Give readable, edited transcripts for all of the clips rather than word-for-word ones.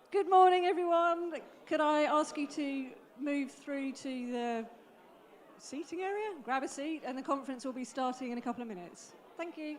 Good morning, everyone. Could I ask you to move through to the seating area, grab a seat, and the conference will be starting in a couple of minutes. Thank you.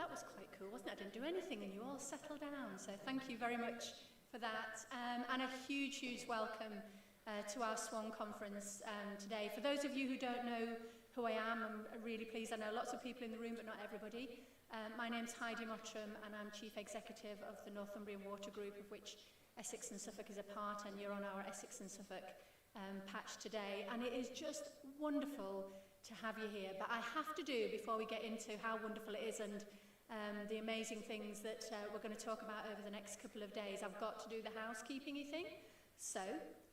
that was quite cool, wasn't it? I didn't do anything and you all settled down. So thank you very much for that. And a huge, huge welcome to our Swan Conference today. For those of you who don't know who I am, I'm really pleased. I know lots of people in the room, but not everybody. My name's Heidi Mottram, and I'm Chief Executive of the Northumbrian Water Group, of which Essex and Suffolk is a part, and you're on our Essex and Suffolk patch today. And it is just wonderful to have you here. But I have to do, before we get into how wonderful it is and the amazing things that we're going to talk about over the next couple of days, I've got to do the housekeeping-y thing. So,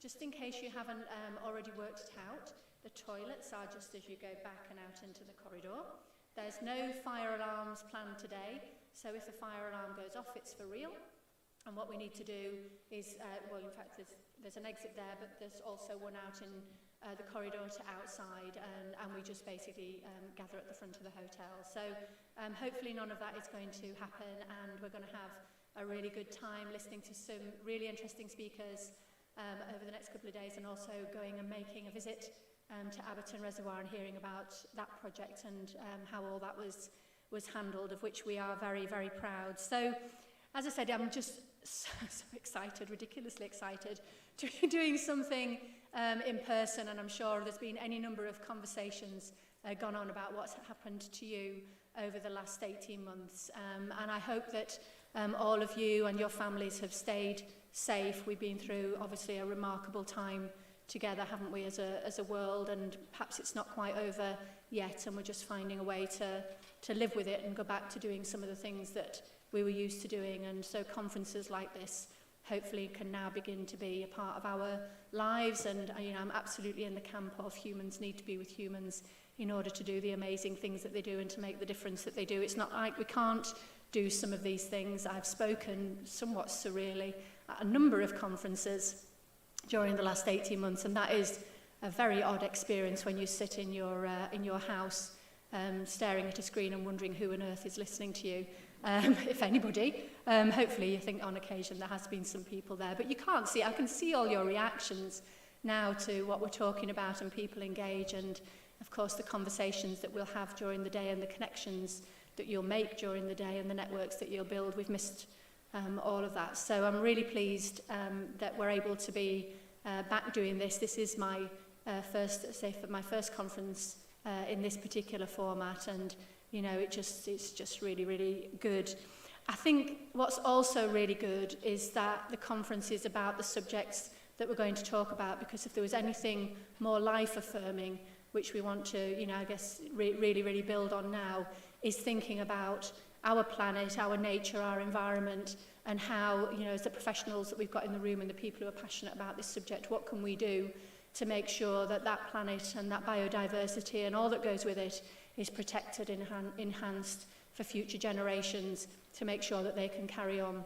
just in case you haven't already worked it out, the toilets are just as you go back and out into the corridor. There's no fire alarms planned today, so if the fire alarm goes off, it's for real. And what we need to do is, well, in fact, there's an exit there, but there's also one out in the corridor to outside, and we just basically gather at the front of the hotel. So hopefully none of that is going to happen, and we're going to have a really good time listening to some really interesting speakers over the next couple of days, and also going and making a visit to Abberton Reservoir and hearing about that project and how all that was handled, of which we are very, very proud. So, as I said, I'm just so excited, ridiculously excited, to be doing something in person, and I'm sure there's been any number of conversations gone on about what's happened to you over the last 18 months. And I hope that all of you and your families have stayed safe. We've been through, obviously, a remarkable time together, haven't we, as a world, and perhaps it's not quite over yet, and we're just finding a way to live with it and go back to doing some of the things that we were used to doing. And so conferences like this hopefully can now begin to be a part of our lives, and I'm absolutely in the camp of humans need to be with humans in order to do the amazing things that they do and to make the difference that they do. It's not like we can't do some of these things. I've spoken somewhat surreally at a number of conferences during the last 18 months, and that is a very odd experience when you sit in your house staring at a screen and wondering who on earth is listening to you, if anybody. Hopefully you think on occasion there has been some people there, but you can't see. I can see all your reactions now to what we're talking about, and people engage, and of course the conversations that we'll have during the day and the connections that you'll make during the day and the networks that you'll build. We've missed all of that. So I'm really pleased that we're able to be back doing this. This is my first conference in this particular format, and it's just really, really good. I think what's also really good is that the conference is about the subjects that we're going to talk about, because if there was anything more life-affirming, which we want to, really, really build on now, is thinking about our planet, our nature, our environment, and how, as the professionals that we've got in the room and the people who are passionate about this subject, what can we do to make sure that that planet and that biodiversity and all that goes with it is protected and enhanced for future generations, to make sure that they can carry on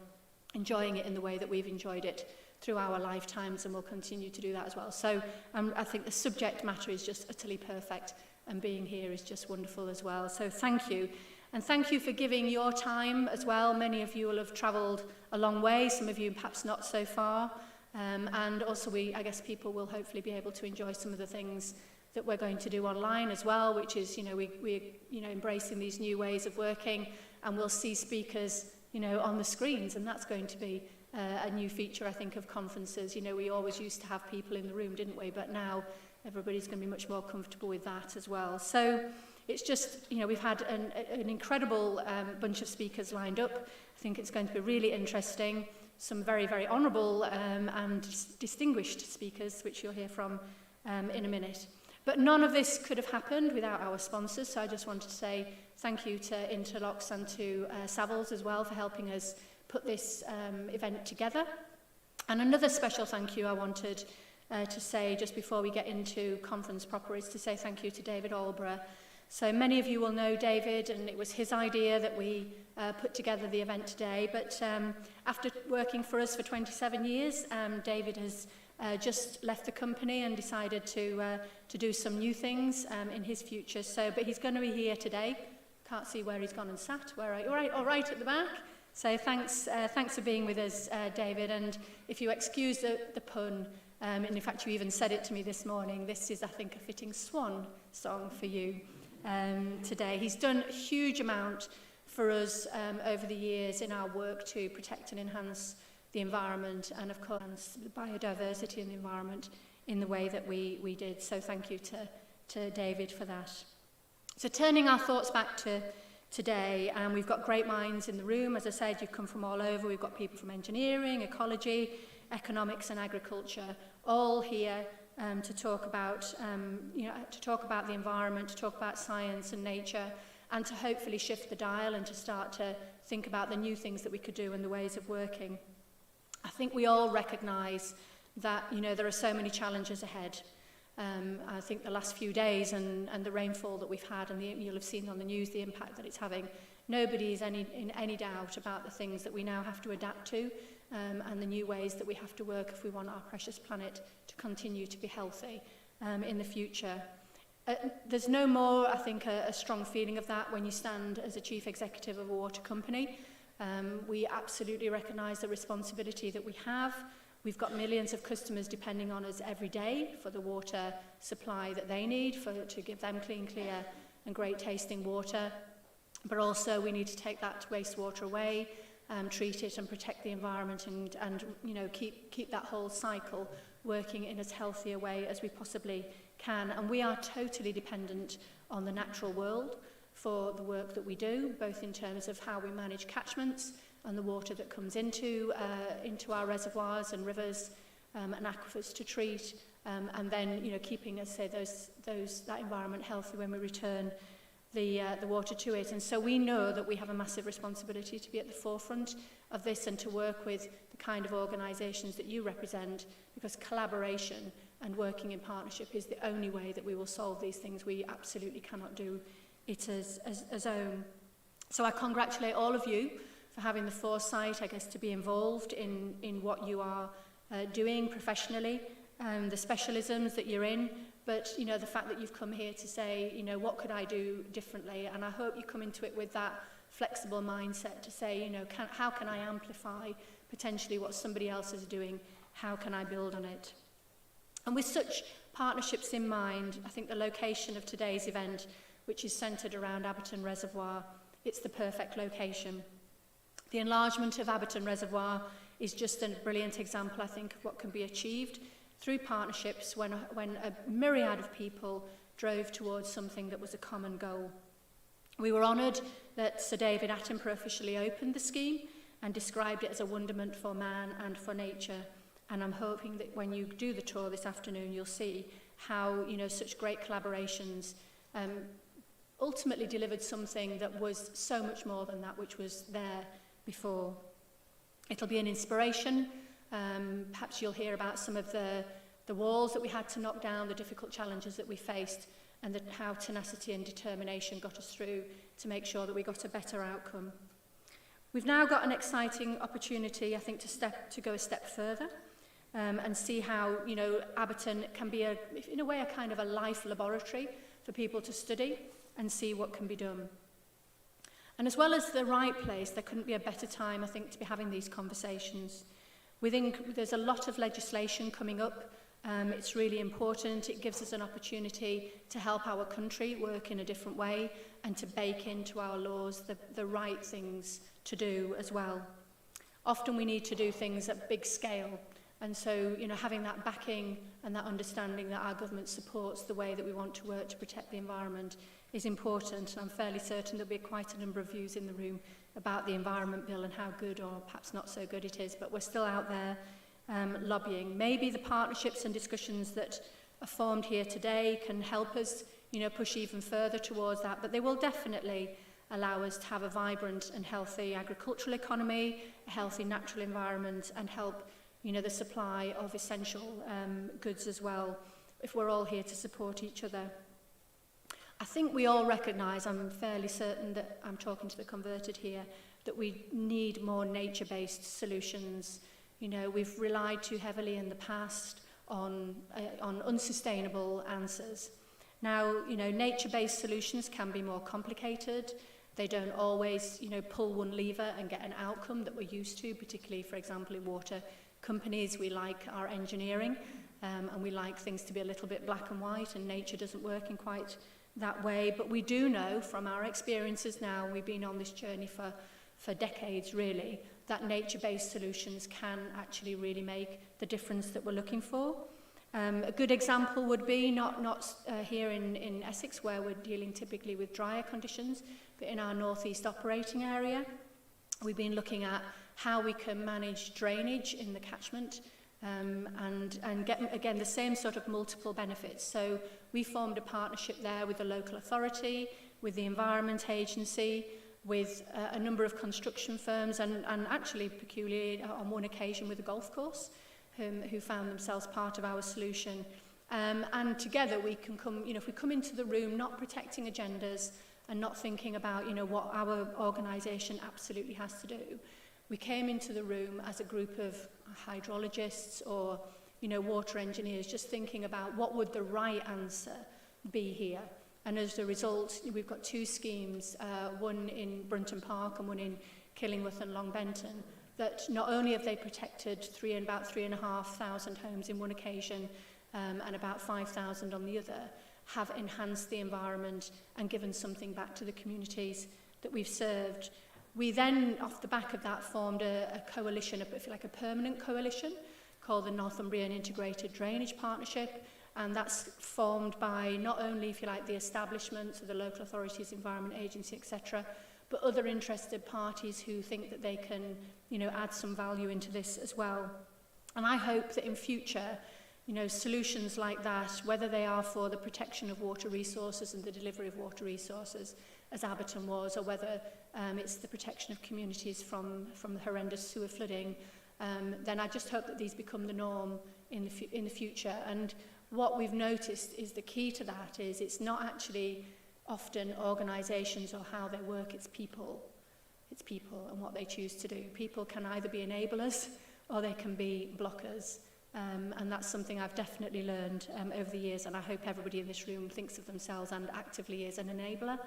enjoying it in the way that we've enjoyed it through our lifetimes, and we'll continue to do that as well. So I think the subject matter is just utterly perfect, and being here is just wonderful as well. So thank you. And thank you for giving your time as well. Many of you will have travelled a long way, some of you perhaps not so far. And also I guess people will hopefully be able to enjoy some of the things that we're going to do online as well, which is, we're embracing these new ways of working, and we'll see speakers, on the screens, and that's going to be a new feature, I think, of conferences. We always used to have people in the room, didn't we? But now everybody's going to be much more comfortable with that as well. So it's just, we've had an incredible bunch of speakers lined up. I think it's going to be really interesting. Some very, very honourable and distinguished speakers, which you'll hear from in a minute. But none of this could have happened without our sponsors, so I just wanted to say thank you to Interlocks and to Savills as well for helping us put this event together. And another special thank you I wanted to say just before we get into conference proper is to say thank you to David Alborough. So many of you will know David, and it was his idea that we put together the event today. But after working for us for 27 years, David has just left the company and decided to do some new things in his future. But he's going to be here today. Can't see where he's gone and sat. Where are you? All right at the back. So thanks for being with us, David. And if you excuse the pun, and in fact you even said it to me this morning, this is, I think, a fitting swan song for you today. He's done a huge amount for us over the years in our work to protect and enhance the environment, and of course the biodiversity in the environment in the way that we did. So thank you to David for that. So turning our thoughts back to today, and we've got great minds in the room. As I said, you've come from all over. We've got people from engineering, ecology, economics and agriculture, all here to talk about the environment, to talk about science and nature, and to hopefully shift the dial and to start to think about the new things that we could do and the ways of working. I think we all recognise that, there are so many challenges ahead. I think the last few days and the rainfall that we've had, and you'll have seen on the news the impact that it's having, nobody is in any doubt about the things that we now have to adapt to, and the new ways that we have to work if we want our precious planet to continue to be healthy in the future. There's no more, I think, a strong feeling of that when you stand as a chief executive of a water company. We absolutely recognise the responsibility that we have. We've got millions of customers depending on us every day for the water supply that they need, to give them clean, clear and great tasting water. But also we need to take that wastewater away, treat it and protect the environment, and keep that whole cycle working in as healthy a way as we possibly can. And we are totally dependent on the natural world for the work that we do, both in terms of how we manage catchments and the water that comes into our reservoirs and rivers and aquifers to treat, and then keeping, as I say, that environment healthy when we return the water to it. And so we know that we have a massive responsibility to be at the forefront of this and to work with the kind of organisations that you represent, because collaboration and working in partnership is the only way that we will solve these things. We absolutely cannot do it as own. So I congratulate all of you for having the foresight, I guess, to be involved in what you are doing professionally, the specialisms that you're in, but the fact that you've come here to say, what could I do differently? And I hope you come into it with that flexible mindset to say, how can I amplify potentially what somebody else is doing? How can I build on it? And with such partnerships in mind, I think the location of today's event, which is centred around Abberton Reservoir, it's the perfect location. The enlargement of Abberton Reservoir is just a brilliant example, I think, of what can be achieved through partnerships when a myriad of people drove towards something that was a common goal. We were honoured that Sir David Attenborough officially opened the scheme and described it as a wonderment for man and for nature. And I'm hoping that when you do the tour this afternoon, you'll see how such great collaborations ultimately delivered something that was so much more than that which was there before. It'll be an inspiration. Perhaps you'll hear about some of the walls that we had to knock down, the difficult challenges that we faced, and how tenacity and determination got us through to make sure that we got a better outcome. We've now got an exciting opportunity, I think, to go a step further and see how Abberton can be in a way a kind of a life laboratory for people to study and see what can be done. And as well as the right place, there couldn't be a better time, I think, to be having these conversations. There's a lot of legislation coming up. It's really important. It gives us an opportunity to help our country work in a different way and to bake into our laws the right things to do as well. Often we need to do things at big scale. And so, having that backing and that understanding that our government supports the way that we want to work to protect the environment is important. And I'm fairly certain there'll be quite a number of views in the room about the Environment Bill and how good or perhaps not so good it is, but we're still out there lobbying. Maybe the partnerships and discussions that are formed here today can help us, push even further towards that, but they will definitely allow us to have a vibrant and healthy agricultural economy, a healthy natural environment, and help the supply of essential goods as well, if we're all here to support each other. I think we all recognise, I'm fairly certain that I'm talking to the converted here, that we need more nature-based solutions. We've relied too heavily in the past on unsustainable answers. Now, nature-based solutions can be more complicated. They don't always, pull one lever and get an outcome that we're used to, particularly, for example, in water companies. We like our engineering and we like things to be a little bit black and white, and nature doesn't work in quite that way. But we do know from our experiences now, we've been on this journey for decades really, that nature-based solutions can actually really make the difference that we're looking for. A good example would be not here in Essex, where we're dealing typically with drier conditions, but in our northeast operating area, we've been looking at how we can manage drainage in the catchment and get, again, the same sort of multiple benefits. So we formed a partnership there with the local authority, with the Environment Agency, with a number of construction firms, and actually peculiarly on one occasion with a golf course, who found themselves part of our solution. And together we can come, if we come into the room not protecting agendas and not thinking about, what our organisation absolutely has to do, we came into the room as a group of hydrologists or, water engineers, just thinking about what would the right answer be here. And as a result, we've got two schemes, one in Brunton Park and one in Killingworth and Long Benton, that not only have they protected about 3,500 homes in one occasion and about 5,000 on the other, have enhanced the environment and given something back to the communities that we've served. We then, off the back of that, formed a coalition, if you like, a permanent coalition called the Northumbrian Integrated Drainage Partnership, and that's formed by not only, if you like, the establishment, so the local authorities, Environment Agency, etc., but other interested parties who think that they can, add some value into this as well. And I hope that in future, solutions like that, whether they are for the protection of water resources and the delivery of water resources, as Abberton was, or whether it's the protection of communities from the horrendous sewer flooding, then I just hope that these become the norm in the future. And what we've noticed is the key to that is it's not actually often organisations or how they work, it's people. It's people and what they choose to do. People can either be enablers or they can be blockers. And that's something I've definitely learned over the years, and I hope everybody in this room thinks of themselves and actively is an enabler,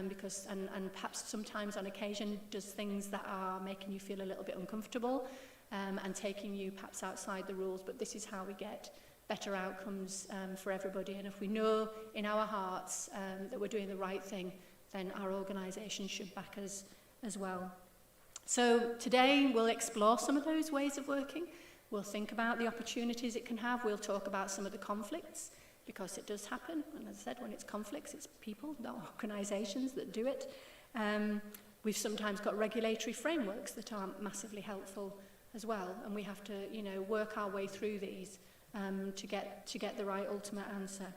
because perhaps sometimes on occasion does things that are making you feel a little bit uncomfortable and taking you perhaps outside the rules, but this is how we get better outcomes for everybody. And if we know in our hearts that we're doing the right thing, then our organisation should back us as well. So today we'll explore some of those ways of working. We'll think about the opportunities it can have. We'll talk about some of the conflicts, because it does happen. And as I said, when it's conflicts, it's people, not organisations, that do it. We've sometimes got regulatory frameworks that aren't massively helpful as well, and we have to, work our way through these to get the right ultimate answer.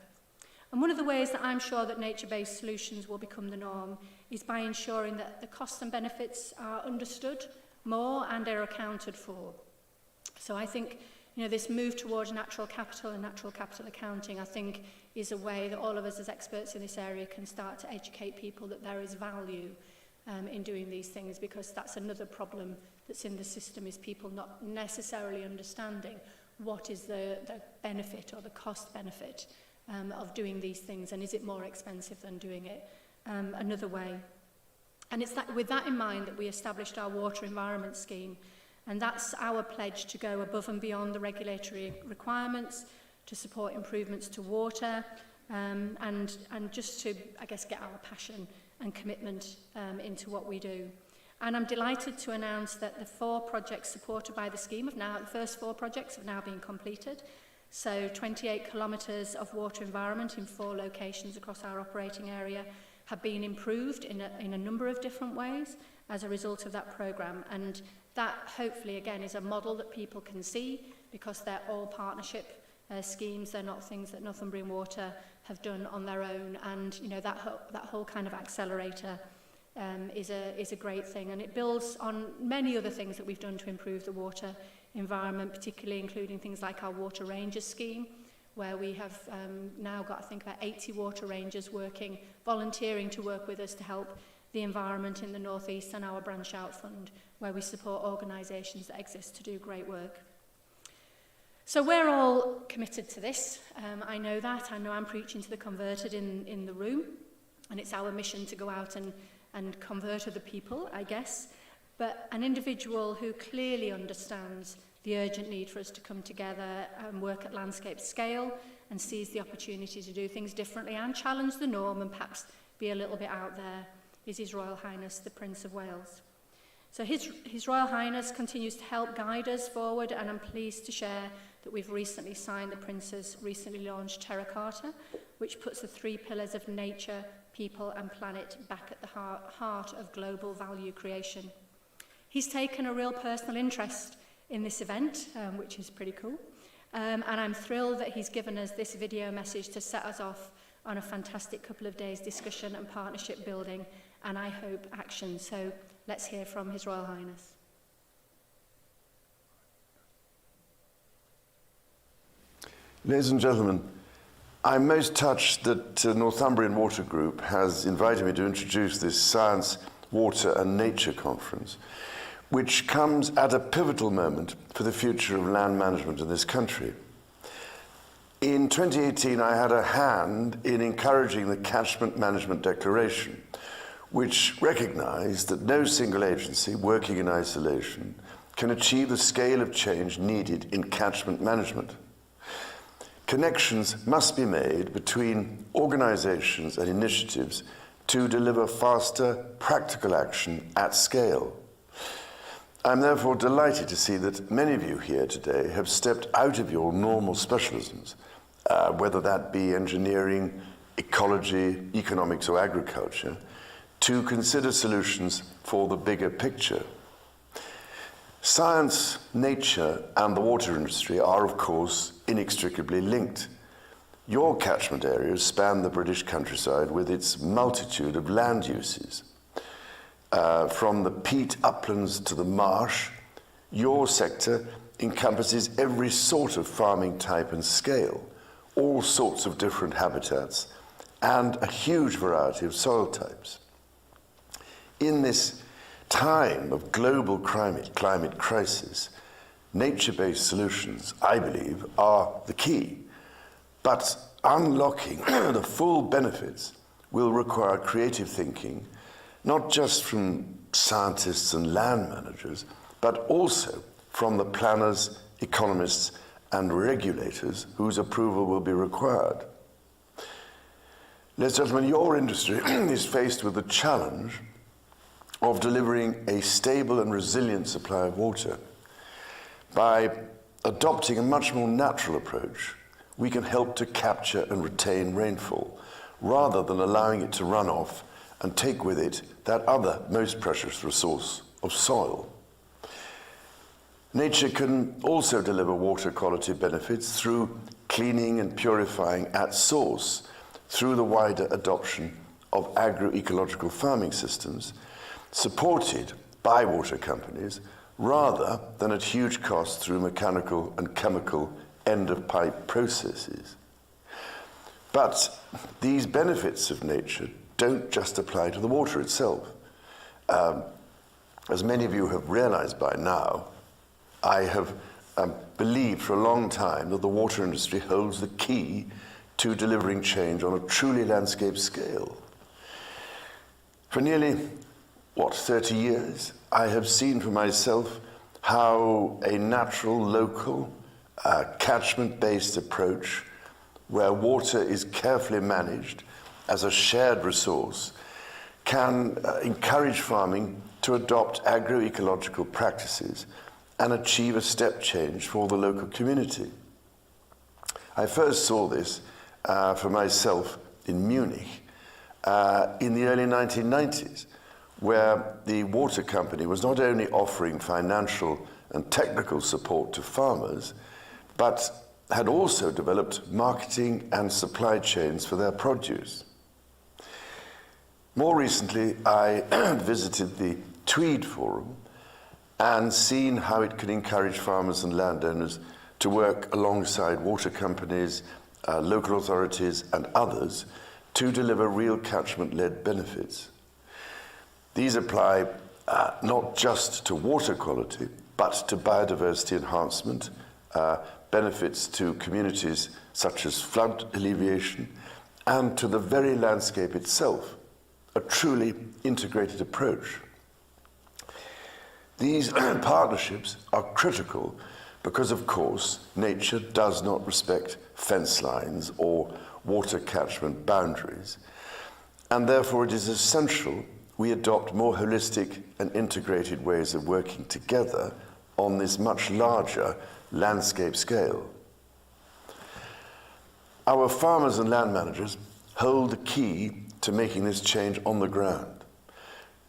And one of the ways that I'm sure that nature-based solutions will become the norm is by ensuring that the costs and benefits are understood more and are accounted for. So I think, this move towards natural capital and natural capital accounting, I think, is a way that all of us as experts in this area can start to educate people that there is value in doing these things, because that's another problem that's in the system, is people not necessarily understanding what is the benefit or the cost benefit of doing these things, and is it more expensive than doing it another way. And it's with that in mind that we established our water environment scheme. And that's our pledge to go above and beyond the regulatory requirements, to support improvements to water, and just to, I guess, get our passion and commitment into what we do. And I'm delighted to announce that the 4 projects supported by the scheme the first 4 projects have now been completed. So 28 kilometres of water environment in 4 locations across our operating area have been improved in a number of different ways as a result of that programme. And that hopefully again is a model that people can see, because they're all partnership schemes. They're not things that Northumbrian Water have done on their own, and that whole kind of accelerator is a great thing, and it builds on many other things that we've done to improve the water environment, particularly including things like our Water Rangers scheme, where we have now got, I think, about 80 water rangers volunteering to work with us to help the environment in the North East, and our Branch Out Fund, where we support organisations that exist to do great work. So we're all committed to this. I know that. I know I'm preaching to the converted in the room, and it's our mission to go out and convert other people, I guess. But an individual who clearly understands the urgent need for us to come together and work at landscape scale and seize the opportunity to do things differently and challenge the norm and perhaps be a little bit out there is His Royal Highness the Prince of Wales. So His Royal Highness continues to help guide us forward, and I'm pleased to share that we've recently signed the Prince's recently launched Terra Carta, which puts the 3 pillars of nature, people and planet back at the heart of global value creation. He's taken a real personal interest in this event, which is pretty cool. And I'm thrilled that he's given us this video message to set us off on a fantastic couple of days discussion and partnership building, and I hope action. So let's hear from His Royal Highness. Ladies and gentlemen, I'm most touched that Northumbrian Water Group has invited me to introduce this Science, Water and Nature Conference, which comes at a pivotal moment for the future of land management in this country. In 2018, I had a hand in encouraging the Catchment Management Declaration, which recognized that no single agency working in isolation can achieve the scale of change needed in catchment management. Connections must be made between organizations and initiatives to deliver faster, practical action at scale. I'm therefore delighted to see that many of you here today have stepped out of your normal specialisms, whether that be engineering, ecology, economics or agriculture, to consider solutions for the bigger picture. Science, nature and the water industry are, of course, inextricably linked. Your catchment areas span the British countryside with its multitude of land uses. From the peat uplands to the marsh, your sector encompasses every sort of farming type and scale, all sorts of different habitats, and a huge variety of soil types. In this time of global climate crisis, nature-based solutions, I believe, are the key. But unlocking the full benefits will require creative thinking, not just from scientists and land managers, but also from the planners, economists, and regulators whose approval will be required. Ladies and gentlemen, your industry is faced with the challenge of delivering a stable and resilient supply of water. By adopting a much more natural approach, we can help to capture and retain rainfall, rather than allowing it to run off and take with it that other most precious resource of soil. Nature can also deliver water quality benefits through cleaning and purifying at source, through the wider adoption of agroecological farming systems, supported by water companies, rather than at huge cost through mechanical and chemical end-of-pipe processes. But these benefits of nature don't just apply to the water itself. As many of you have realized by now, I have believed for a long time that the water industry holds the key to delivering change on a truly landscape scale. For nearly 30 years, I have seen for myself how a natural, local, catchment-based approach where water is carefully managed as a shared resource can encourage farming to adopt agroecological practices and achieve a step change for the local community. I first saw this for myself in Munich in the early 1990s, where the water company was not only offering financial and technical support to farmers, but had also developed marketing and supply chains for their produce. More recently, I visited the Tweed Forum and seen how it can encourage farmers and landowners to work alongside water companies, local authorities and others to deliver real catchment-led benefits. These apply not just to water quality, but to biodiversity enhancement, benefits to communities such as flood alleviation, and to the very landscape itself, a truly integrated approach. These partnerships are critical because, of course, nature does not respect fence lines or water catchment boundaries, and therefore it is essential we adopt more holistic and integrated ways of working together on this much larger landscape scale. Our farmers and land managers hold the key to making this change on the ground.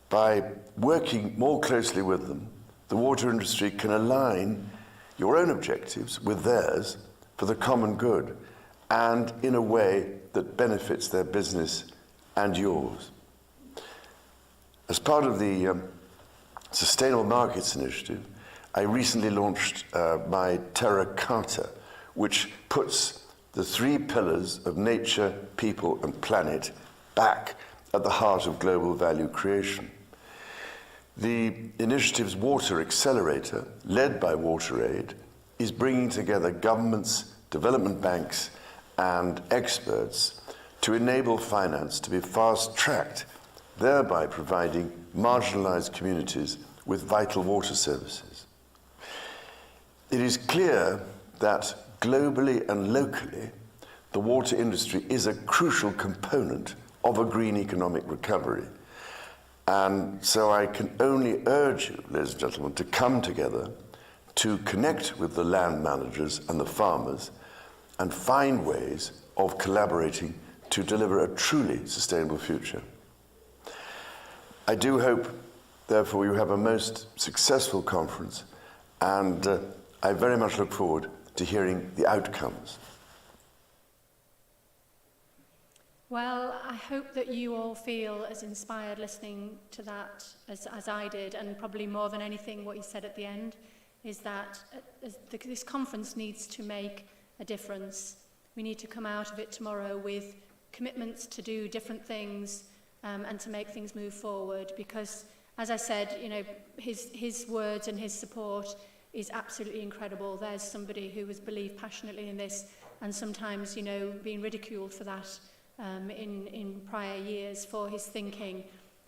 By working more closely with them, the water industry can align your own objectives with theirs for the common good and in a way that benefits their business and yours. As part of the Sustainable Markets Initiative, I recently launched my Terra Carta, which puts the 3 pillars of nature, people, and planet back at the heart of global value creation. The initiative's Water Accelerator, led by WaterAid, is bringing together governments, development banks, and experts to enable finance to be fast-tracked, thereby providing marginalized communities with vital water services. It is clear that globally and locally, the water industry is a crucial component of a green economic recovery. And so I can only urge you, ladies and gentlemen, to come together to connect with the land managers and the farmers and find ways of collaborating to deliver a truly sustainable future. I do hope, therefore, you have a most successful conference, and I very much look forward to hearing the outcomes. Well, I hope that you all feel as inspired listening to that as I did, and probably more than anything what he said at the end is that this conference needs to make a difference. We need to come out of it tomorrow with commitments to do different things and to make things move forward, because, as I said, you know, his words and his support is absolutely incredible. There's somebody who has believed passionately in this and sometimes, you know, being ridiculed for that in prior years for his thinking.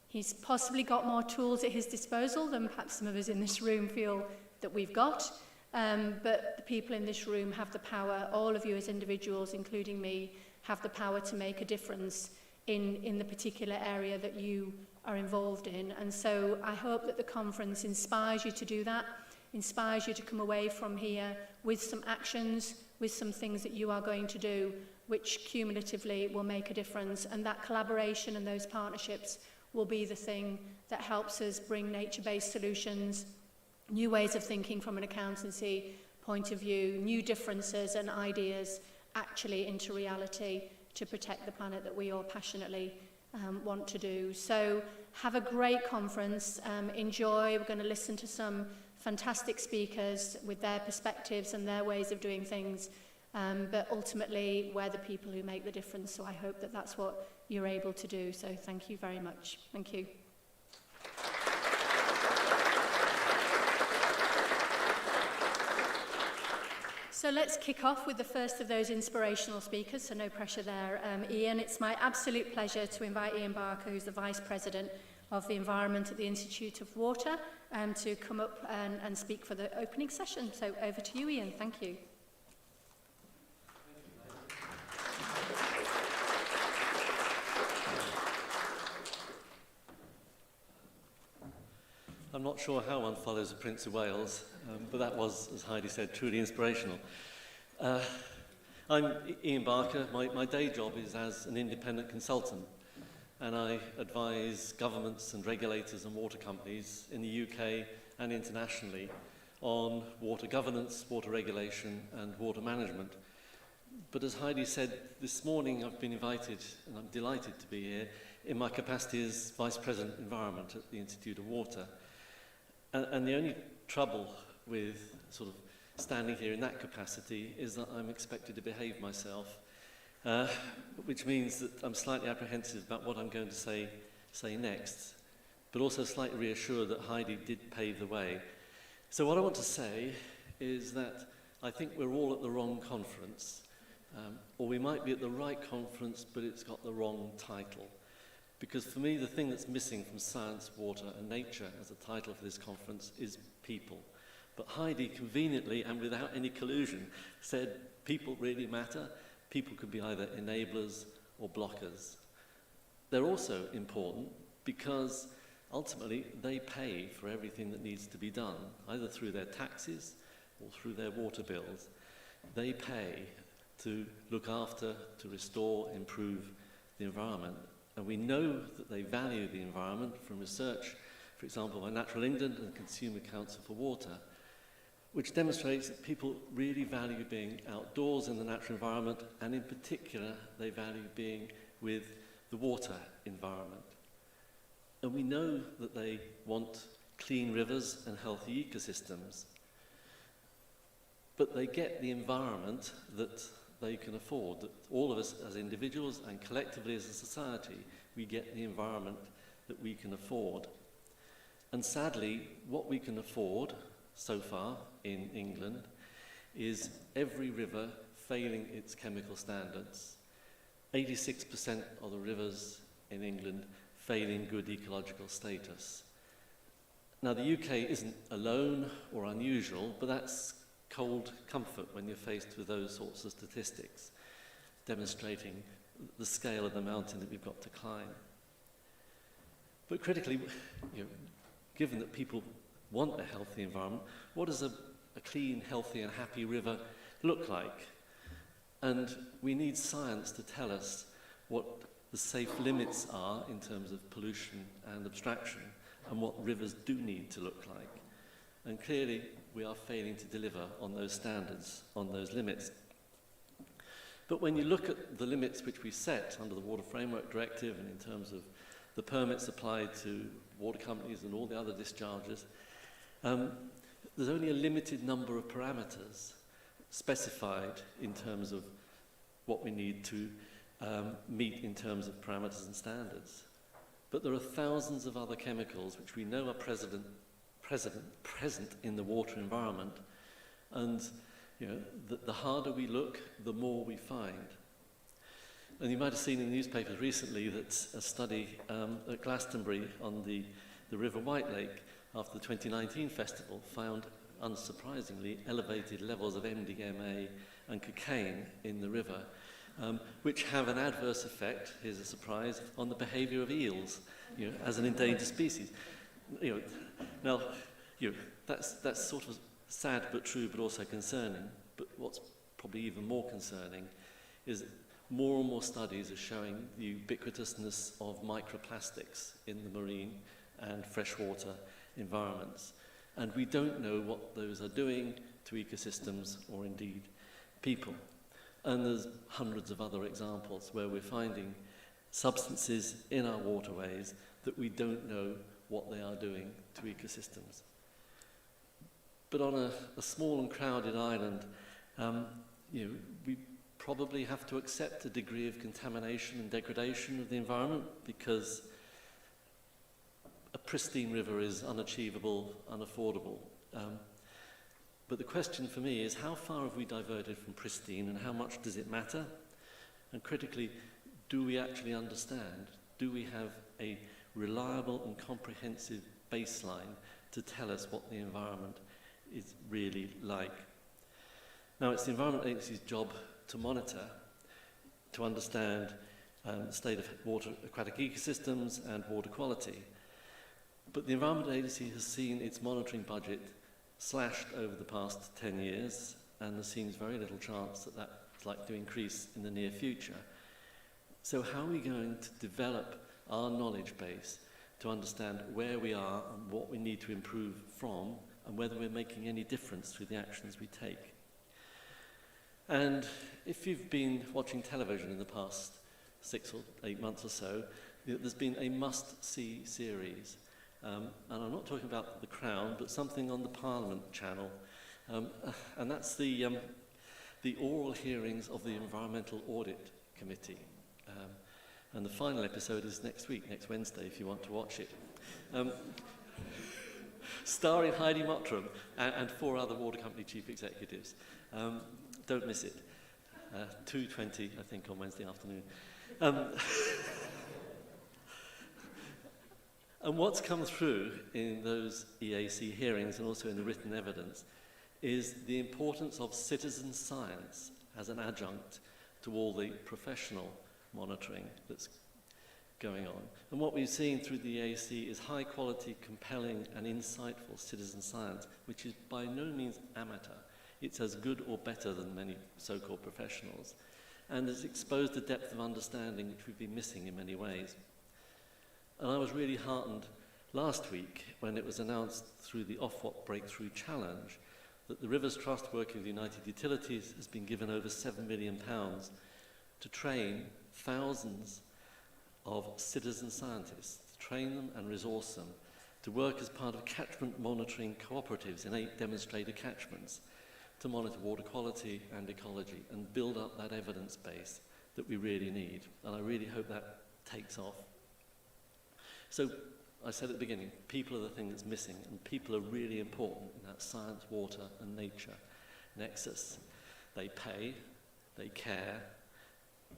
He's possibly got more tools at his disposal than perhaps some of us in this room feel that we've got, but the people in this room have the power, all of you as individuals, including me, have the power to make a difference in the particular area that you are involved in. And so I hope that the conference inspires you to do that, inspires you to come away from here with some actions, with some things that you are going to do, which cumulatively will make a difference. And that collaboration and those partnerships will be the thing that helps us bring nature-based solutions, new ways of thinking from an accountancy point of view, new differences and ideas actually into reality to protect the planet that we all passionately want to do. So have a great conference, enjoy. We're going to listen to some fantastic speakers with their perspectives and their ways of doing things, but ultimately we're the people who make the difference, so I hope that that's what you're able to do. So thank you very much. Thank you. So let's kick off with the first of those inspirational speakers, so no pressure there, Ian. It's my absolute pleasure to invite Ian Barker, who's the Vice President of the Environment at the Institute of Water, to come up and speak for the opening session. So over to you, Ian. Thank you. I'm not sure how one follows the Prince of Wales, but that was, as Heidi said, truly inspirational. I'm Ian Barker. My day job is as an independent consultant, and I advise governments and regulators and water companies in the UK and internationally on water governance, water regulation, and water management. But as Heidi said, this morning I've been invited, and I'm delighted to be here, in my capacity as Vice President Environment at the Institute of Water. And the only trouble with sort of standing here in that capacity is that I'm expected to behave myself, which means that I'm slightly apprehensive about what I'm going to say next, but also slightly reassured that Heidi did pave the way. So what I want to say is that I think we're all at the wrong conference, or we might be at the right conference, but it's got the wrong title. Because for me, the thing that's missing from Science, Water and Nature as a title for this conference is people. But Heidi conveniently and without any collusion said people really matter. People could be either enablers or blockers. They're also important because ultimately they pay for everything that needs to be done, either through their taxes or through their water bills. They pay to look after, to restore, improve the environment. And we know that they value the environment from research, for example, by Natural England and Consumer Council for Water, which demonstrates that people really value being outdoors in the natural environment, and in particular, they value being with the water environment. And we know that they want clean rivers and healthy ecosystems, but they get the environment that they can afford, that all of us as individuals and collectively as a society, we get the environment that we can afford. And sadly, what we can afford so far in England is every river failing its chemical standards. 86% of the rivers in England failing good ecological status. Now, the UK isn't alone or unusual, but that's cold comfort when you're faced with those sorts of statistics, demonstrating the scale of the mountain that we've got to climb. But critically, given that people want a healthy environment, what does a clean, healthy and happy river look like? And we need science to tell us what the safe limits are in terms of pollution and abstraction, and what rivers do need to look like. And clearly, we are failing to deliver on those standards, on those limits. But when you look at the limits which we set under the Water Framework Directive and in terms of the permits applied to water companies and all the other discharges, there's only a limited number of parameters specified in terms of what we need to meet in terms of parameters and standards. But there are thousands of other chemicals which we know are present in the water environment, and the harder we look, the more we find. And you might have seen in the newspapers recently that a study at Glastonbury on the River White Lake after the 2019 festival found, unsurprisingly, elevated levels of MDMA and cocaine in the river, which have an adverse effect, here's a surprise, on the behaviour of eels, as an endangered species. Now, that's sort of sad but true, but also concerning. But what's probably even more concerning is that more and more studies are showing the ubiquitousness of microplastics in the marine and freshwater environments. And we don't know what those are doing to ecosystems or indeed people. And there's hundreds of other examples where we're finding substances in our waterways that we don't know what they are doing to ecosystems. But on a small and crowded island, we probably have to accept a degree of contamination and degradation of the environment, because a pristine river is unachievable, unaffordable. But the question for me is, how far have we diverted from pristine, and how much does it matter? And critically, do we actually understand? Do we have a reliable and comprehensive baseline to tell us what the environment is really like? Now, it's the Environment Agency's job to monitor, to understand the state of water, aquatic ecosystems and water quality. But the Environment Agency has seen its monitoring budget slashed over the past 10 years, and there seems very little chance that that's likely to increase in the near future. So how are we going to develop our knowledge base to understand where we are and what we need to improve from, and whether we're making any difference through the actions we take? And if you've been watching television in the past 6 or 8 months or so, there's been a must-see series. And I'm not talking about The Crown, but something on the Parliament channel. And that's the oral hearings of the Environmental Audit Committee. And the final episode is next week, next Wednesday, if you want to watch it. Starring Heidi Mottram and 4 other water company chief executives. Don't miss it. 2:20, I think, on Wednesday afternoon. And what's come through in those EAC hearings and also in the written evidence is the importance of citizen science as an adjunct to all the professional monitoring that's going on. And what we've seen through the EAC is high quality, compelling and insightful citizen science, which is by no means amateur. It's as good or better than many so-called professionals, and has exposed a depth of understanding which we've been missing in many ways. And I was really heartened last week when it was announced through the Ofwat Breakthrough Challenge that the Rivers Trust, working with United Utilities, has been given over £7 million to train thousands of citizen scientists, to train them and resource them to work as part of catchment monitoring cooperatives in 8 demonstrator catchments to monitor water quality and ecology and build up that evidence base that we really need. And I really hope that takes off. So I said at the beginning, people are the thing that's missing, and people are really important in that science, water and nature nexus. They pay, they care,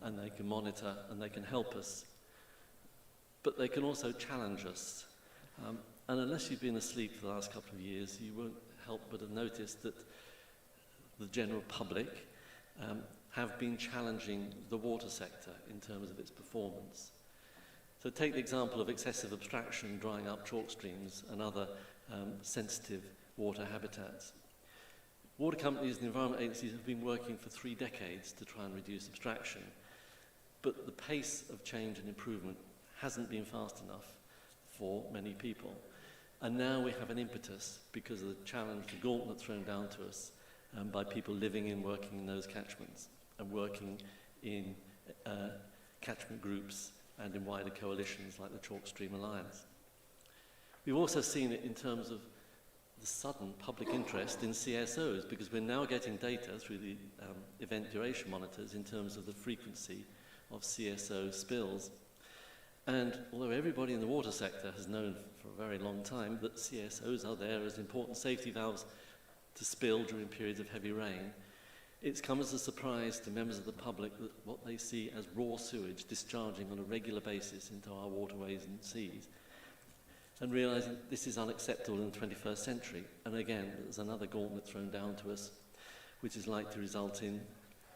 and they can monitor and they can help us. But they can also challenge us. And unless you've been asleep for the last couple of years, you won't help but have noticed that the general public have been challenging the water sector in terms of its performance. So take the example of excessive abstraction drying up chalk streams and other sensitive water habitats. Water companies and environment agencies have been working for 3 decades to try and reduce abstraction, but the pace of change and improvement hasn't been fast enough for many people. And now we have an impetus because of the challenge, the gauntlet thrown down to us by people living and working in those catchments and working in catchment groups and in wider coalitions like the Chalk Stream Alliance. We've also seen it in terms of the sudden public interest in CSOs, because we're now getting data through the event duration monitors in terms of the frequency of CSO spills. And although everybody in the water sector has known for a very long time that CSOs are there as important safety valves to spill during periods of heavy rain, it's come as a surprise to members of the public that what they see as raw sewage discharging on a regular basis into our waterways and seas, and realising this is unacceptable in the 21st century. And again, there's another gauntlet thrown down to us, which is likely to result in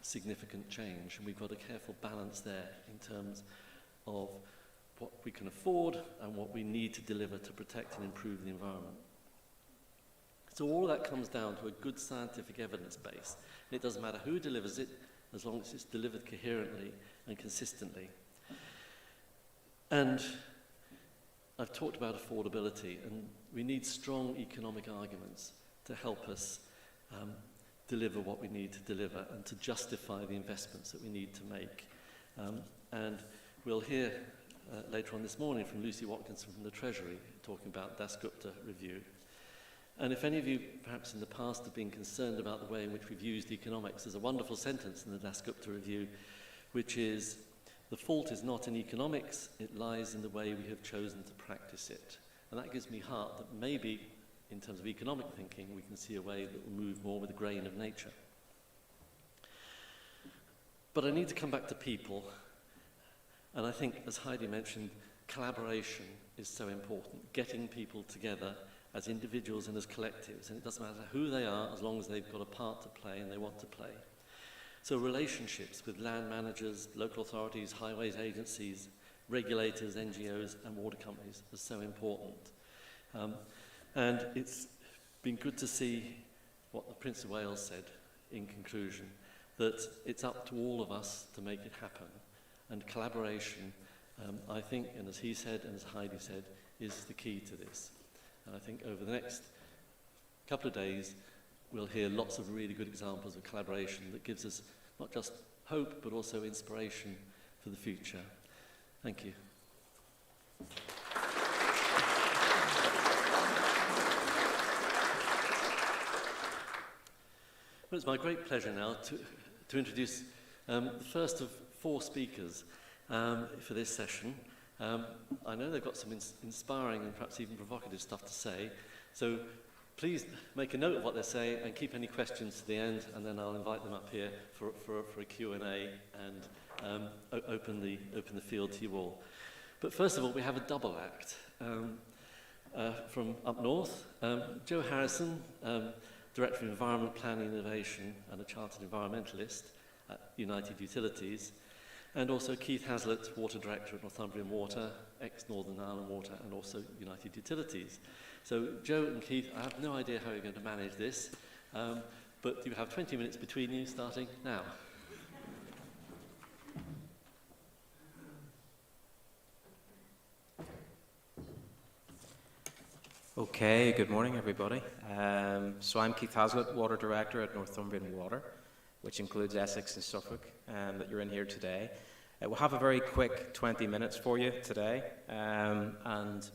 significant change. And we've got a careful balance there in terms of what we can afford and what we need to deliver to protect and improve the environment. So all of that comes down to a good scientific evidence base. And it doesn't matter who delivers it, as long as it's delivered coherently and consistently. And I've talked about affordability, and we need strong economic arguments to help us deliver what we need to deliver and to justify the investments that we need to make. And we'll hear later on this morning from Lucy Watkinson from the Treasury talking about Dasgupta review. And if any of you perhaps in the past have been concerned about the way in which we've used economics, there's a wonderful sentence in the Dasgupta review which is, "The fault is not in economics, it lies in the way we have chosen to practice it." And that gives me heart that maybe in terms of economic thinking we can see a way that will move more with the grain of nature. But I need to come back to people. And I think, as Heidi mentioned, collaboration is so important, getting people together as individuals and as collectives, and it doesn't matter who they are as long as they've got a part to play and they want to play. So relationships with land managers, local authorities, highways agencies, regulators, NGOs and water companies are so important. And it's been good to see what the Prince of Wales said in conclusion, that it's up to all of us to make it happen. And collaboration, I think, and as he said and as Heidi said, is the key to this. And I think over the next couple of days, we'll hear lots of really good examples of collaboration that gives us not just hope, but also inspiration for the future. Thank you. Well, it's my great pleasure now to introduce the first of 4 speakers for this session. I know they've got some inspiring and perhaps even provocative stuff to say, so please make a note of what they say and keep any questions to the end, and then I'll invite them up here for a Q&A and open the field to you all. But first of all, we have a double act from up north. Joe Harrison, Director of Environment Planning and Innovation and a Chartered Environmentalist at United Utilities, and also Keith Hazlitt, Water Director at Northumbrian Water, ex-Northern Ireland Water, and also United Utilities. So Joe and Keith, I have no idea how you're going to manage this, but you have 20 minutes between you, starting now. Okay, good morning everybody. So I'm Keith Hazlitt, Water Director at Northumbrian Water, which includes Essex and Suffolk, that you're in here today. We'll have a very quick 20 minutes for you today, and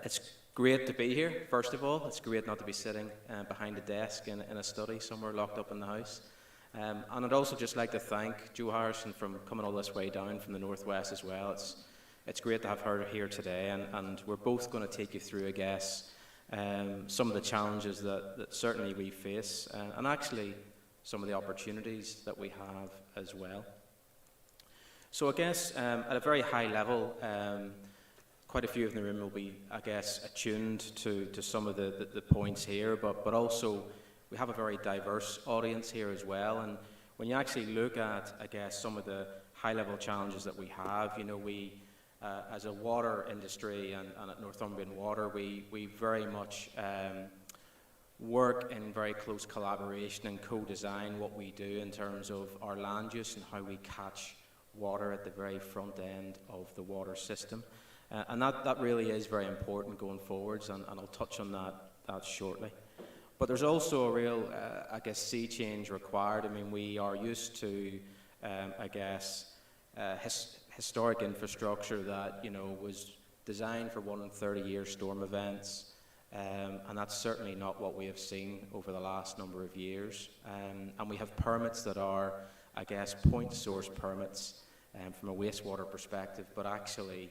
it's great to be here, first of all. It's great not to be sitting behind a desk in a study somewhere locked up in the house. And I'd also just like to thank Joe Harrison for coming all this way down from the northwest as well. It's great to have her here today, and we're both going to take you through, I guess, some of the challenges that certainly we face, and actually some of the opportunities that we have as well. So I guess at a very high level, quite a few in the room will be, I guess, attuned to some of the points here, but also we have a very diverse audience here as well. And when you actually look at, I guess, some of the high-level challenges that we have, you know, as a water industry and at Northumbrian Water, we very much work in very close collaboration and co-design what we do in terms of our land use and how we catch water at the very front end of the water system. And that really is very important going forwards, and I'll touch on that shortly. But there's also a real, I guess, sea change required. I mean, we are used to, I guess, historic infrastructure that, you know, was designed for 1 in 30-year storm events, and that's certainly not what we have seen over the last number of years. And we have permits that are, I guess, point source permits from a wastewater perspective, but actually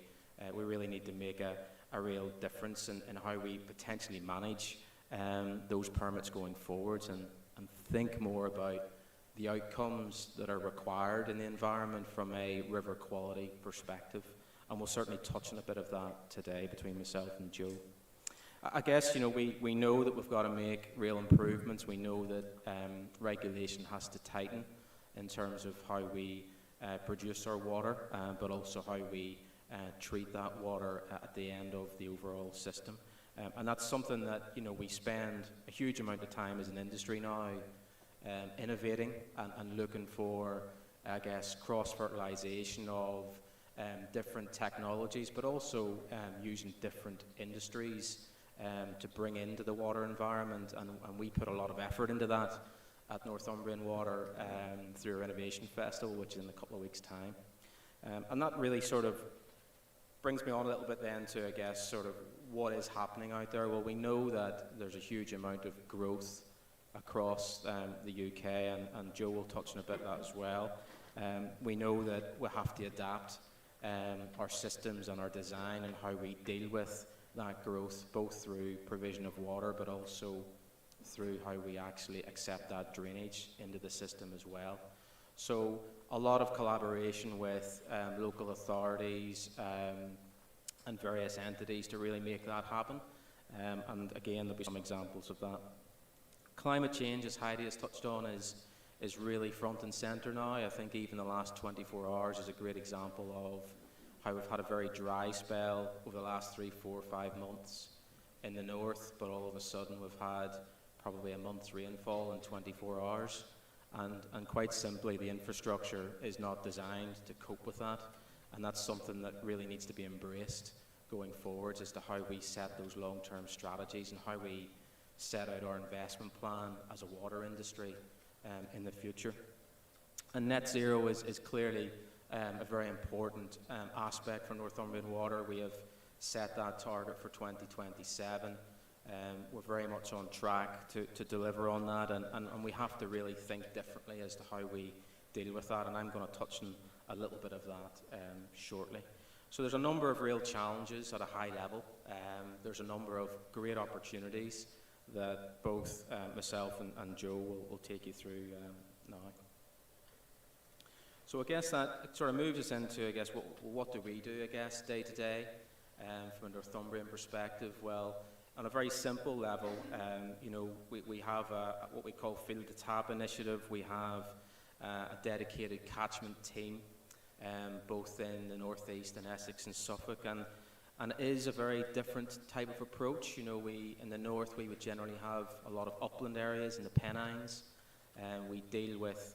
we really need to make a real difference in how we potentially manage those permits going forwards, and think more about the outcomes that are required in the environment from a river quality perspective. And we'll certainly touch on a bit of that today between myself and Joe. I guess, you know, we know that we've got to make real improvements. We know that regulation has to tighten in terms of how we produce our water, but also how we treat that water at the end of the overall system. And that's something that, you know, we spend a huge amount of time as an industry now innovating and looking for, I guess, cross-fertilisation of different technologies, but also using different industries to bring into the water environment, and we put a lot of effort into that at Northumbrian Water through our Innovation Festival, which is in a couple of weeks' time. And that really sort of brings me on a little bit then to, I guess, sort of what is happening out there. Well, we know that there's a huge amount of growth across the UK, and Joe will touch on a bit of that as well. We know that we have to adapt our systems and our design and how we deal with that growth, both through provision of water, but also through how we actually accept that drainage into the system as well. So a lot of collaboration with local authorities and various entities to really make that happen. And again, there'll be some examples of that. Climate change, as Heidi has touched on, is really front and centre now. I think even the last 24 hours is a great example of how we've had a very dry spell over the last 3, 4, 5 months in the north, but all of a sudden we've had probably a month's rainfall in 24 hours. And quite simply, the infrastructure is not designed to cope with that. And that's something that really needs to be embraced going forwards as to how we set those long-term strategies and how we set out our investment plan as a water industry in the future. And net zero is clearly a very important aspect for Northumbrian Water. We have set that target for 2027. We're very much on track to deliver on that, and we have to really think differently as to how we deal with that, and I'm going to touch on a little bit of that shortly. So there's a number of real challenges at a high level. There's a number of great opportunities that both myself and Joe will take you through now. So I guess that sort of moves us into, I guess, what do we do, I guess, day to day from a Northumbrian perspective? Well, on a very simple level, we have what we call Field to Tap initiative. We have a dedicated catchment team, both in the northeast and Essex and Suffolk, and it is a very different type of approach. In the north we would generally have a lot of upland areas in the Pennines, and we deal with,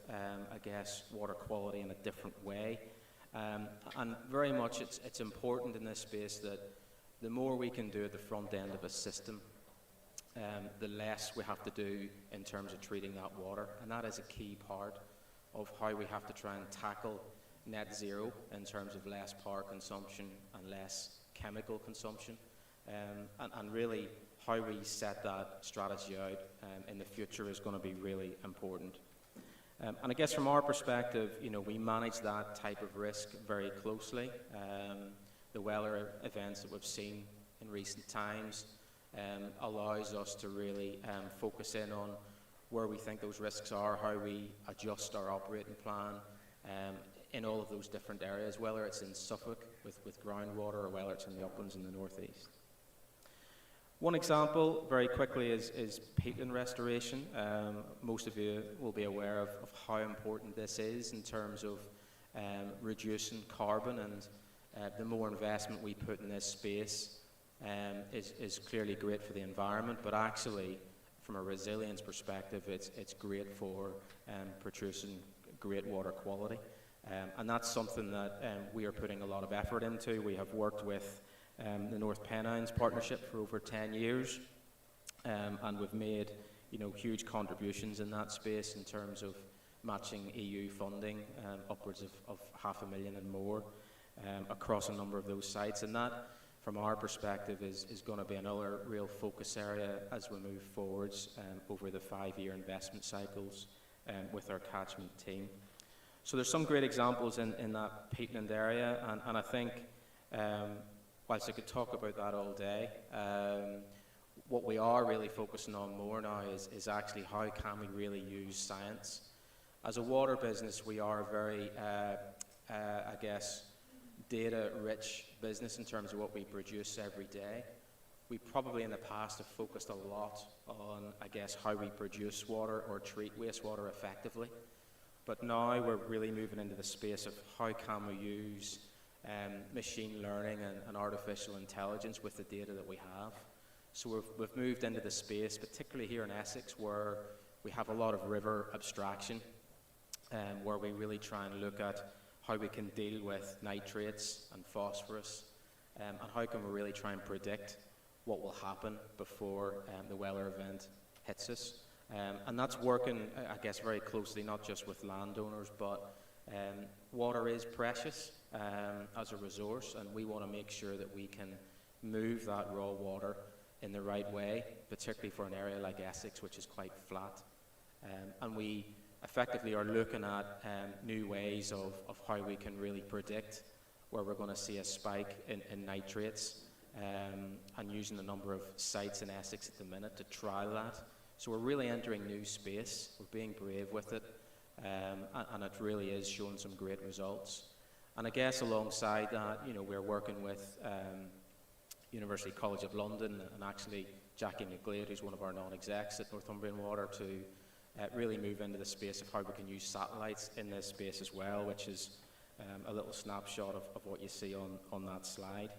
water quality in a different way. And very much it's important in this space that the more we can do at the front end of a system, the less we have to do in terms of treating that water. And that is a key part of how we have to try and tackle net zero in terms of less power consumption and less chemical consumption. And really how we set that strategy out in the future is going to be really important. And I guess from our perspective, we manage that type of risk very closely. The weather events that we've seen in recent times allows us to really focus in on where we think those risks are, how we adjust our operating plan in all of those different areas, whether it's in Suffolk with groundwater or whether it's in the uplands in the northeast. One example, very quickly, is peatland restoration. Most of you will be aware of how important this is in terms of reducing carbon, and the more investment we put in this space is clearly great for the environment, but actually, from a resilience perspective, it's great for producing great water quality. And that's something that we are putting a lot of effort into. We have worked with the North Pennines Partnership for over 10 years, and we've made huge contributions in that space in terms of matching EU funding, upwards of $500,000 and more across a number of those sites. And that, from our perspective, is going to be another real focus area as we move forwards over the 5-year investment cycles with our catchment team. So there's some great examples in that peatland area, and I think whilst I could talk about that all day, what we are really focusing on more now is actually how can we really use science. As a water business, we are a very, data-rich business in terms of what we produce every day. We probably in the past have focused a lot on, how we produce water or treat wastewater effectively. But now we're really moving into the space of how can we use machine learning and artificial intelligence with the data that we have. So we've moved into the space, particularly here in Essex, where we have a lot of river abstraction, where we really try and look at how we can deal with nitrates and phosphorus, and how can we really try and predict what will happen before the weather event hits us. And that's working, very closely, not just with landowners, but water is precious as a resource, and we want to make sure that we can move that raw water in the right way, particularly for an area like Essex, which is quite flat. And we effectively are looking at new ways of how we can really predict where we're going to see a spike in nitrates, and using a number of sites in Essex at the minute to trial that. So we're really entering new space, we're being brave with it, and it really is showing some great results. And I guess alongside that, we're working with University College of London, and actually Jackie McGlade, who's one of our non-execs at Northumbrian Water, to really move into the space of how we can use satellites in this space as well, which is a little snapshot of what you see on that slide.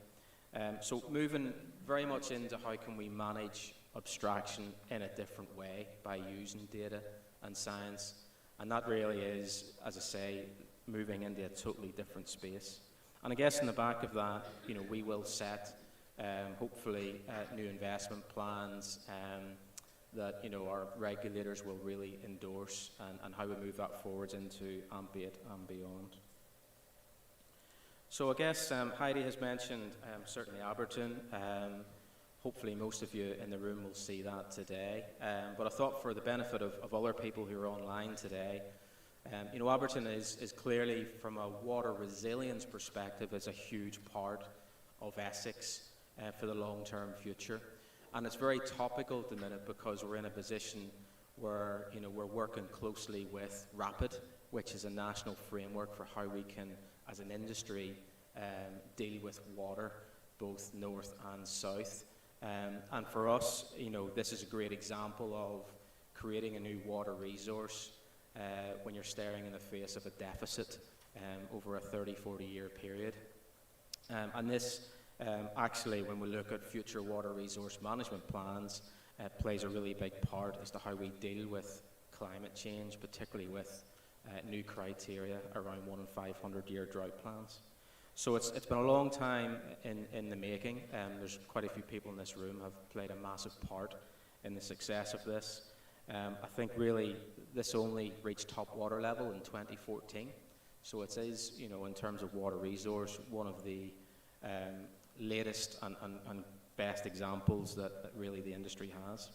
So moving very much into how can we manage abstraction in a different way by using data and science, and that really is, as I say, moving into a totally different space. And I guess in the back of that, we will set hopefully new investment plans that our regulators will really endorse, and how we move that forwards into AMP8 and beyond. So I guess Heidi has mentioned certainly Abberton. Hopefully most of you in the room will see that today. But I thought for the benefit of other people who are online today, Abberton is clearly, from a water resilience perspective, is a huge part of Essex for the long-term future. And it's very topical at the minute because we're in a position where we're working closely with RAPID which is a national framework for how we can, as an industry, deal with water, both north and south. And for us, this is a great example of creating a new water resource when you're staring in the face of a deficit over a 30-40 year period. And this actually, when we look at future water resource management plans, plays a really big part as to how we deal with climate change, particularly with new criteria around 1 in 500 year drought plans. So it's been a long time in the making. There's quite a few people in this room have played a massive part in the success of this. I think really this only reached top water level in 2014. So it is, in terms of water resource, one of the latest and best examples that really the industry has.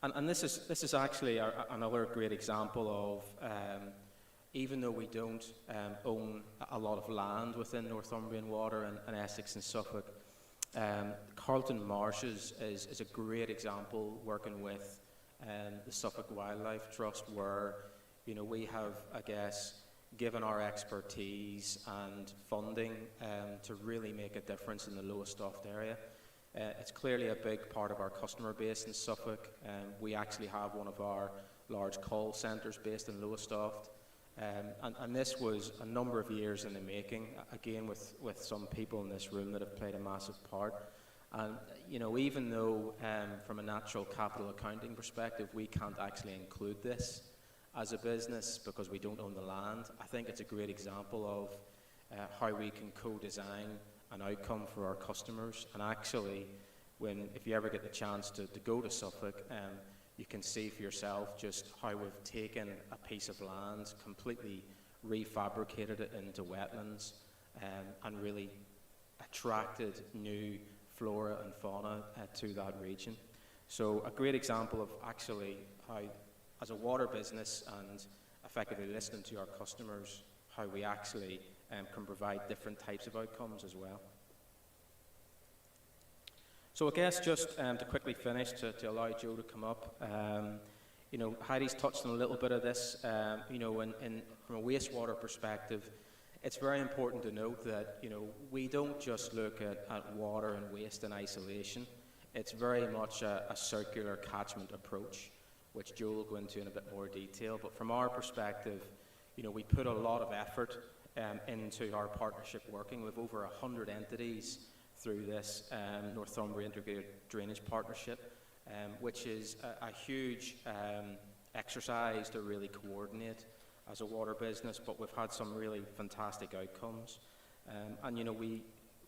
And this is actually another great example of, even though we don't own a lot of land within Northumbrian Water and Essex and Suffolk, Carlton Marshes is a great example, working with the Suffolk Wildlife Trust, where we have, I guess, given our expertise and funding to really make a difference in the Lowestoft area. It's clearly a big part of our customer base in Suffolk. We actually have one of our large call centres based in Lowestoft. And this was a number of years in the making, again with some people in this room that have played a massive part. And even though from a natural capital accounting perspective we can't actually include this as a business because we don't own the land, I think it's a great example of how we can co-design an outcome for our customers. And actually, if you ever get the chance to go to Suffolk, you can see for yourself just how we've taken a piece of land, completely refabricated it into wetlands, and really attracted new flora and fauna to that region. So a great example of actually how, as a water business and effectively listening to our customers, how we actually can provide different types of outcomes as well. So I guess just to quickly finish, to allow Joe to come up, Heidi's touched on a little bit of this. From a wastewater perspective, it's very important to note that we don't just look at water and waste in isolation. It's very much a circular catchment approach, which Joe will go into in a bit more detail. But from our perspective, we put a lot of effort into our partnership working with over 100 entities through this Northumbria Integrated Drainage Partnership, which is a huge exercise to really coordinate as a water business, but we've had some really fantastic outcomes.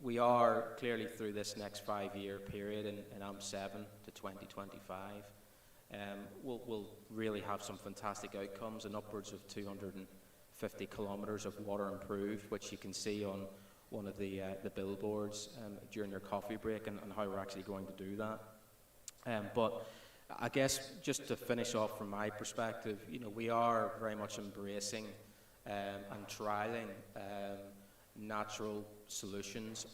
We are clearly through this next 5-year period in AMP7 to 2025. We'll really have some fantastic outcomes and upwards of 250 kilometres of water improved, which you can see on one of the billboards during your coffee break, and how we're actually going to do that. But I guess just to finish off from my perspective, we are very much embracing and trialling natural solutions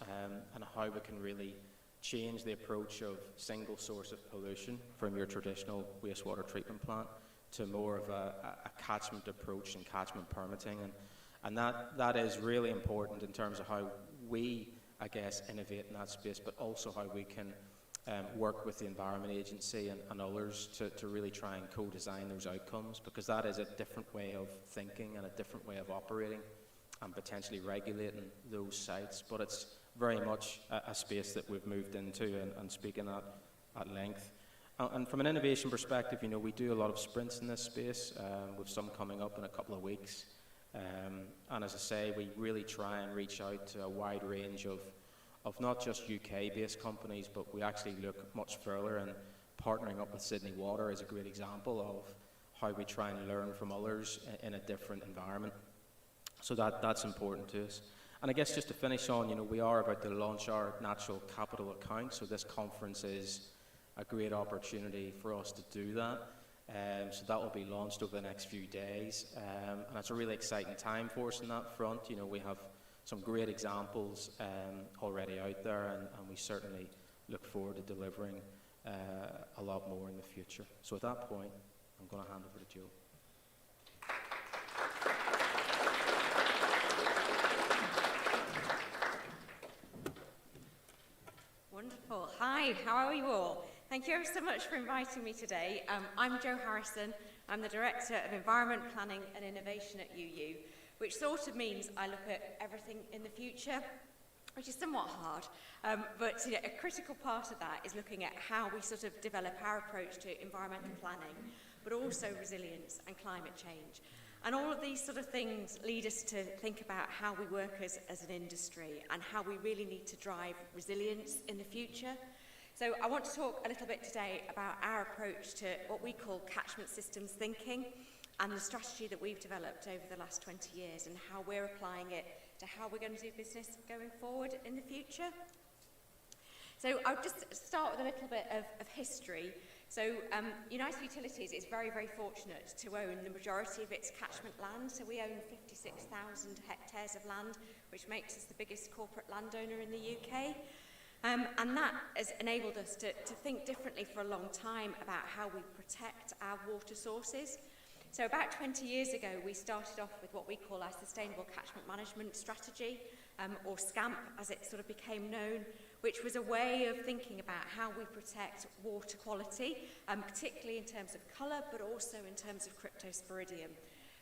and how we can really change the approach of single source of pollution from your traditional wastewater treatment plant to more of a catchment approach and catchment permitting. And that is really important in terms of how we, I guess, innovate in that space, but also how we can work with the Environment Agency and others to really try and co-design those outcomes, because that is a different way of thinking and a different way of operating and potentially regulating those sites. But it's very much a space that we've moved into and speaking at length. And from an innovation perspective, we do a lot of sprints in this space, with some coming up in a couple of weeks. And as I say, we really try and reach out to a wide range of not just UK-based companies, but we actually look much further, and partnering up with Sydney Water is a great example of how we try and learn from others in a different environment. So that's important to us. And I guess just to finish on, we are about to launch our natural capital account, so this conference is a great opportunity for us to do that. So that will be launched over the next few days, and it's a really exciting time for us on that front. We have some great examples already out there, and we certainly look forward to delivering a lot more in the future. So at that point, I'm going to hand over to Joe. Wonderful. Hi, how are you all? Thank you ever so much for inviting me today. I'm Jo Harrison. I'm the Director of Environment Planning and Innovation at UU, which sort of means I look at everything in the future, which is somewhat hard. But a critical part of that is looking at how we sort of develop our approach to environmental planning, but also resilience and climate change. And all of these sort of things lead us to think about how we work as an industry and how we really need to drive resilience in the future. So I want to talk a little bit today about our approach to what we call catchment systems thinking and the strategy that we've developed over the last 20 years and how we're applying it to how we're going to do business going forward in the future. So I'll just start with a little bit of history. So United Utilities is very, very fortunate to own the majority of its catchment land. So we own 56,000 hectares of land, which makes us the biggest corporate landowner in the UK. And that has enabled us to think differently for a long time about how we protect our water sources. So about 20 years ago, we started off with what we call our Sustainable Catchment Management Strategy, or SCAMP as it sort of became known, which was a way of thinking about how we protect water quality, particularly in terms of colour, but also in terms of cryptosporidium.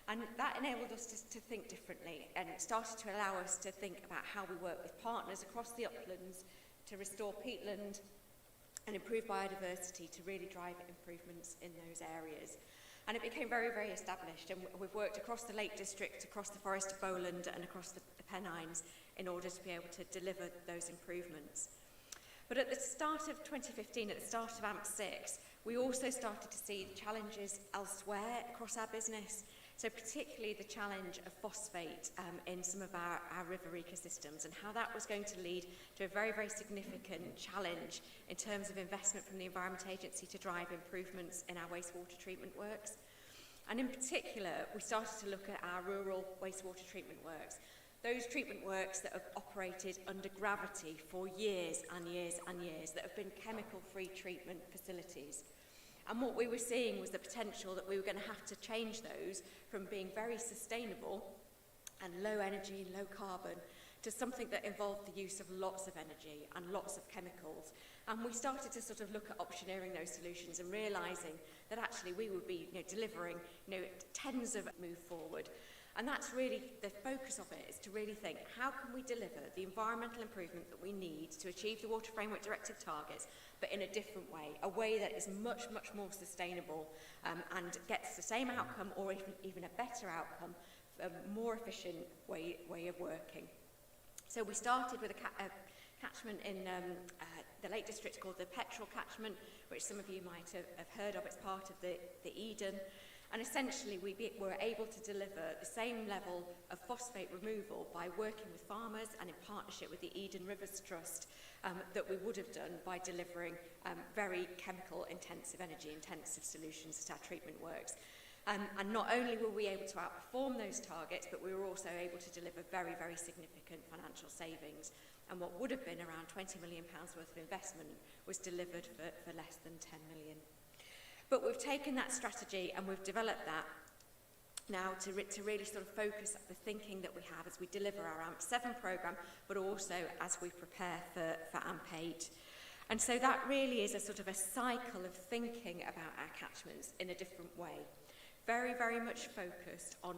And that enabled us to think differently, and it started to allow us to think about how we work with partners across the uplands to restore peatland and improve biodiversity to really drive improvements in those areas. And it became very, very established, and we've worked across the Lake District, across the Forest of Bowland and across the Pennines in order to be able to deliver those improvements. But at the start of 2015, at the start of AMP6, we also started to see challenges elsewhere across our business. So particularly the challenge of phosphate in some of our river ecosystems and how that was going to lead to a very, very significant challenge in terms of investment from the Environment Agency to drive improvements in our wastewater treatment works. And in particular, we started to look at our rural wastewater treatment works. Those treatment works that have operated under gravity for years and years and years, that have been chemical-free treatment facilities. And what we were seeing was the potential that we were going to have to change those from being very sustainable and low energy, low carbon, to something that involved the use of lots of energy and lots of chemicals. And we started to sort of look at optioneering those solutions and realising that actually we would be delivering tens of move forward. And that's really the focus of it, is to really think, how can we deliver the environmental improvement that we need to achieve the Water Framework Directive targets, but in a different way, a way that is much, much more sustainable and gets the same outcome or even a better outcome, a more efficient way of working. So we started with a catchment in the Lake District called the Petrel Catchment, which some of you might have heard of. It's part of the Eden. And essentially, we were able to deliver the same level of phosphate removal by working with farmers and in partnership with the Eden Rivers Trust that we would have done by delivering very chemical-intensive, energy-intensive solutions to our treatment works. And not only were we able to outperform those targets, but we were also able to deliver very, very significant financial savings. And what would have been around £20 million worth of investment was delivered for less than 10 million. But we've taken that strategy and we've developed that now to really sort of focus the thinking that we have as we deliver our AMP7 programme, but also as we prepare for AMP8. And so that really is a sort of a cycle of thinking about our catchments in a different way. Very, very much focused on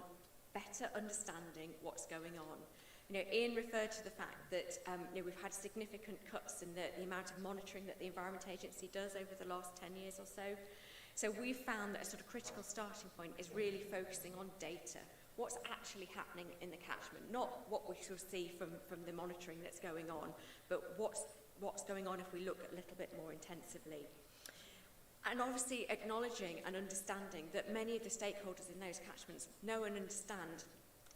better understanding what's going on. Ian referred to the fact that we've had significant cuts in the amount of monitoring that the Environment Agency does over the last 10 years or so. So we've found that a sort of critical starting point is really focusing on data. What's actually happening in the catchment, not what we sort of see from the monitoring that's going on, but what's going on if we look a little bit more intensively. And obviously acknowledging and understanding that many of the stakeholders in those catchments know and understand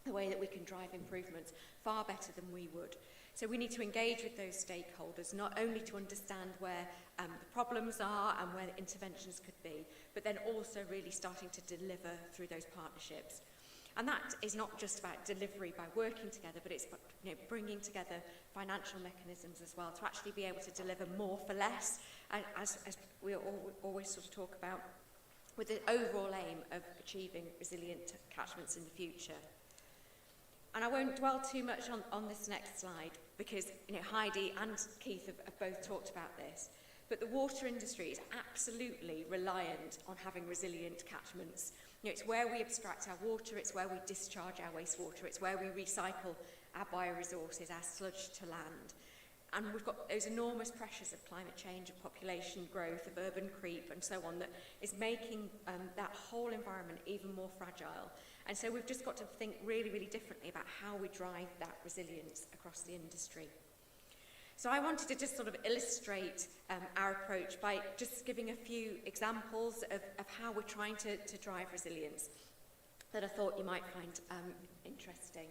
the way that we can drive improvements far better than we would. So we need to engage with those stakeholders, not only to understand where the problems are and where the interventions could be, but then also really starting to deliver through those partnerships. And that is not just about delivery by working together, but it's bringing together financial mechanisms as well to actually be able to deliver more for less, as we always sort of talk about, with the overall aim of achieving resilient catchments in the future. And I won't dwell too much on this next slide because Heidi and Keith have both talked about this. But the water industry is absolutely reliant on having resilient catchments. It's where we abstract our water, it's where we discharge our wastewater, it's where we recycle our bioresources, our sludge to land. And we've got those enormous pressures of climate change, of population growth, of urban creep and so on that is making that whole environment even more fragile. And so we've just got to think really, really differently about how we drive that resilience across the industry. So I wanted to just sort of illustrate our approach by just giving a few examples of how we're trying to drive resilience that I thought you might find interesting.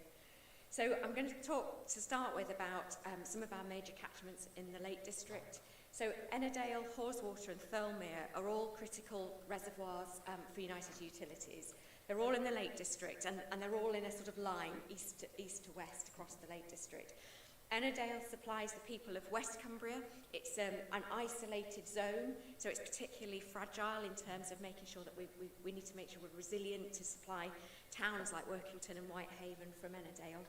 So I'm going to start with about some of our major catchments in the Lake District. So Ennerdale, Haweswater and Thirlmere are all critical reservoirs for United Utilities. They're all in the Lake District and they're all in a sort of line east to west across the Lake District. Ennerdale supplies the people of West Cumbria. It's an isolated zone, so it's particularly fragile in terms of making sure that we need to make sure we're resilient to supply towns like Workington and Whitehaven from Ennerdale.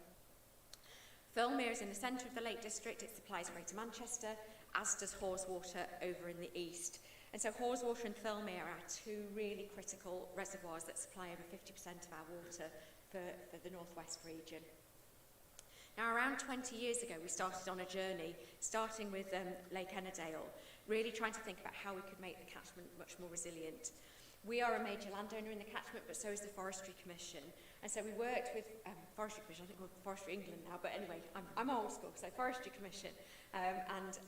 Thirlmere is in the centre of the Lake District. It supplies Greater Manchester, as does Haweswater over in the east. And so Haweswater and Thirlmere are two really critical reservoirs that supply over 50% of our water for the northwest region. Now, around 20 years ago, we started on a journey, starting with Lake Ennerdale, really trying to think about how we could make the catchment much more resilient. We are a major landowner in the catchment, but so is the Forestry Commission. And so we worked with Forestry Commission, I think we're Forestry England now, but anyway, I'm old school, so Forestry Commission and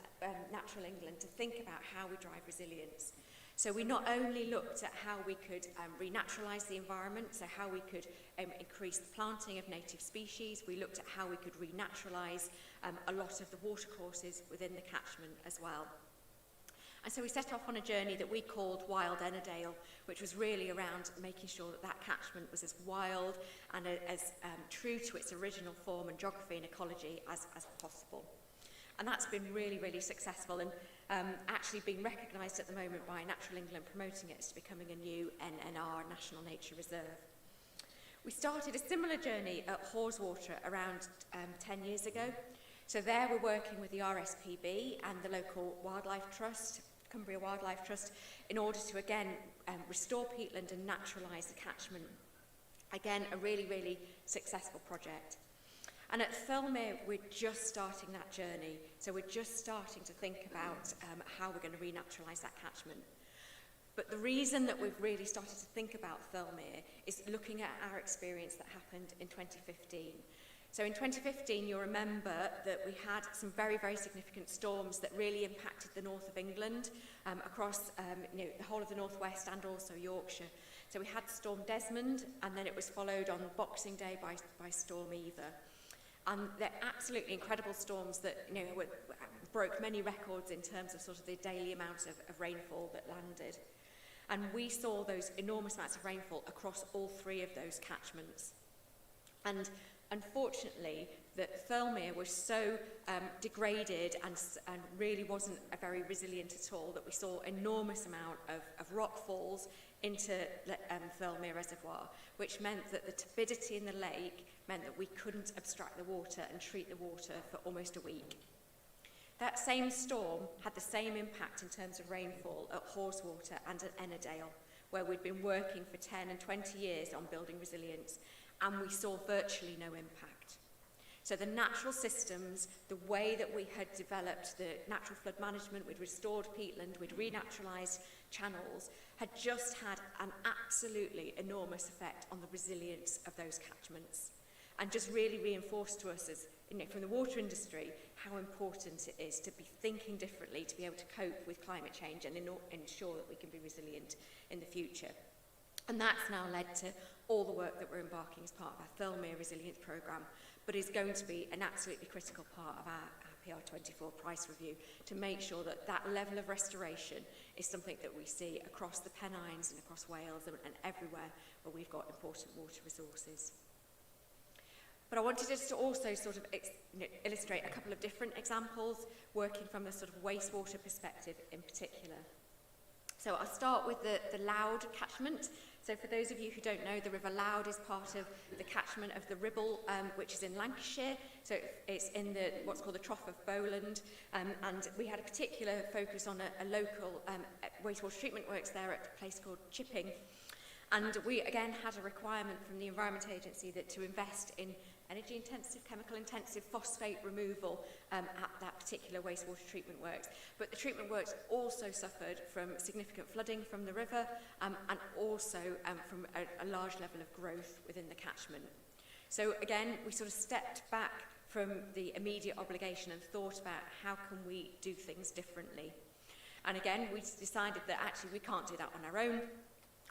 Natural England to think about how we drive resilience. So we not only looked at how we could renaturalise the environment, so how we could increase the planting of native species, we looked at how we could renaturalise a lot of the watercourses within the catchment as well. And so we set off on a journey that we called Wild Ennerdale, which was really around making sure that that catchment was as wild and as true to its original form and geography and ecology as possible. And that's been really, really successful and actually being recognised at the moment by Natural England, promoting it as becoming a new NNR, National Nature Reserve. We started a similar journey at Haweswater around 10 years ago. So there we're working with the RSPB and the local wildlife trust, Cumbria Wildlife Trust, in order to again restore peatland and naturalise the catchment. Again, a really, really successful project. And at Thirlmere, we're just starting that journey. So we're just starting to think about how we're going to renaturalise that catchment. But the reason that we've really started to think about Thirlmere is looking at our experience that happened in 2015. So in 2015, you'll remember that we had some very, very significant storms that really impacted the north of England, across the whole of the northwest and also Yorkshire. So we had Storm Desmond, and then it was followed on Boxing Day by Storm Eva. And they're absolutely incredible storms that broke many records in terms of sort of the daily amount of rainfall that landed. And we saw those enormous amounts of rainfall across all three of those catchments. And unfortunately, that Thirlmere was so degraded and really wasn't very resilient at all that we saw enormous amount of rock falls into Thirlmere Reservoir, which meant that the turbidity in the lake meant that we couldn't abstract the water and treat the water for almost a week. That same storm had the same impact in terms of rainfall at Haweswater and at Ennerdale, where we'd been working for 10 and 20 years on building resilience, and we saw virtually no impact. So the natural systems, the way that we had developed the natural flood management, we'd restored peatland, we'd renaturalised channels, had just had an absolutely enormous effect on the resilience of those catchments, and just really reinforced to us as from the water industry how important it is to be thinking differently to be able to cope with climate change and ensure that we can be resilient in the future. And that's now led to all the work that we're embarking as part of our Thirlmere Resilience Programme, but is going to be an absolutely critical part of our PR24 price review to make sure that that level of restoration is something that we see across the Pennines and across Wales and everywhere where we've got important water resources. But I wanted just to also sort of illustrate a couple of different examples, working from the sort of wastewater perspective in particular. So I'll start with the Loud catchment. So for those of you who don't know, the River Loud is part of the catchment of the Ribble, which is in Lancashire. So it's in what's called the Trough of Bowland. And we had a particular focus on a local wastewater treatment works there at a place called Chipping. And we, again, had a requirement from the Environment Agency to invest in energy-intensive, chemical-intensive phosphate removal at that particular wastewater treatment works. But the treatment works also suffered from significant flooding from the river and also from a large level of growth within the catchment. So again, we sort of stepped back from the immediate obligation and thought about how can we do things differently. And again, we decided that actually we can't do that on our own.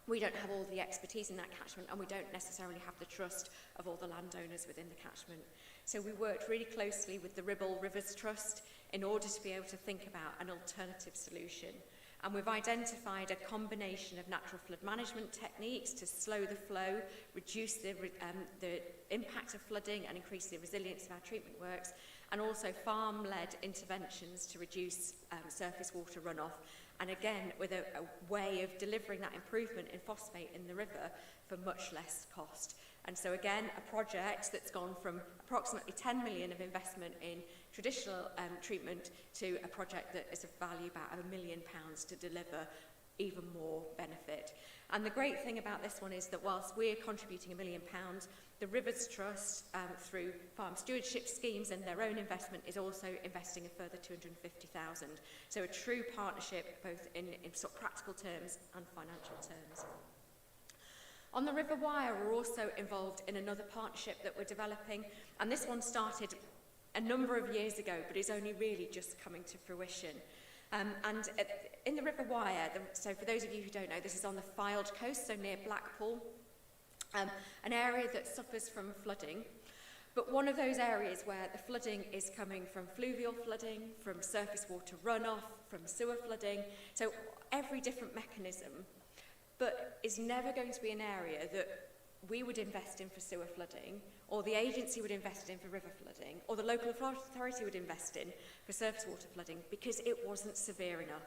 We don't have all the expertise in that catchment, and we don't necessarily have the trust of all the landowners within the catchment. So we worked really closely with the Ribble Rivers Trust in order to be able to think about an alternative solution. And we've identified a combination of natural flood management techniques to slow the flow, reduce the impact of flooding and increase the resilience of our treatment works, and also farm-led interventions to reduce surface water runoff. And again, with a way of delivering that improvement in phosphate in the river for much less cost. And so again, a project that's gone from approximately 10 million of investment in traditional treatment to a project that is of value about £1 million to deliver even more benefit. And the great thing about this one is that whilst we're contributing £1 million, the Rivers Trust, through farm stewardship schemes and their own investment, is also investing a further 250,000. So a true partnership, both in sort of practical terms and financial terms. On the River Wyre, we're also involved in another partnership that we're developing, and this one started a number of years ago, but is only really just coming to fruition. In the River Wyre, so for those of you who don't know, this is on the Fylde coast, so near Blackpool, an area that suffers from flooding, but one of those areas where the flooding is coming from fluvial flooding, from surface water runoff, from sewer flooding, so every different mechanism, but is never going to be an area that we would invest in for sewer flooding, or the agency would invest in for river flooding, or the local authority would invest in for surface water flooding, because it wasn't severe enough.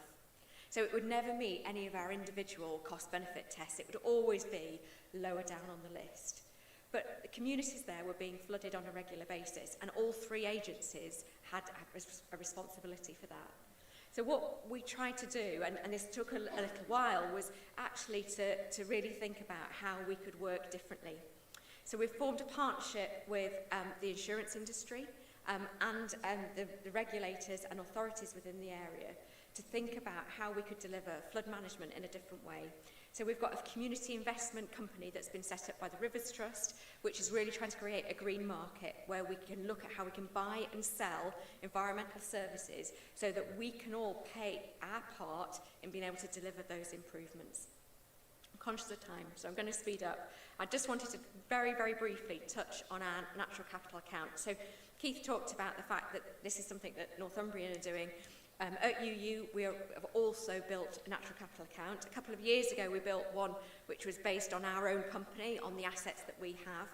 So it would never meet any of our individual cost-benefit tests. It would always be lower down on the list. But the communities there were being flooded on a regular basis, and all three agencies had a responsibility for that. So what we tried to do, and this took a little while, was actually to really think about how we could work differently. So we've formed a partnership with the insurance industry and the regulators and authorities within the area to think about how we could deliver flood management in a different way. So we've got a community investment company that's been set up by the Rivers Trust, which is really trying to create a green market where we can look at how we can buy and sell environmental services so that we can all pay our part in being able to deliver those improvements. I'm conscious of time, so I'm going to speed up. I just wanted to very, very briefly touch on our natural capital account. So Keith talked about the fact that this is something that Northumbrian are doing. At UU, we have also built a natural capital account. A couple of years ago, we built one which was based on our own company, on the assets that we have.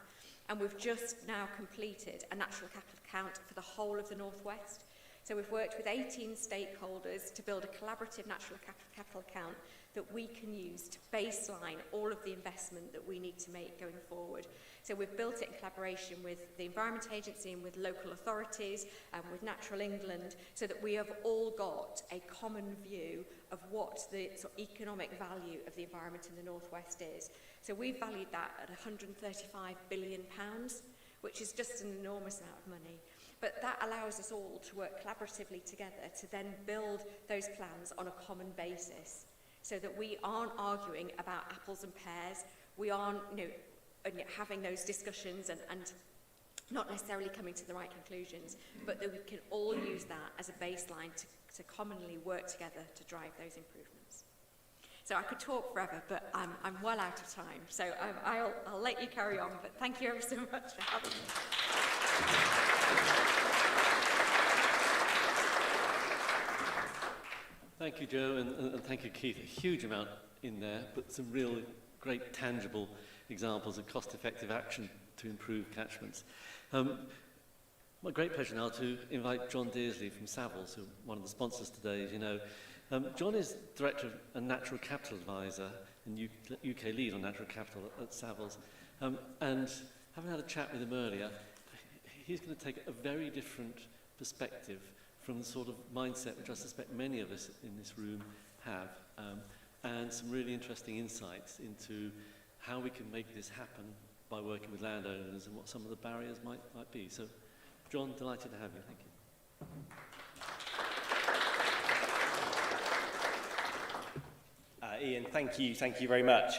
And we've just now completed a natural capital account for the whole of the North West. So we've worked with 18 stakeholders to build a collaborative natural capital account that we can use to baseline all of the investment that we need to make going forward. So we've built it in collaboration with the Environment Agency and with local authorities and with Natural England, so that we have all got a common view of what the sort of economic value of the environment in the North West is. So we've valued that at £135 billion, which is just an enormous amount of money. But that allows us all to work collaboratively together to then build those plans on a common basis, so that we aren't arguing about apples and pears, we aren't having those discussions and not necessarily coming to the right conclusions, but that we can all use that as a baseline to commonly work together to drive those improvements. So I could talk forever, but I'm well out of time, so I'll let you carry on, but thank you ever so much for having me. Thank you, Joe, and thank you, Keith. A huge amount in there, but some real great tangible examples of cost-effective action to improve catchments. My great pleasure now to invite John Dearsley from Savills, who's one of the sponsors today, as you know. John is Director and Natural Capital Advisor and UK lead on natural capital at Savills. And having had a chat with him earlier, he's going to take a very different perspective from the sort of mindset which I suspect many of us in this room have, and some really interesting insights into how we can make this happen by working with landowners and what some of the barriers might be. So, John, delighted to have you. Thank you. Ian, thank you very much.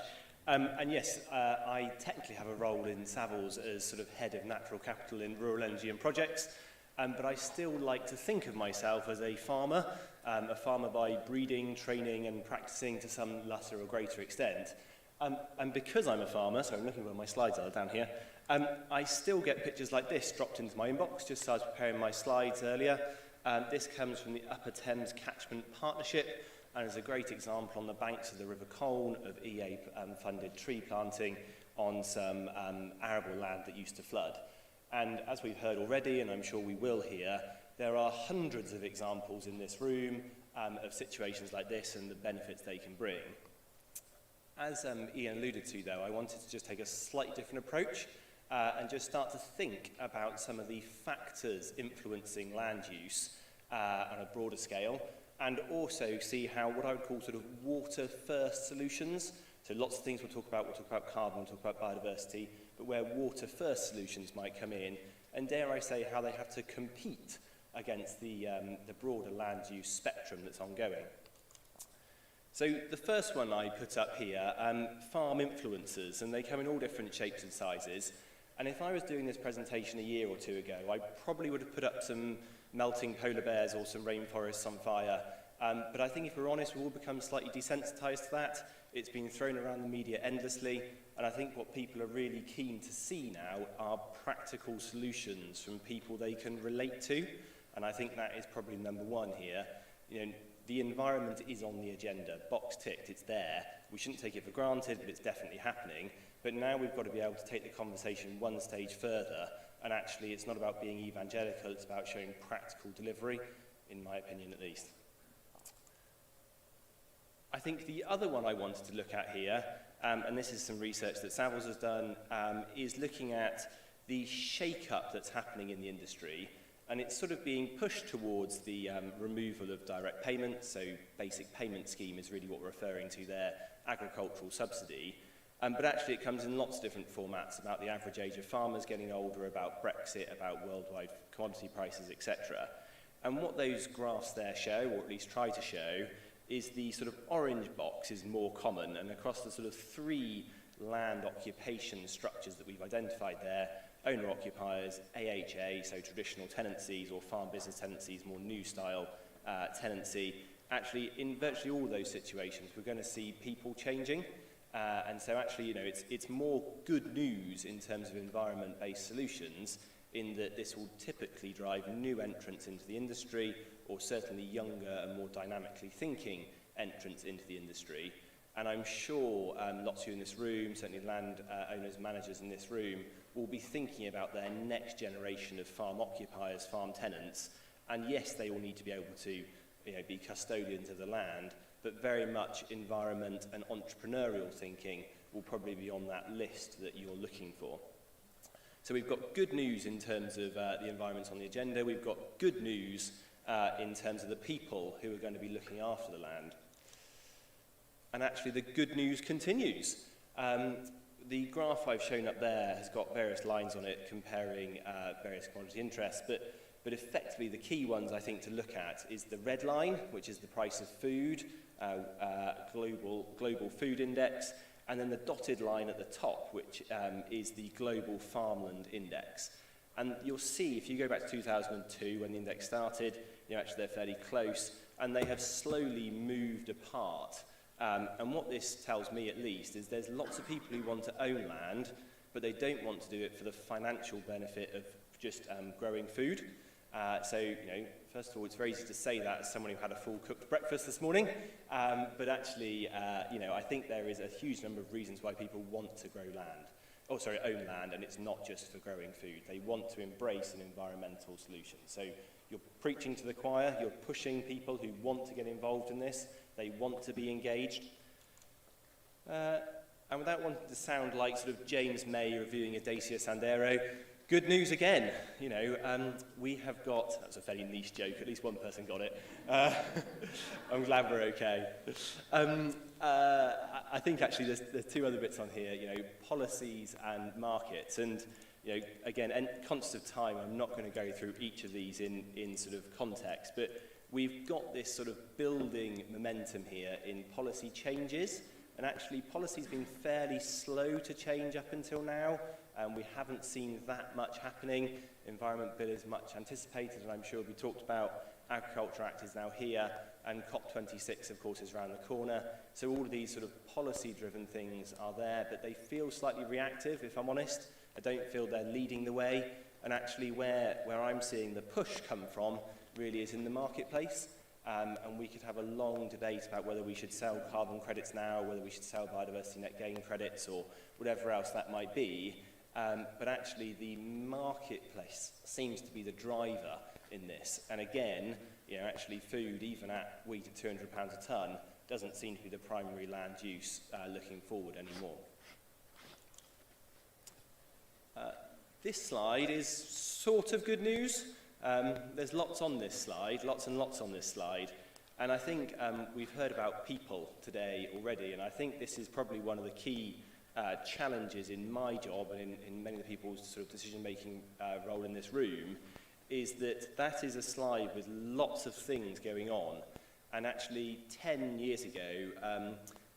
And yes, I technically have a role in Savills as sort of head of natural capital in rural energy and projects, but I still like to think of myself as a farmer by breeding, training and practicing to some lesser or greater extent. And because I'm a farmer, so I'm looking where my slides are down here, I still get pictures like this dropped into my inbox just as I was preparing my slides earlier. This comes from the Upper Thames Catchment Partnership, and is a great example on the banks of the River Colne of EA-funded tree planting on some arable land that used to flood. And as we've heard already, and I'm sure we will hear, there are hundreds of examples in this room of situations like this and the benefits they can bring. As Ian alluded to, though, I wanted to just take a slightly different approach and just start to think about some of the factors influencing land use on a broader scale, and also see how what I would call sort of water-first solutions, so lots of things we'll talk about carbon, we'll talk about biodiversity, but where water-first solutions might come in, and dare I say how they have to compete against the broader land use spectrum that's ongoing. So the first one I put up here, farm influencers, and they come in all different shapes and sizes. And if I was doing this presentation a year or two ago, I probably would have put up some melting polar bears or some rainforests on fire. But I think if we're honest, we've all become slightly desensitized to that. It's been thrown around the media endlessly. And I think what people are really keen to see now are practical solutions from people they can relate to. And I think that is probably number one here. You know, the environment is on the agenda, box ticked, it's there. We shouldn't take it for granted, but it's definitely happening. But now we've got to be able to take the conversation one stage further, and actually it's not about being evangelical, it's about showing practical delivery, in my opinion at least. I think the other one I wanted to look at here, and this is some research that Savills has done, is looking at the shake-up that's happening in the industry. And it's sort of being pushed towards the removal of direct payments, so basic payment scheme is really what we're referring to there, agricultural subsidy. But actually it comes in lots of different formats, about the average age of farmers getting older, about Brexit, about worldwide commodity prices, etc. And what those graphs there show, or at least try to show, is the sort of orange box is more common, and across the sort of three land occupation structures that we've identified there, owner-occupiers, AHA, so traditional tenancies, or farm business tenancies, more new style tenancy. Actually, in virtually all of those situations, we're going to see people changing. And so actually, you know, it's more good news in terms of environment-based solutions, in that this will typically drive new entrants into the industry, or certainly younger and more dynamically thinking entrants into the industry. And I'm sure lots of you in this room, certainly land owners and managers in this room, will be thinking about their next generation of farm occupiers, farm tenants. And yes, they will need to be able to be custodians of the land, but very much environment and entrepreneurial thinking will probably be on that list that you're looking for. So we've got good news in terms of the environment on the agenda. We've got good news in terms of the people who are going to be looking after the land. And actually the good news continues. The graph I've shown up there has got various lines on it comparing various commodity interests, but effectively the key ones I think to look at is the red line, which is the price of food, global food index, and then the dotted line at the top, which is the global farmland index. And you'll see, if you go back to 2002 when the index started, actually they're fairly close, and they have slowly moved apart. And what this tells me, at least, is there's lots of people who want to own land, but they don't want to do it for the financial benefit of just growing food. So, first of all, it's very easy to say that as someone who had a full cooked breakfast this morning, but actually, I think there is a huge number of reasons why people want to own land, and it's not just for growing food. They want to embrace an environmental solution. So you're preaching to the choir, you're pushing people who want to get involved in this, they want to be engaged. And without wanting to sound like sort of James May reviewing a Dacia Sandero, good news again. You know, we have got, that's a fairly niche joke, at least one person got it. I'm glad we're okay. I think actually there's two other bits on here, you know, policies and markets. And, you know, again, and conscious of time, I'm not going to go through each of these in sort of context, but we've got this sort of building momentum here in policy changes. And actually, policy's been fairly slow to change up until now, and we haven't seen that much happening. Environment Bill is much anticipated, and I'm sure will be talked about. Agriculture Act is now here, and COP26, of course, is around the corner. So all of these sort of policy-driven things are there, but they feel slightly reactive, if I'm honest. I don't feel they're leading the way, and actually where I'm seeing the push come from really is in the marketplace. And we could have a long debate about whether we should sell carbon credits now, whether we should sell biodiversity net gain credits, or whatever else that might be. But actually, the marketplace seems to be the driver in this. And again, you know, actually food, even at wheat at £200 a tonne, doesn't seem to be the primary land use looking forward anymore. This slide is sort of good news. There's lots on this slide, lots and lots on this slide. And I think we've heard about people today already, and I think this is probably one of the key challenges in my job and in many of the people's sort of decision-making role in this room, is that is a slide with lots of things going on. And actually, 10 years ago,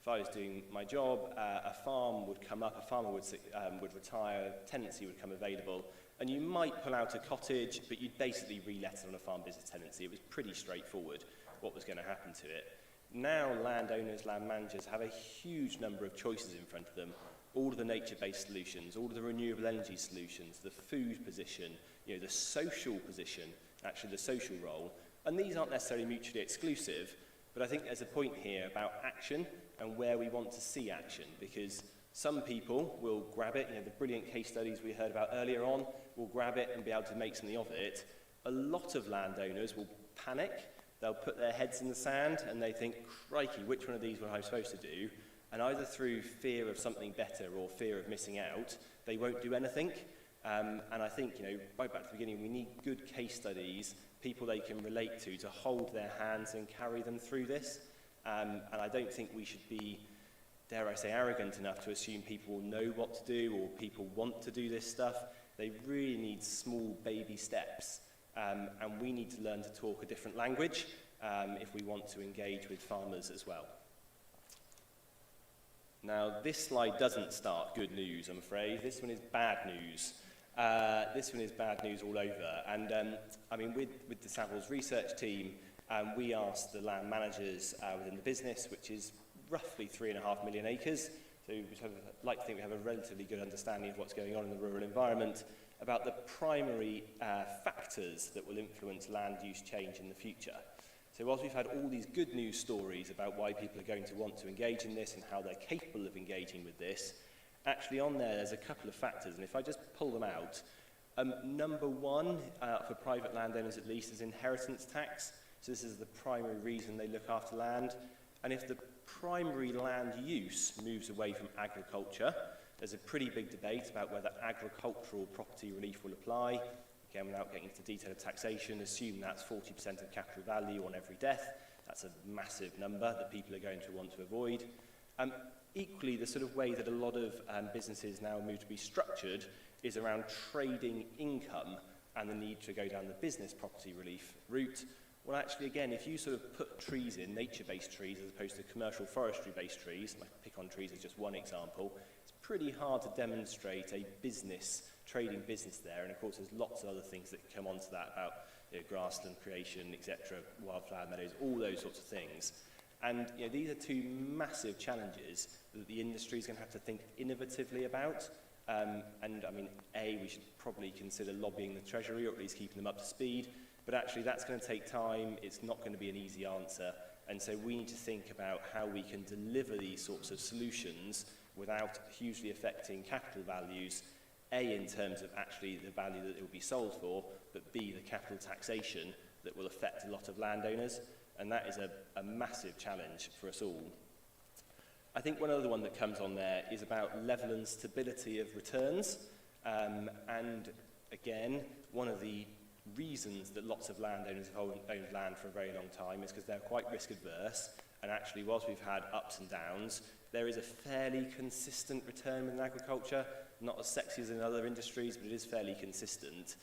if I was doing my job, a farm would come up, a farmer would retire, tenancy would come available, and you might pull out a cottage, but you'd basically re-let it on a farm business tenancy. It was pretty straightforward what was going to happen to it. Now landowners, land managers have a huge number of choices in front of them. All of the nature-based solutions, all of the renewable energy solutions, the food position, you know, the social position, actually the social role. And these aren't necessarily mutually exclusive, but I think there's a point here about action and where we want to see action, because some people will grab it, you know, the brilliant case studies we heard about earlier on, will grab it and be able to make something of it. A lot of landowners will panic, they'll put their heads in the sand and they think, crikey, which one of these were I supposed to do? And either through fear of something better or fear of missing out, they won't do anything. And I think, you know, right back to the beginning, we need good case studies, people they can relate to hold their hands and carry them through this. And I don't think we should be, dare I say, arrogant enough to assume people will know what to do or people want to do this stuff. They really need small baby steps. And we need to learn to talk a different language if we want to engage with farmers as well. Now, this slide doesn't start good news, I'm afraid. This one is bad news. This one is bad news all over. And I mean, with the Savills research team, we asked the land managers within the business, which is roughly 3.5 million acres. So I'd like to think we have a relatively good understanding of what's going on in the rural environment, about the primary factors that will influence land use change in the future. So whilst we've had all these good news stories about why people are going to want to engage in this and how they're capable of engaging with this, actually on there's a couple of factors, and if I just pull them out, number one, for private landowners at least, is inheritance tax. So this is the primary reason they look after land. And if the primary land use moves away from agriculture, there's a pretty big debate about whether agricultural property relief will apply. Again, without getting into detail of taxation, assume that's 40% of capital value on every death. That's a massive number that people are going to want to avoid. Equally, the sort of way that a lot of businesses now move to be structured is around trading income and the need to go down the business property relief route. Well, actually, again, if you sort of put trees in, nature-based trees, as opposed to commercial forestry-based trees, like pick on trees as just one example, it's pretty hard to demonstrate a business, trading business there. And of course, there's lots of other things that come onto that about, you know, grassland creation, etc., wildflower meadows, all those sorts of things. And you know, these are two massive challenges that the industry is going to have to think innovatively about. And I mean, we should probably consider lobbying the Treasury, or at least keeping them up to speed. But actually, that's going to take time. It's not going to be an easy answer. And so we need to think about how we can deliver these sorts of solutions without hugely affecting capital values, A, in terms of actually the value that it will be sold for, but B, the capital taxation that will affect a lot of landowners. And that is a massive challenge for us all. I think one other one that comes on there is about level and stability of returns. And again, one of the reasons that lots of landowners have owned land for a very long time is because they're quite risk adverse. And actually, whilst we've had ups and downs, there is a fairly consistent return within agriculture. Not as sexy as in other industries, but it is fairly consistent.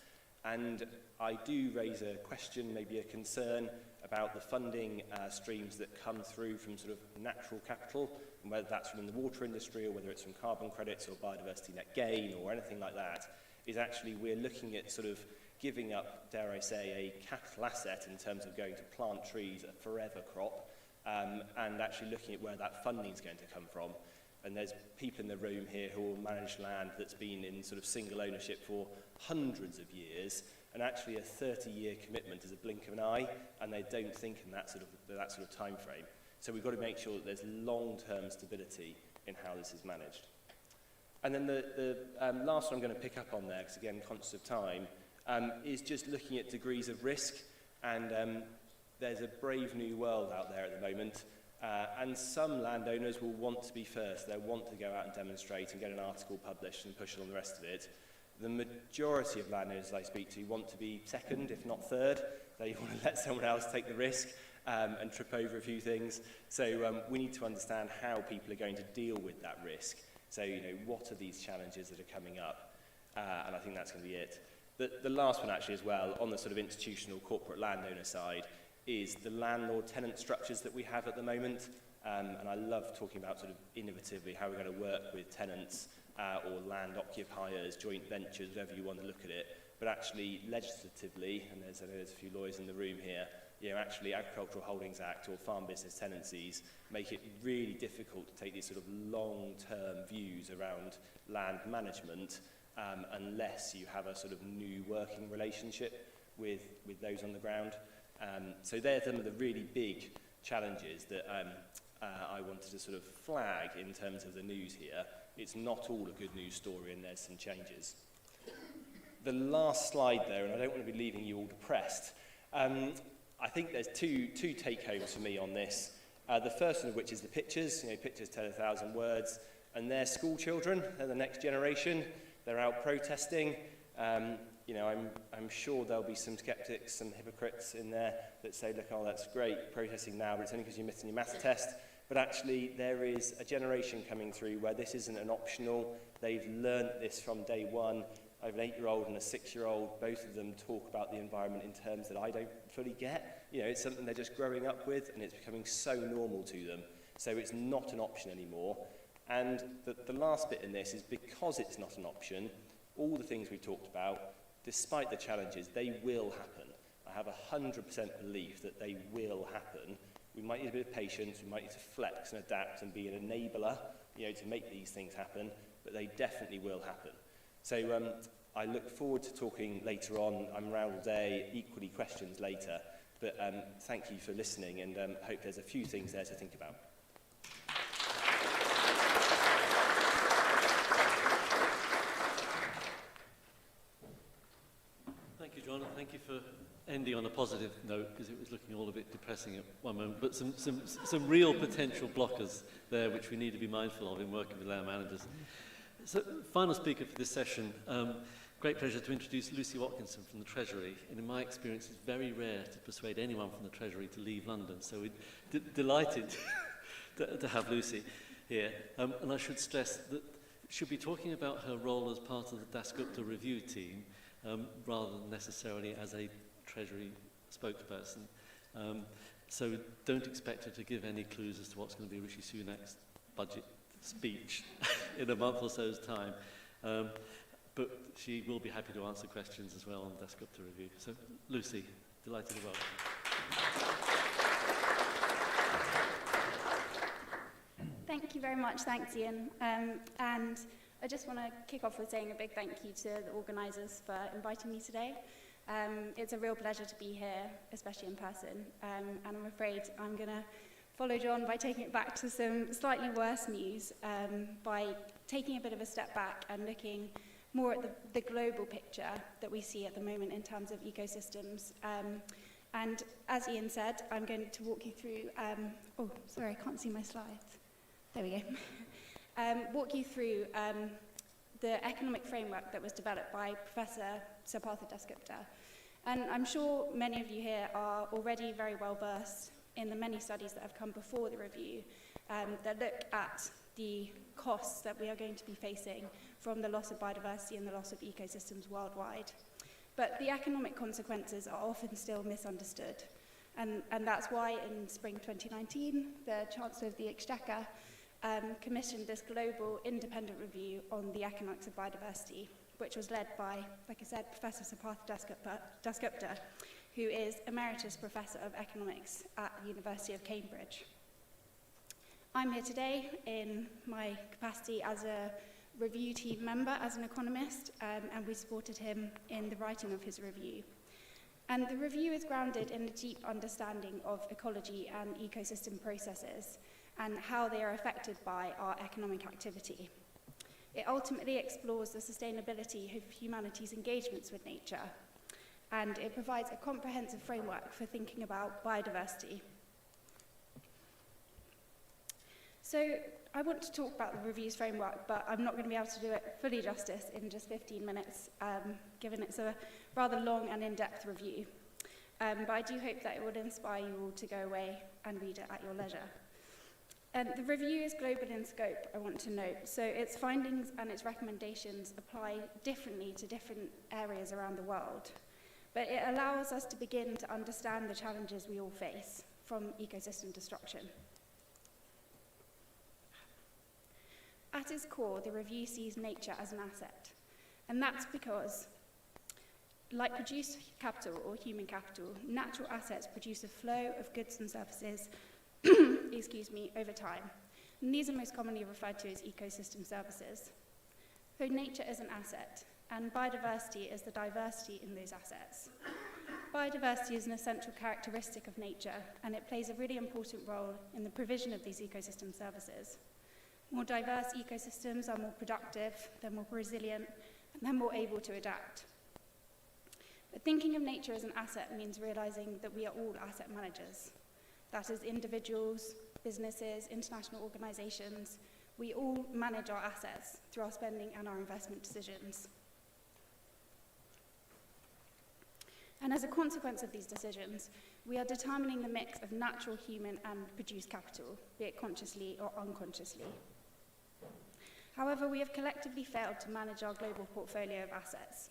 And I do raise a question, maybe a concern, about the funding streams that come through from sort of natural capital, and whether that's from the water industry or whether it's from carbon credits or biodiversity net gain or anything like that, is actually we're looking at sort of giving up, dare I say, a capital asset in terms of going to plant trees, a forever crop, and actually looking at where that funding is going to come from. And there's people in the room here who will manage land that's been in sort of single ownership for hundreds of years, and actually a 30-year commitment is a blink of an eye, and they don't think in that sort of time frame. So we've got to make sure that there's long-term stability in how this is managed. And then the last one I'm going to pick up on there, because again, conscious of time, is just looking at degrees of risk. And there's a brave new world out there at the moment. And some landowners will want to be first. They'll want to go out and demonstrate and get an article published and push on the rest of it. The majority of landowners I speak to want to be second, if not third. They want to let someone else take the risk and trip over a few things. So we need to understand how people are going to deal with that risk. So, you know, what are these challenges that are coming up? And I think that's going to be it. The last one actually as well, on the sort of institutional corporate landowner side, is the landlord-tenant structures that we have at the moment. And I love talking about sort of innovatively how we're going to work with tenants or land occupiers, joint ventures, whatever you want to look at it. But actually, legislatively, and I know there's a few lawyers in the room here, you know, actually Agricultural Holdings Act or farm business tenancies make it really difficult to take these sort of long-term views around land management unless you have a sort of new working relationship with those on the ground. So they're some of the really big challenges that I wanted to sort of flag in terms of the news here. It's not all a good news story, and there's some changes. The last slide there, and I don't want to be leaving you all depressed. I think there's two take-homes for me on this. The first one of which is the pictures. You know, pictures tell 1,000 words, and they're school children. They're the next generation. They're out protesting. You know, I'm sure there'll be some skeptics, some hypocrites in there that say, look, oh, that's great, protesting now, but it's only because you're missing your maths test. But actually, there is a generation coming through where this isn't an optional. They've learnt this from day one. I have an 8-year-old and a 6-year-old. Both of them talk about the environment in terms that I don't fully get. You know, it's something they're just growing up with, and it's becoming so normal to them. So it's not an option anymore. And the last bit in this is because it's not an option, all the things we've talked about, despite the challenges, they will happen. I have 100% belief that they will happen. We might need a bit of patience, we might need to flex and adapt and be an enabler, you know, to make these things happen, but they definitely will happen. So I look forward to talking later on. I'm around all day, equally questions later, but thank you for listening, and hope there's a few things there to think about. Thank you, John, and thank you for ending on a positive note, because it was looking all a bit depressing at one moment, but some real potential blockers there which we need to be mindful of in working with land managers. So, final speaker for this session, great pleasure to introduce Lucy Watkinson from the Treasury. And in my experience, it's very rare to persuade anyone from the Treasury to leave London, so we're delighted to have Lucy here. And I should stress that she'll be talking about her role as part of the Dasgupta review team, rather than necessarily as a Treasury spokesperson. So don't expect her to give any clues as to what's going to be Rishi Sunak's budget speech in a month or so's time. But she will be happy to answer questions as well on the Dasgupta review. So, Lucy, delighted to welcome. Thank you very much. Thanks, Ian. And I just want to kick off with saying a big thank you to the organisers for inviting me today. It's a real pleasure to be here, especially in person. And I'm afraid I'm going to follow John by taking it back to some slightly worse news, by taking a bit of a step back and looking more at the global picture that we see at the moment in terms of ecosystems. And as Ian said, I'm going to walk you through... oh, sorry, I can't see my slides. there we go, walk you through the economic framework that was developed by Professor Siddhartha Dasgupta. And I'm sure many of you here are already very well versed in the many studies that have come before the review that look at the costs that we are going to be facing from the loss of biodiversity and the loss of ecosystems worldwide. But the economic consequences are often still misunderstood. And that's why in spring 2019, the Chancellor of the Exchequer commissioned this global independent review on the economics of biodiversity, which was led by, like I said, Professor Siddhartha Dasgupta, who is Emeritus Professor of Economics at the University of Cambridge. I'm here today in my capacity as a review team member, as an economist, and we supported him in the writing of his review. And the review is grounded in a deep understanding of ecology and ecosystem processes and how they are affected by our economic activity. It ultimately explores the sustainability of humanity's engagements with nature, and it provides a comprehensive framework for thinking about biodiversity. So I want to talk about the review's framework, but I'm not going to be able to do it fully justice in just 15 minutes, given it's a rather long and in-depth review. But I do hope that it would inspire you all to go away and read it at your leisure. The review is global in scope, I want to note, so its findings and its recommendations apply differently to different areas around the world. But it allows us to begin to understand the challenges we all face from ecosystem destruction. At its core, the review sees nature as an asset, and that's because, like produced capital or human capital, natural assets produce a flow of goods and services over time. And these are most commonly referred to as ecosystem services. So nature is an asset, and biodiversity is the diversity in those assets. Biodiversity is an essential characteristic of nature, and it plays a really important role in the provision of these ecosystem services. More diverse ecosystems are more productive, they're more resilient, and they're more able to adapt. But thinking of nature as an asset means realizing that we are all asset managers. That is, individuals, businesses, international organizations, we all manage our assets through our spending and our investment decisions. And as a consequence of these decisions, we are determining the mix of natural, human, and produced capital, be it consciously or unconsciously. However, we have collectively failed to manage our global portfolio of assets.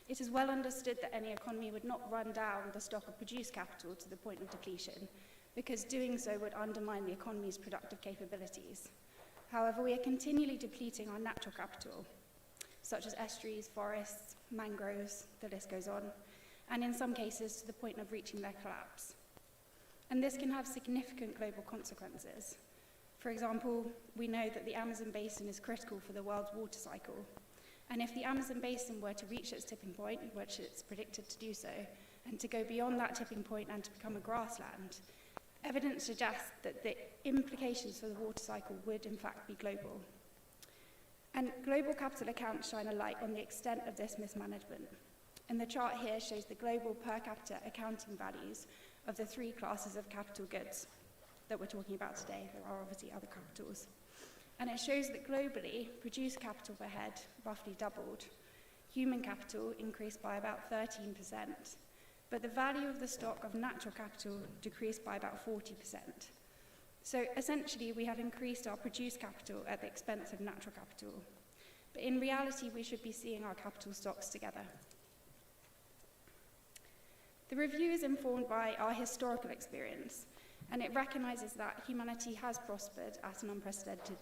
It is well understood that any economy would not run down the stock of produced capital to the point of depletion, because doing so would undermine the economy's productive capabilities. However, we are continually depleting our natural capital, such as estuaries, forests, mangroves, the list goes on, and in some cases to the point of reaching their collapse. And this can have significant global consequences. For example, we know that the Amazon basin is critical for the world's water cycle. And if the Amazon basin were to reach its tipping point, which it's predicted to do so, and to go beyond that tipping point and to become a grassland, evidence suggests that the implications for the water cycle would in fact be global. And global capital accounts shine a light on the extent of this mismanagement. And the chart here shows the global per capita accounting values of the three classes of capital goods that we're talking about today. There are obviously other capitals. And it shows that globally, produced capital per head roughly doubled. Human capital increased by about 13%, but the value of the stock of natural capital decreased by about 40%. So essentially, we have increased our produced capital at the expense of natural capital. But in reality, we should be seeing our capital stocks together. The review is informed by our historical experience, and it recognizes that humanity has prospered at an unprecedented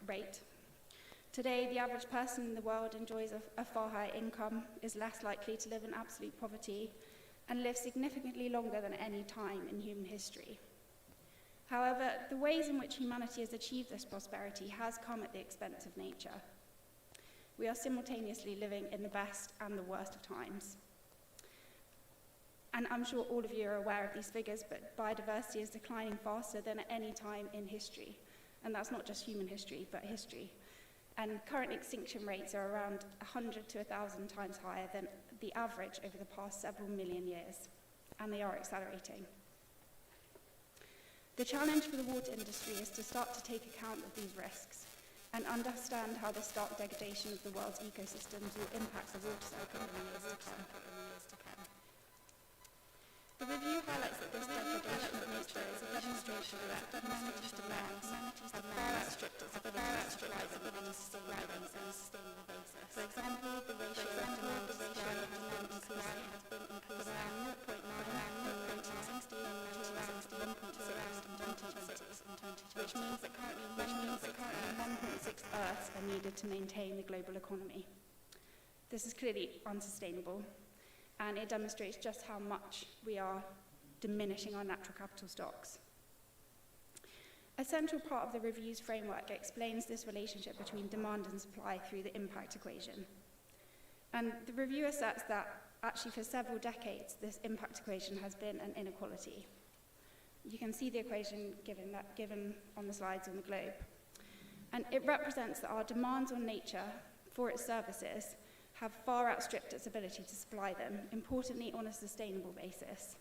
rate. Today, the average person in the world enjoys a far higher income, is less likely to live in absolute poverty, and lives significantly longer than any time in human history. However, the ways in which humanity has achieved this prosperity has come at the expense of nature. We are simultaneously living in the best and the worst of times. And I'm sure all of you are aware of these figures, but biodiversity is declining faster than at any time in history. And that's not just human history, but history. And current extinction rates are around 100 to 1,000 times higher than the average over the past several million years. And they are accelerating. The challenge for the water industry is to start to take account of these risks and understand how the stark degradation of the world's ecosystems will impact the water cycle in the years to come. The review highlights that this degradation of nature is a demonstration that humanity's demands have far outstripped its ability to rise above the sustainable basis. For example, the ratio of demand to supply has been increasing from around 0.9 to around 1.6, which means that currently 1.6 Earths are needed to maintain the global economy. This is clearly unsustainable, and it demonstrates just how much we are diminishing our natural capital stocks. A central part of the review's framework explains this relationship between demand and supply through the impact equation. And the review asserts that actually for several decades, this impact equation has been an inequality. You can see the equation given on the slides on the globe. And it represents that our demands on nature for its services have far outstripped its ability to supply them, importantly on a sustainable basis.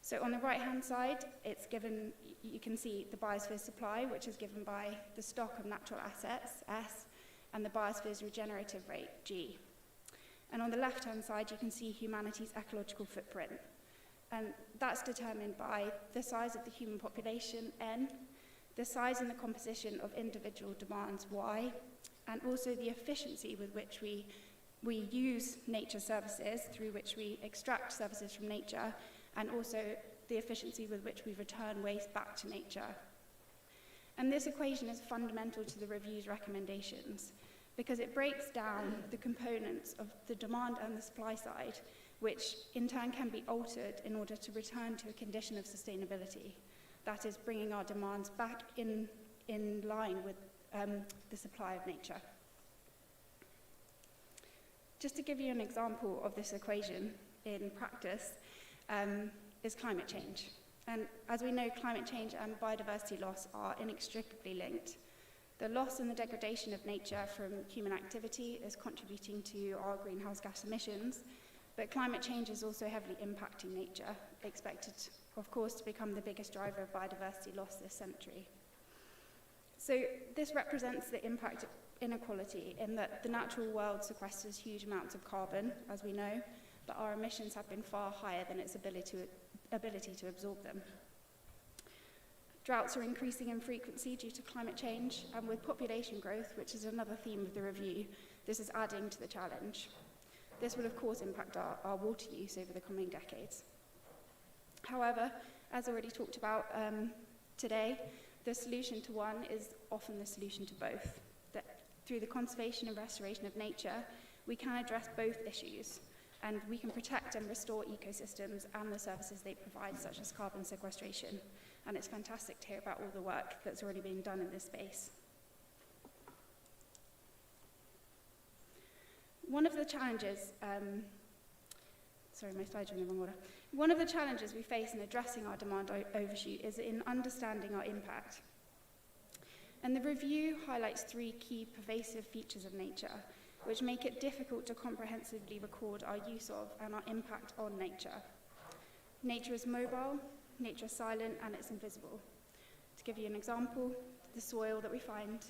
So on the right-hand side, it's given, you can see the biosphere supply, which is given by the stock of natural assets, S, and the biosphere's regenerative rate, G. And on the left-hand side, you can see humanity's ecological footprint. And that's determined by the size of the human population, N, the size and the composition of individual demands, Y, and also the efficiency with which we use nature services, through which we extract services from nature, and also the efficiency with which we return waste back to nature. And this equation is fundamental to the review's recommendations because it breaks down the components of the demand and the supply side, which in turn can be altered in order to return to a condition of sustainability. That is, bringing our demands back in line with the supply of nature. Just to give you an example of this equation in practice, is climate change. And as we know, climate change and biodiversity loss are inextricably linked. The loss and the degradation of nature from human activity is contributing to our greenhouse gas emissions, but climate change is also heavily impacting nature, expected, of course, to become the biggest driver of biodiversity loss this century. So this represents the impact of inequality in that the natural world sequesters huge amounts of carbon, as we know, but our emissions have been far higher than its ability to absorb them. Droughts are increasing in frequency due to climate change, and with population growth, which is another theme of the review, this is adding to the challenge. This will, of course, impact our water use over the coming decades. However, as already talked about today, the solution to one is often the solution to both. That through the conservation and restoration of nature, we can address both issues, and we can protect and restore ecosystems and the services they provide, such as carbon sequestration. And it's fantastic to hear about all the work that's already being done in this space. One of the challenges, sorry, my slides are in the wrong order. One of the challenges we face in addressing our demand overshoot is in understanding our impact. And the review highlights 3 key pervasive features of nature, which make it difficult to comprehensively record our use of and our impact on nature. Nature is mobile, nature is silent, and it's invisible. To give you an example, the soil that we find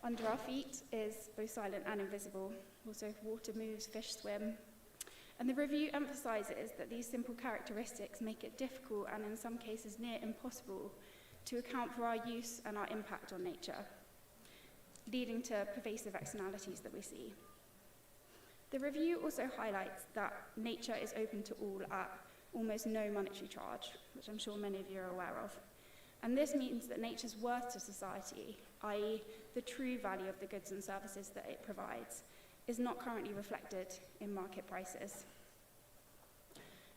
under our feet is both silent and invisible. Also, water moves, fish swim. And the review emphasizes that these simple characteristics make it difficult and in some cases near impossible to account for our use and our impact on nature, leading to pervasive externalities that we see. The review also highlights that nature is open to all at almost no monetary charge, which I'm sure many of you are aware of. And this means that nature's worth to society, i.e. the true value of the goods and services that it provides, is not currently reflected in market prices.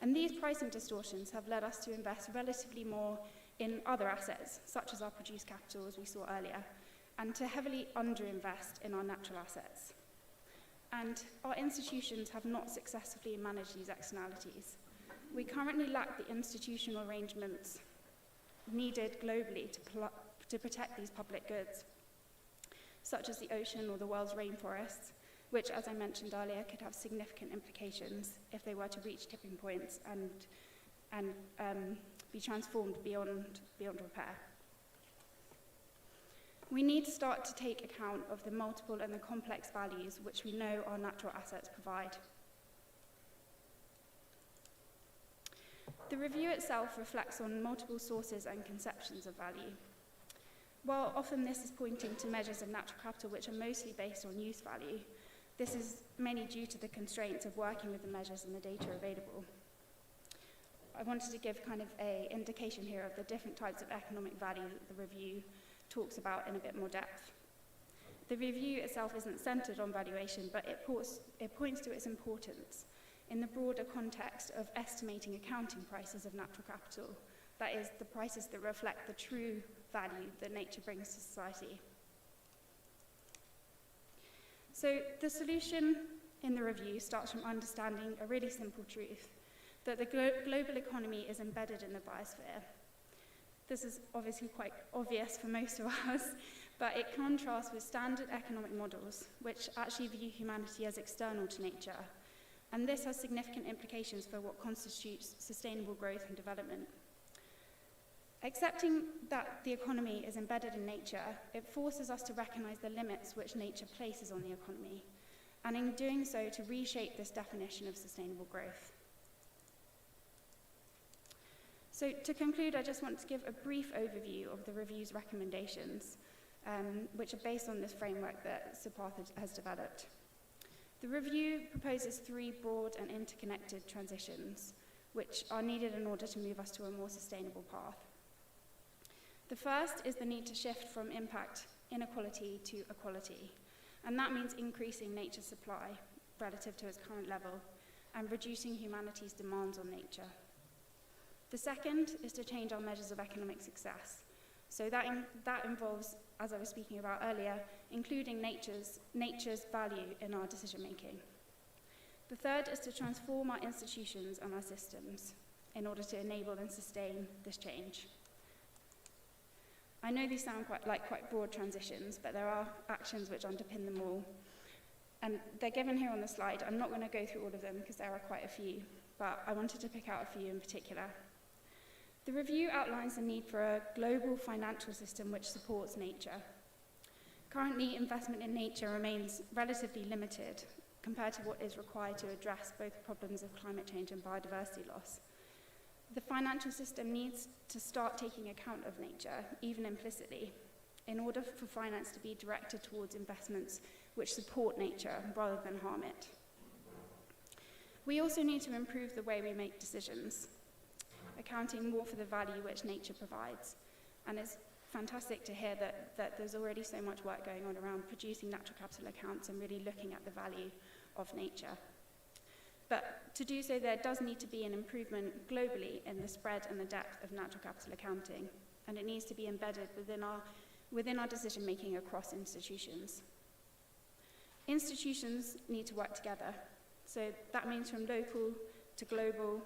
And these pricing distortions have led us to invest relatively more in other assets, such as our produced capital, as we saw earlier, and to heavily underinvest in our natural assets. And our institutions have not successfully managed these externalities. We currently lack the institutional arrangements needed globally to protect these public goods, such as the ocean or the world's rainforests, which, as I mentioned earlier, could have significant implications if they were to reach tipping points and be transformed beyond repair. We need to start to take account of the multiple and the complex values which we know our natural assets provide. The review itself reflects on multiple sources and conceptions of value. While often this is pointing to measures of natural capital which are mostly based on use value, this is mainly due to the constraints of working with the measures and the data available. I wanted to give kind of an indication here of the different types of economic value that the review talks about in a bit more depth. The review itself isn't centred on valuation, but it points to its importance in the broader context of estimating accounting prices of natural capital, that is, the prices that reflect the true value that nature brings to society. So the solution in the review starts from understanding a really simple truth, that the global economy is embedded in the biosphere. This is obviously quite obvious for most of us, but it contrasts with standard economic models, which actually view humanity as external to nature. And this has significant implications for what constitutes sustainable growth and development. Accepting that the economy is embedded in nature, it forces us to recognize the limits which nature places on the economy, and in doing so, to reshape this definition of sustainable growth. So to conclude, I just want to give a brief overview of the review's recommendations, which are based on this framework that Siddharth has developed. The review proposes 3 broad and interconnected transitions, which are needed in order to move us to a more sustainable path. The first is the need to shift from impact inequality to equality, and that means increasing nature's supply relative to its current level and reducing humanity's demands on nature. The second is to change our measures of economic success. So that involves, as I was speaking about earlier, including nature's value in our decision making. The third is to transform our institutions and our systems in order to enable and sustain this change. I know these sound quite broad transitions, but there are actions which underpin them all. And they're given here on the slide. I'm not going to go through all of them because there are quite a few, but I wanted to pick out a few in particular. The review outlines the need for a global financial system which supports nature. Currently, investment in nature remains relatively limited compared to what is required to address both problems of climate change and biodiversity loss. The financial system needs to start taking account of nature, even implicitly, in order for finance to be directed towards investments which support nature rather than harm it. We also need to improve the way we make decisions, accounting more for the value which nature provides. And it's fantastic to hear that there's already so much work going on around producing natural capital accounts and really looking at the value of nature. But to do so, there does need to be an improvement globally in the spread and the depth of natural capital accounting, and it needs to be embedded within our decision-making across institutions. Institutions need to work together, so that means from local to global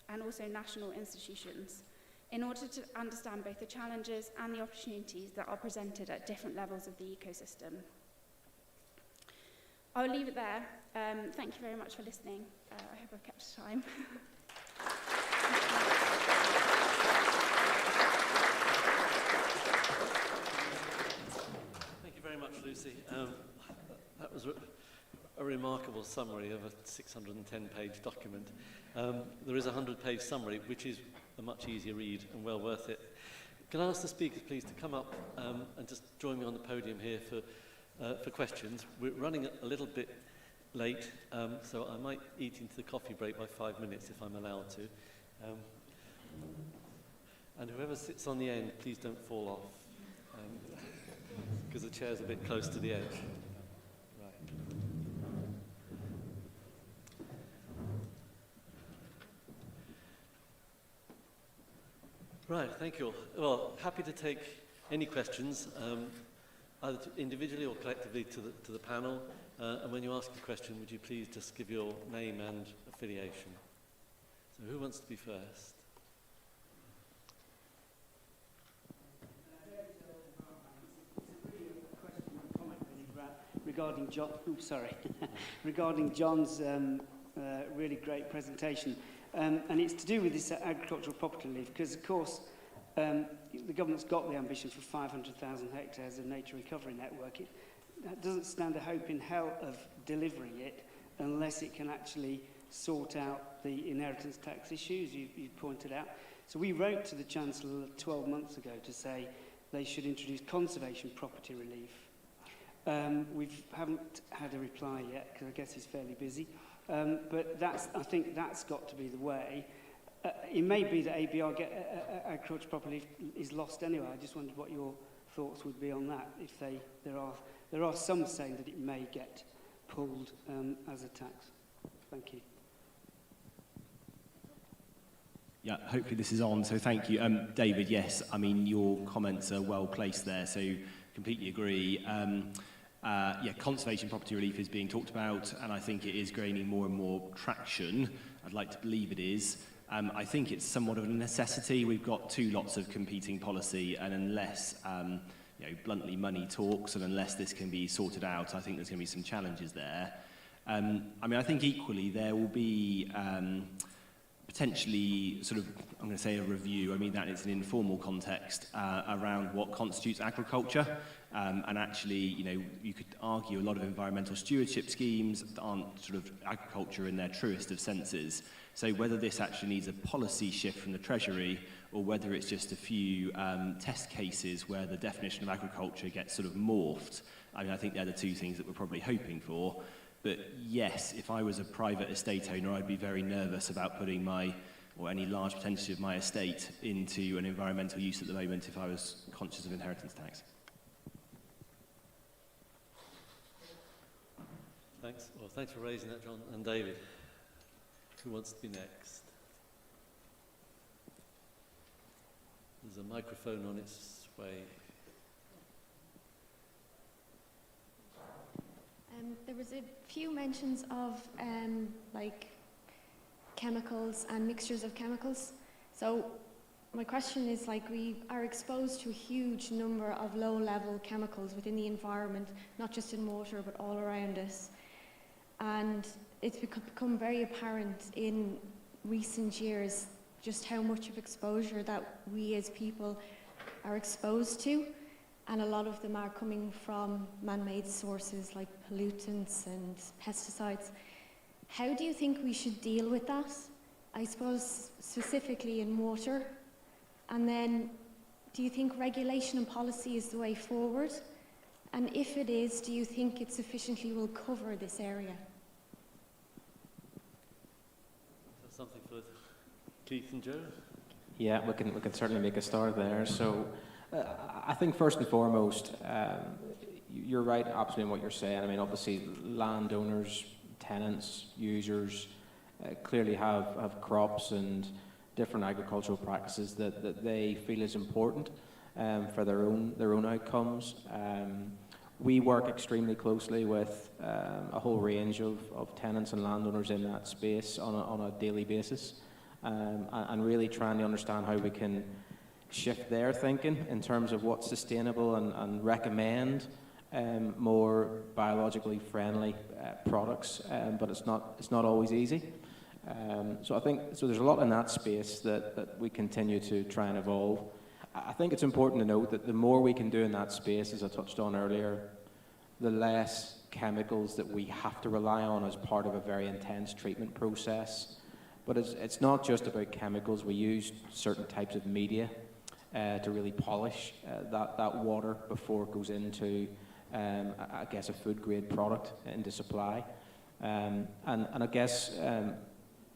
and also national institutions, in order to understand both the challenges and the opportunities that are presented at different levels of the ecosystem. I'll leave it there. Thank you very much for listening. I hope I've kept time. Thank you very much, Lucy. That was a remarkable summary of a 610-page document. There is a 100-page summary, which is a much easier read and well worth it. Can I ask the speakers, please, to come up and just join me on the podium here for questions. We're running a little bit late, so I might eat into the coffee break by 5 minutes if I'm allowed to. And whoever sits on the end, please don't fall off, because the chair's a bit close to the edge. Right, thank you all. Well, happy to take any questions, either individually or collectively to the panel. And when you ask a question, would you please just give your name and affiliation? So who wants to be first? Regarding John's really great presentation. And it's to do with this agricultural property relief, because, of course, the government's got the ambition for 500,000 hectares of nature recovery network. That doesn't stand a hope in hell of delivering it unless it can actually sort out the inheritance tax issues you pointed out. So we wrote to the Chancellor 12 months ago to say they should introduce conservation property relief. We haven't had a reply yet, because I guess he's fairly busy. But I think that's got to be the way. It may be that ABR agriculture property is lost anyway. I just wondered what your thoughts would be on that. If there are some saying that it may get pulled as a tax. Thank you. Yeah, hopefully this is on. So thank you, David. Yes, I mean your comments are well placed there. So completely agree. Yeah, conservation property relief is being talked about, and I think it is gaining more and more traction. I'd like to believe it is. I think it's somewhat of a necessity. We've got two lots of competing policy, and unless, bluntly, money talks, and unless this can be sorted out, I think there's going to be some challenges there. I mean, I think equally there will be potentially sort of, I'm going to say a review, I mean that it's an informal context around what constitutes agriculture. And actually, you could argue a lot of environmental stewardship schemes aren't sort of agriculture in their truest of senses. So whether this actually needs a policy shift from the Treasury, or whether it's just a few test cases where the definition of agriculture gets sort of morphed, I mean, I think they're the two things that we're probably hoping for. But yes, if I was a private estate owner, I'd be very nervous about putting any large percentage of my estate into an environmental use at the moment if I was conscious of inheritance tax. Thanks. Well, thanks for raising that, John. And David, who wants to be next? There's a microphone on its way. There was a few mentions of chemicals and mixtures of chemicals. So my question is, we are exposed to a huge number of low-level chemicals within the environment, not just in water, but all around us. And it's become very apparent in recent years just how much of exposure that we as people are exposed to. And a lot of them are coming from man-made sources like pollutants and pesticides. How do you think we should deal with that? I suppose specifically in water. And then, do you think regulation and policy is the way forward? And if it is, do you think it sufficiently will cover this area? Is that something for Keith and Joe? Yeah, we can certainly make a start there. So I think first and foremost, you're right absolutely in what you're saying. I mean, obviously landowners, tenants, users clearly have crops and different agricultural practices that they feel is important for their own outcomes. We work extremely closely with a whole range of tenants and landowners in that space on a daily basis, and really trying to understand how we can shift their thinking in terms of what's sustainable and recommend more biologically friendly products, but it's not always easy. So I think there's a lot in that space that we continue to try and evolve. I think it's important to note that the more we can do in that space, as I touched on earlier, the less chemicals that we have to rely on as part of a very intense treatment process. But it's not just about chemicals. We use certain types of media to really polish that water before it goes into, I guess, a food-grade product into supply. And I guess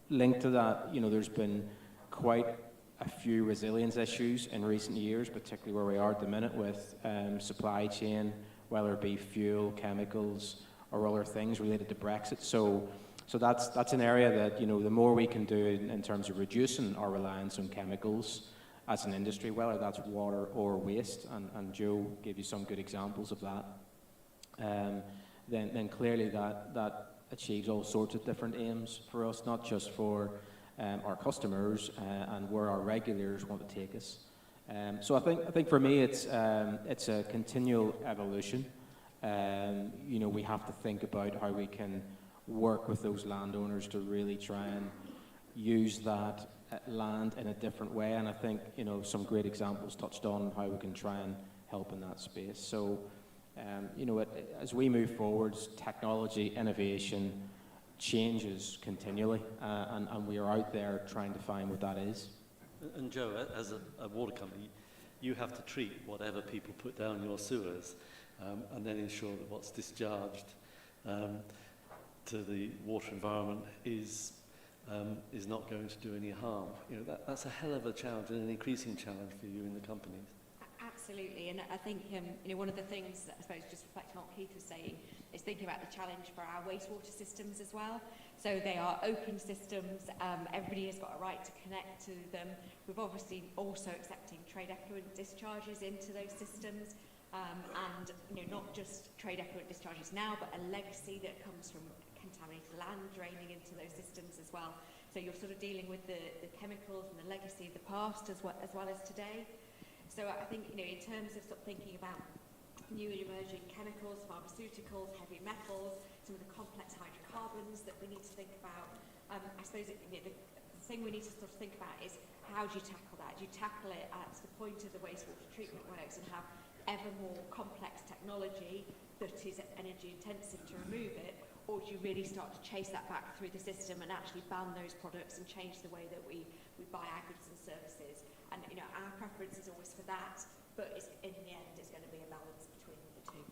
linked to that, there's been quite a few resilience issues in recent years, particularly where we are at the minute with supply chain, whether it be fuel, chemicals, or other things related to Brexit. So that's an area that, the more we can do in terms of reducing our reliance on chemicals as an industry, whether that's water or waste, and Joe gave you some good examples of that, then clearly that achieves all sorts of different aims for us, not just for our customers and where our regulators want to take us. So I think for me it's a continual evolution. We have to think about how we can work with those landowners to really try and use that land in a different way. And I think, you know, some great examples touched on how we can try and help in that space. So, you know, as we move forwards, technology, innovation changes continually, and we are out there trying to find what that is. And Joe, as a water company, you have to treat whatever people put down your sewers, and then ensure that what's discharged to the water environment is not going to do any harm. You know, that's a hell of a challenge and an increasing challenge for you in the companies. Absolutely, and I think you know, one of the things that I suppose, just reflecting on what Keith was saying, is thinking about the challenge for our wastewater systems as well. So they are open systems, everybody has got a right to connect to them. We've obviously also accepting trade effluent discharges into those systems, and you know, not just trade effluent discharges now, but a legacy that comes from contaminated land draining into those systems as well. So you're sort of dealing with the chemicals and the legacy of the past as well as today. So I think, you know, in terms of sort of thinking about new and emerging chemicals, pharmaceuticals, heavy metals, some of the complex hydrocarbons that we need to think about, I suppose you know, the thing we need to sort of think about is, how do you tackle that? Do you tackle it at the point of the wastewater treatment works and have ever more complex technology that is energy intensive to remove it, or do you really start to chase that back through the system and actually ban those products and change the way that we buy our goods and services? And you know, our preference is always for that, but in the end, it's going to be a balance between the two.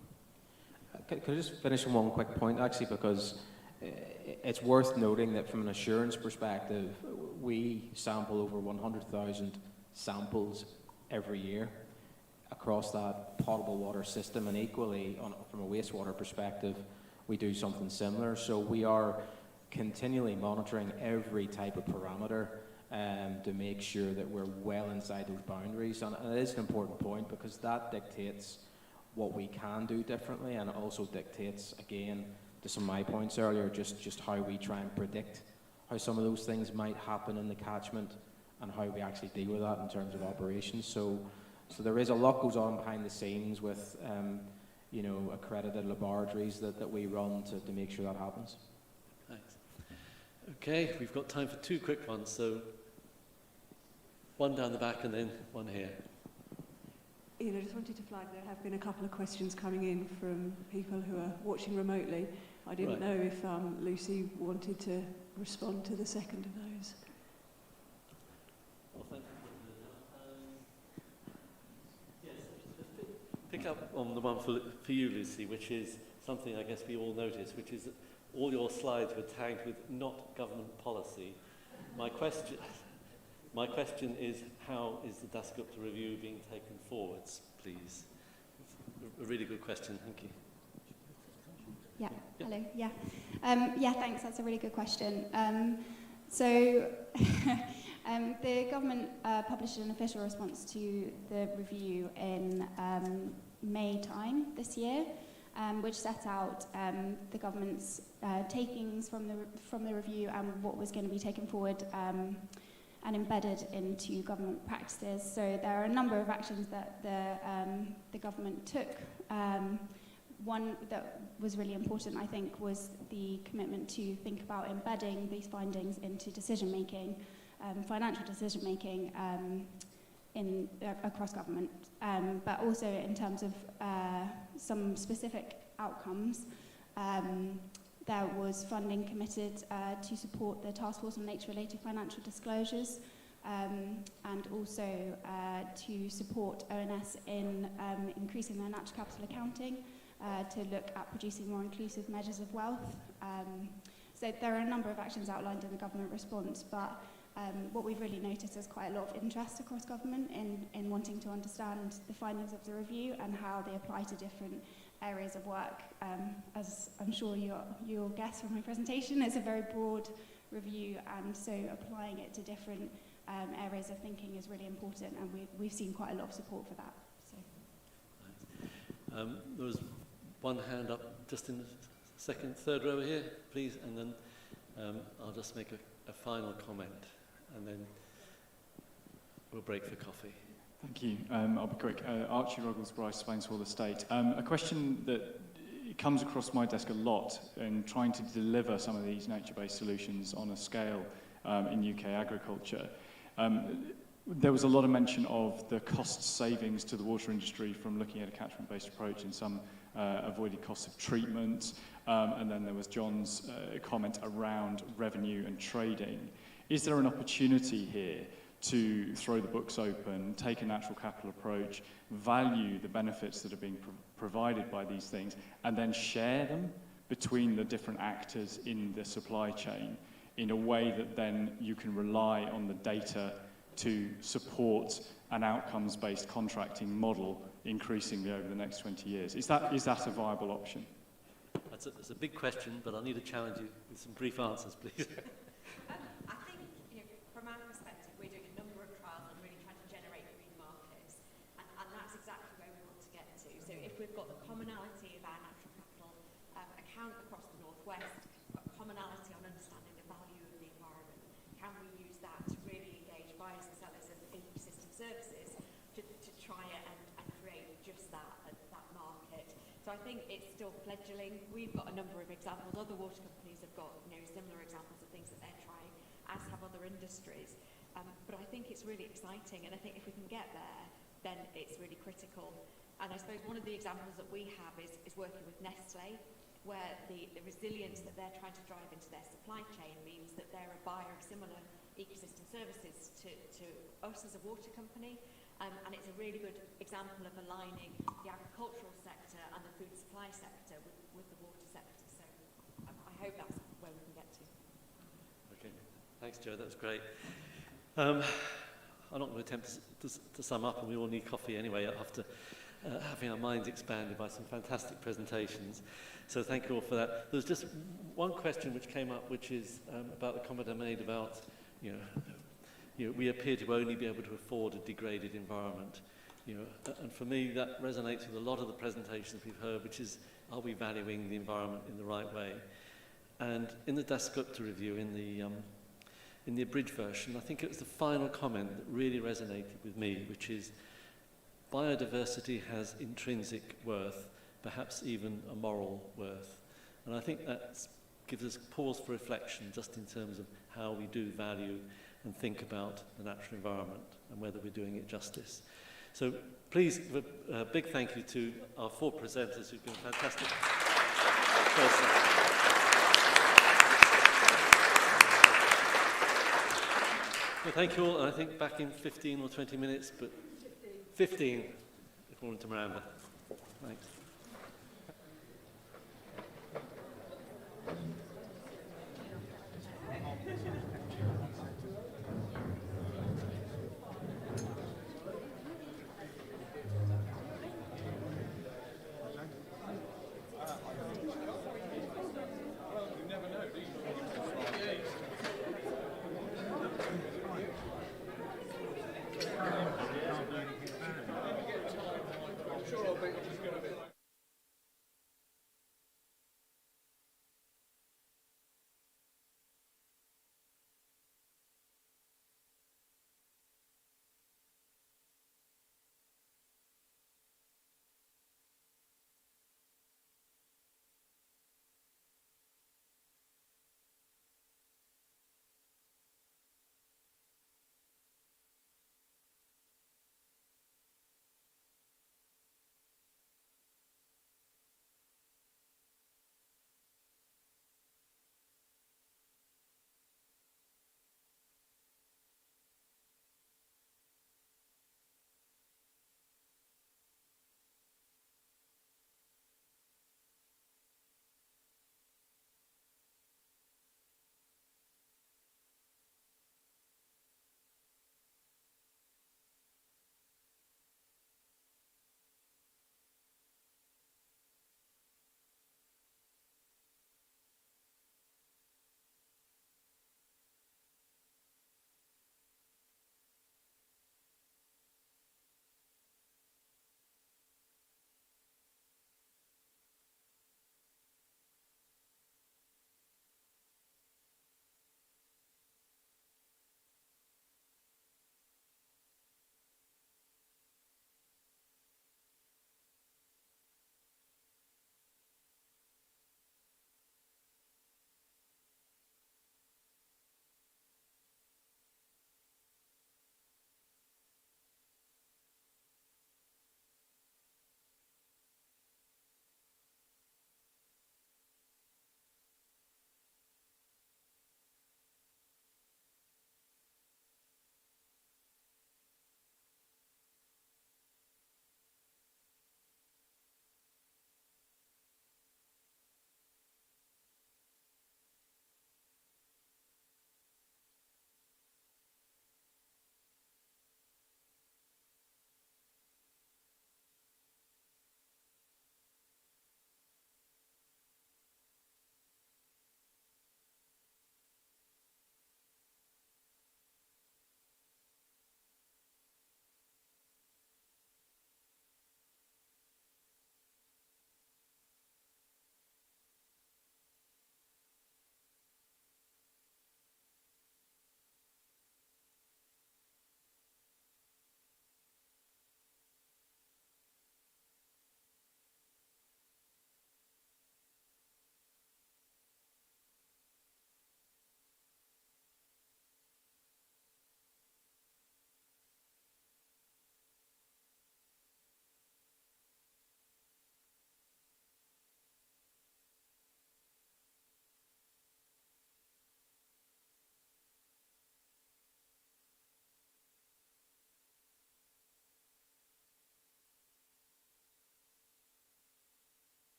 Could I just finish on one quick point, actually, because it's worth noting that from an assurance perspective, we sample over 100,000 samples every year across that potable water system, and equally, from a wastewater perspective, we do something similar. So we are continually monitoring every type of parameter to make sure that we're well inside those boundaries. And it is an important point, because that dictates what we can do differently, and it also dictates, again, to some of my points earlier, just how we try and predict how some of those things might happen in the catchment and how we actually deal with that in terms of operations. So there is a lot goes on behind the scenes with you know, accredited laboratories that we run to make sure that happens. Thanks. Okay, we've got time for two quick ones, so one down the back and then one here. Ian, I just wanted to flag there have been a couple of questions coming in from people who are watching remotely. I didn't know if Lucy wanted to respond to the second of those. Well, thank you. Yes, pick up on the one for you, Lucy, which is something I guess we all noticed, which is that all your slides were tagged with "not government policy." My question is, how is the Dasgupta review being taken forwards, please? It's a really good question, thank you. Yeah, hello, yeah. Yeah, thanks, that's a really good question. So the government published an official response to the review in May time this year, which set out the government's takings from the review and what was going to be taken forward and embedded into government practices. So there are a number of actions that the government took. One that was really important, I think, was the commitment to think about embedding these findings into decision-making, financial decision-making across government, but also in terms of some specific outcomes. There was funding committed to support the Task Force on Nature-related Financial Disclosures, and also to support ONS in increasing their natural capital accounting, to look at producing more inclusive measures of wealth. So there are a number of actions outlined in the government response, but what we've really noticed is quite a lot of interest across government in wanting to understand the findings of the review and how they apply to different areas of work. As I'm sure you'll guess from my presentation, it's a very broad review, and so applying it to different areas of thinking is really important, and we've seen quite a lot of support for that. So. There was one hand up just in the third row here, please, and then I'll just make a final comment, and then we'll break for coffee. Thank you. I'll be quick. Archie Ruggles, Bryce Swainsworth Estate. A question that comes across my desk a lot in trying to deliver some of these nature-based solutions on a scale in UK agriculture. There was a lot of mention of the cost savings to the water industry from looking at a catchment-based approach and some avoided costs of treatment. And then there was John's comment around revenue and trading. Is there an opportunity here to throw the books open, take a natural capital approach, value the benefits that are being provided by these things, and then share them between the different actors in the supply chain in a way that then you can rely on the data to support an outcomes-based contracting model increasingly over the next 20 years? Is that a viable option? That's a big question, but I'll need to challenge you with some brief answers, please. I think, from our perspective, we're doing a number of trials and really trying to generate green markets, and that's exactly where we want to get to. So if we've got the commonality of our natural capital account across the Northwest, got commonality on understanding the value of the environment, can we use that to really engage buyers and sellers of ecosystem services to try and create just that market? So I think it's still fledgling. We've got a number of examples. Other water companies have got similar examples of things that they're trying, as have other industries. But I think it's really exciting, and I think if we can get there, then it's really critical. And I suppose one of the examples that we have is working with Nestle, where the resilience that they're trying to drive into their supply chain means that they're a buyer of similar ecosystem services to us as a water company. And it's a really good example of aligning the agricultural sector and the food supply sector with the water sector. So I hope that's where we can get to. Okay, thanks, Jo. That was great. I'm not going to attempt to sum up, and we all need coffee anyway after having our minds expanded by some fantastic presentations. So thank you all for that. There's just one question which came up, which is about the comment I made about, we appear to only be able to afford a degraded environment. And for me, that resonates with a lot of the presentations we've heard, which is, are we valuing the environment in the right way? And in the Dasgupta review, in the abridged version, I think it was the final comment that really resonated with me, which is, biodiversity has intrinsic worth, perhaps even a moral worth. And I think that gives us pause for reflection, just in terms of how we do value and think about the natural environment and whether we're doing it justice. So please, a big thank you to our 4 presenters who've been fantastic. Well, thank you all, and I think back in 15 or 20 minutes, but 15, according to Miranda. Thanks.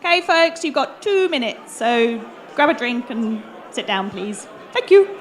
Okay, folks, you've got 2 minutes, so grab a drink and sit down, please. Thank you.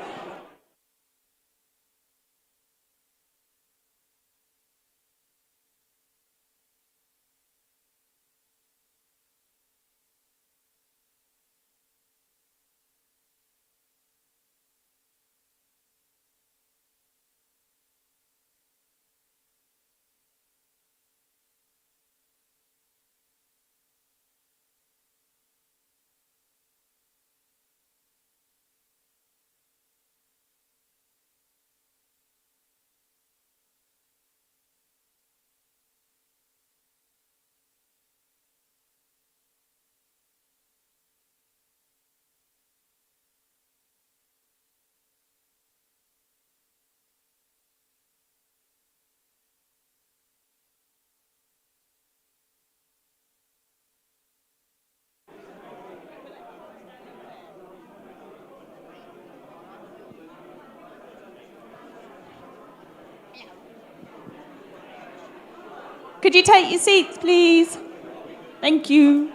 Could you take your seats, please? Thank you.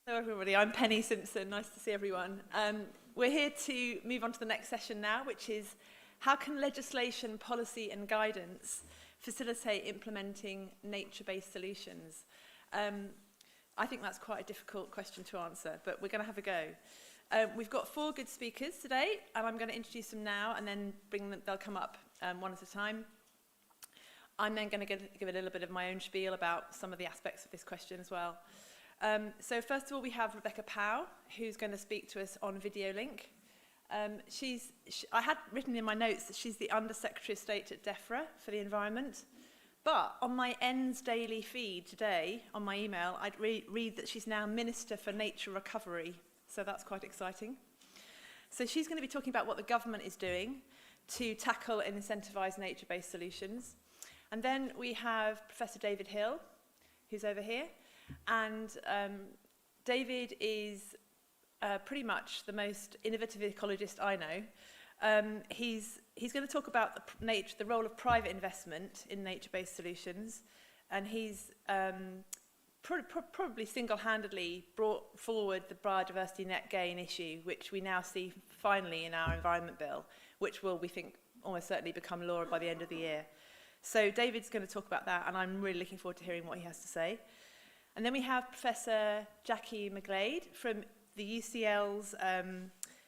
Hello everybody, I'm Penny Simpson, nice to see everyone. We're here to move on to the next session now, which is how can legislation, policy and guidance facilitate implementing nature-based solutions? I think that's quite a difficult question to answer, but we're going to have a go. We've got 4 good speakers today, and I'm going to introduce them now and then they'll come up one at a time. I'm then going to give a little bit of my own spiel about some of the aspects of this question as well. So first of all, we have Rebecca Powell, who's going to speak to us on VideoLink. I had written in my notes that she's the Under Secretary of State at DEFRA for the Environment. But on my ENDS daily feed today, on my email, I'd read that she's now Minister for Nature Recovery. So that's quite exciting. So she's going to be talking about what the government is doing to tackle and incentivise nature-based solutions. And then we have Professor David Hill, who's over here. And David is pretty much the most innovative ecologist I know. He's going to talk about the role of private investment in nature-based solutions, and he's probably single-handedly brought forward the biodiversity net gain issue, which we now see finally in our Environment Bill, which will, we think, almost certainly become law by the end of the year. So David's going to talk about that, and I'm really looking forward to hearing what he has to say. And then we have Professor Jackie McGlade from the UCL's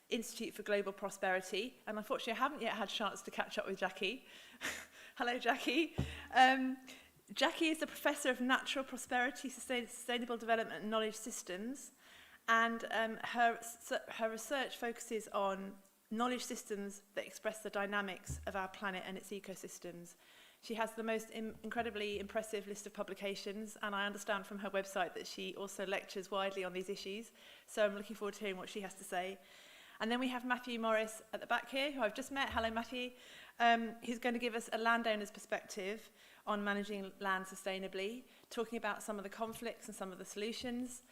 Institute for Global Prosperity. And unfortunately, I haven't yet had a chance to catch up with Jackie. Hello, Jackie. Jackie is a Professor of Natural Prosperity, Sustainable Development and Knowledge Systems. And her research focuses on knowledge systems that express the dynamics of our planet and its ecosystems. She has the most incredibly impressive list of publications, and I understand from her website that she also lectures widely on these issues, so I'm looking forward to hearing what she has to say. And then we have Matthew Morris at the back here, who I've just met. Hello, Matthew. He's going to give us a landowner's perspective on managing land sustainably, talking about some of the conflicts and some of the solutions.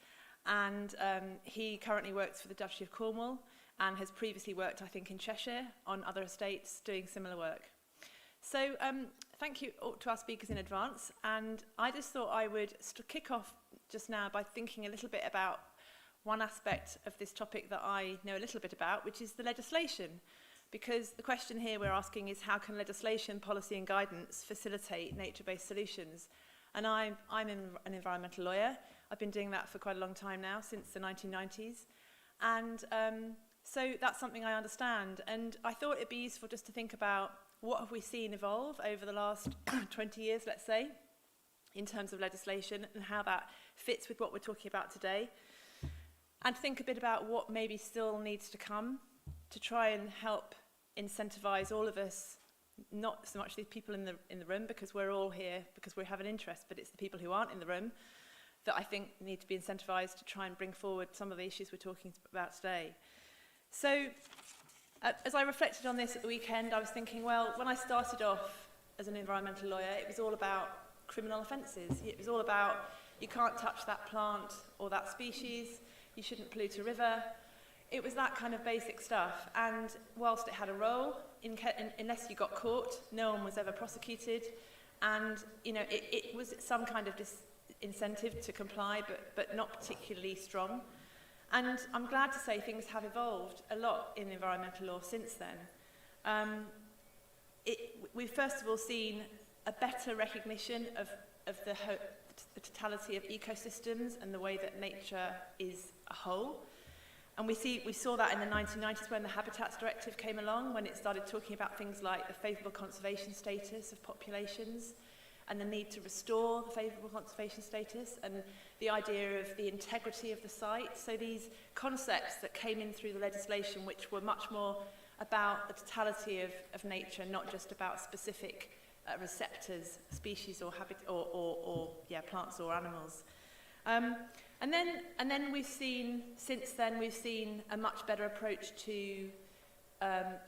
And he currently works for the Duchy of Cornwall and has previously worked, I think, in Cheshire on other estates doing similar work. So thank you to our speakers in advance, and I just thought I would kick off just now by thinking a little bit about one aspect of this topic that I know a little bit about, which is the legislation, because the question here we're asking is how can legislation, policy and guidance facilitate nature-based solutions? And I'm an environmental lawyer. I've been doing that for quite a long time now, since the 1990s, and so that's something I understand, and I thought it'd be useful just to think about what have we seen evolve over the last 20 years, let's say, in terms of legislation and how that fits with what we're talking about today. And think a bit about what maybe still needs to come to try and help incentivise all of us, not so much these people in the room, because we're all here because we have an interest, but it's the people who aren't in the room that I think need to be incentivised to try and bring forward some of the issues we're talking about today. So, as I reflected on this at the weekend, I was thinking, well, when I started off as an environmental lawyer, it was all about criminal offences. It was all about you can't touch that plant or that species, you shouldn't pollute a river. It was that kind of basic stuff. And whilst it had a role, unless you got caught, no one was ever prosecuted. And, you know, it was some kind of disincentive to comply, but not particularly strong. And I'm glad to say things have evolved a lot in environmental law since then. We've first of all seen a better recognition of the totality of ecosystems and the way that nature is a whole. And we saw that in the 1990s when the Habitats Directive came along, when it started talking about things like the favourable conservation status of populations and the need to restore the favourable conservation status and the idea of the integrity of the site. So these concepts that came in through the legislation, which were much more about the totality of nature, not just about specific receptors, species or plants or animals. And then we've seen, since then, we've seen a much better approach to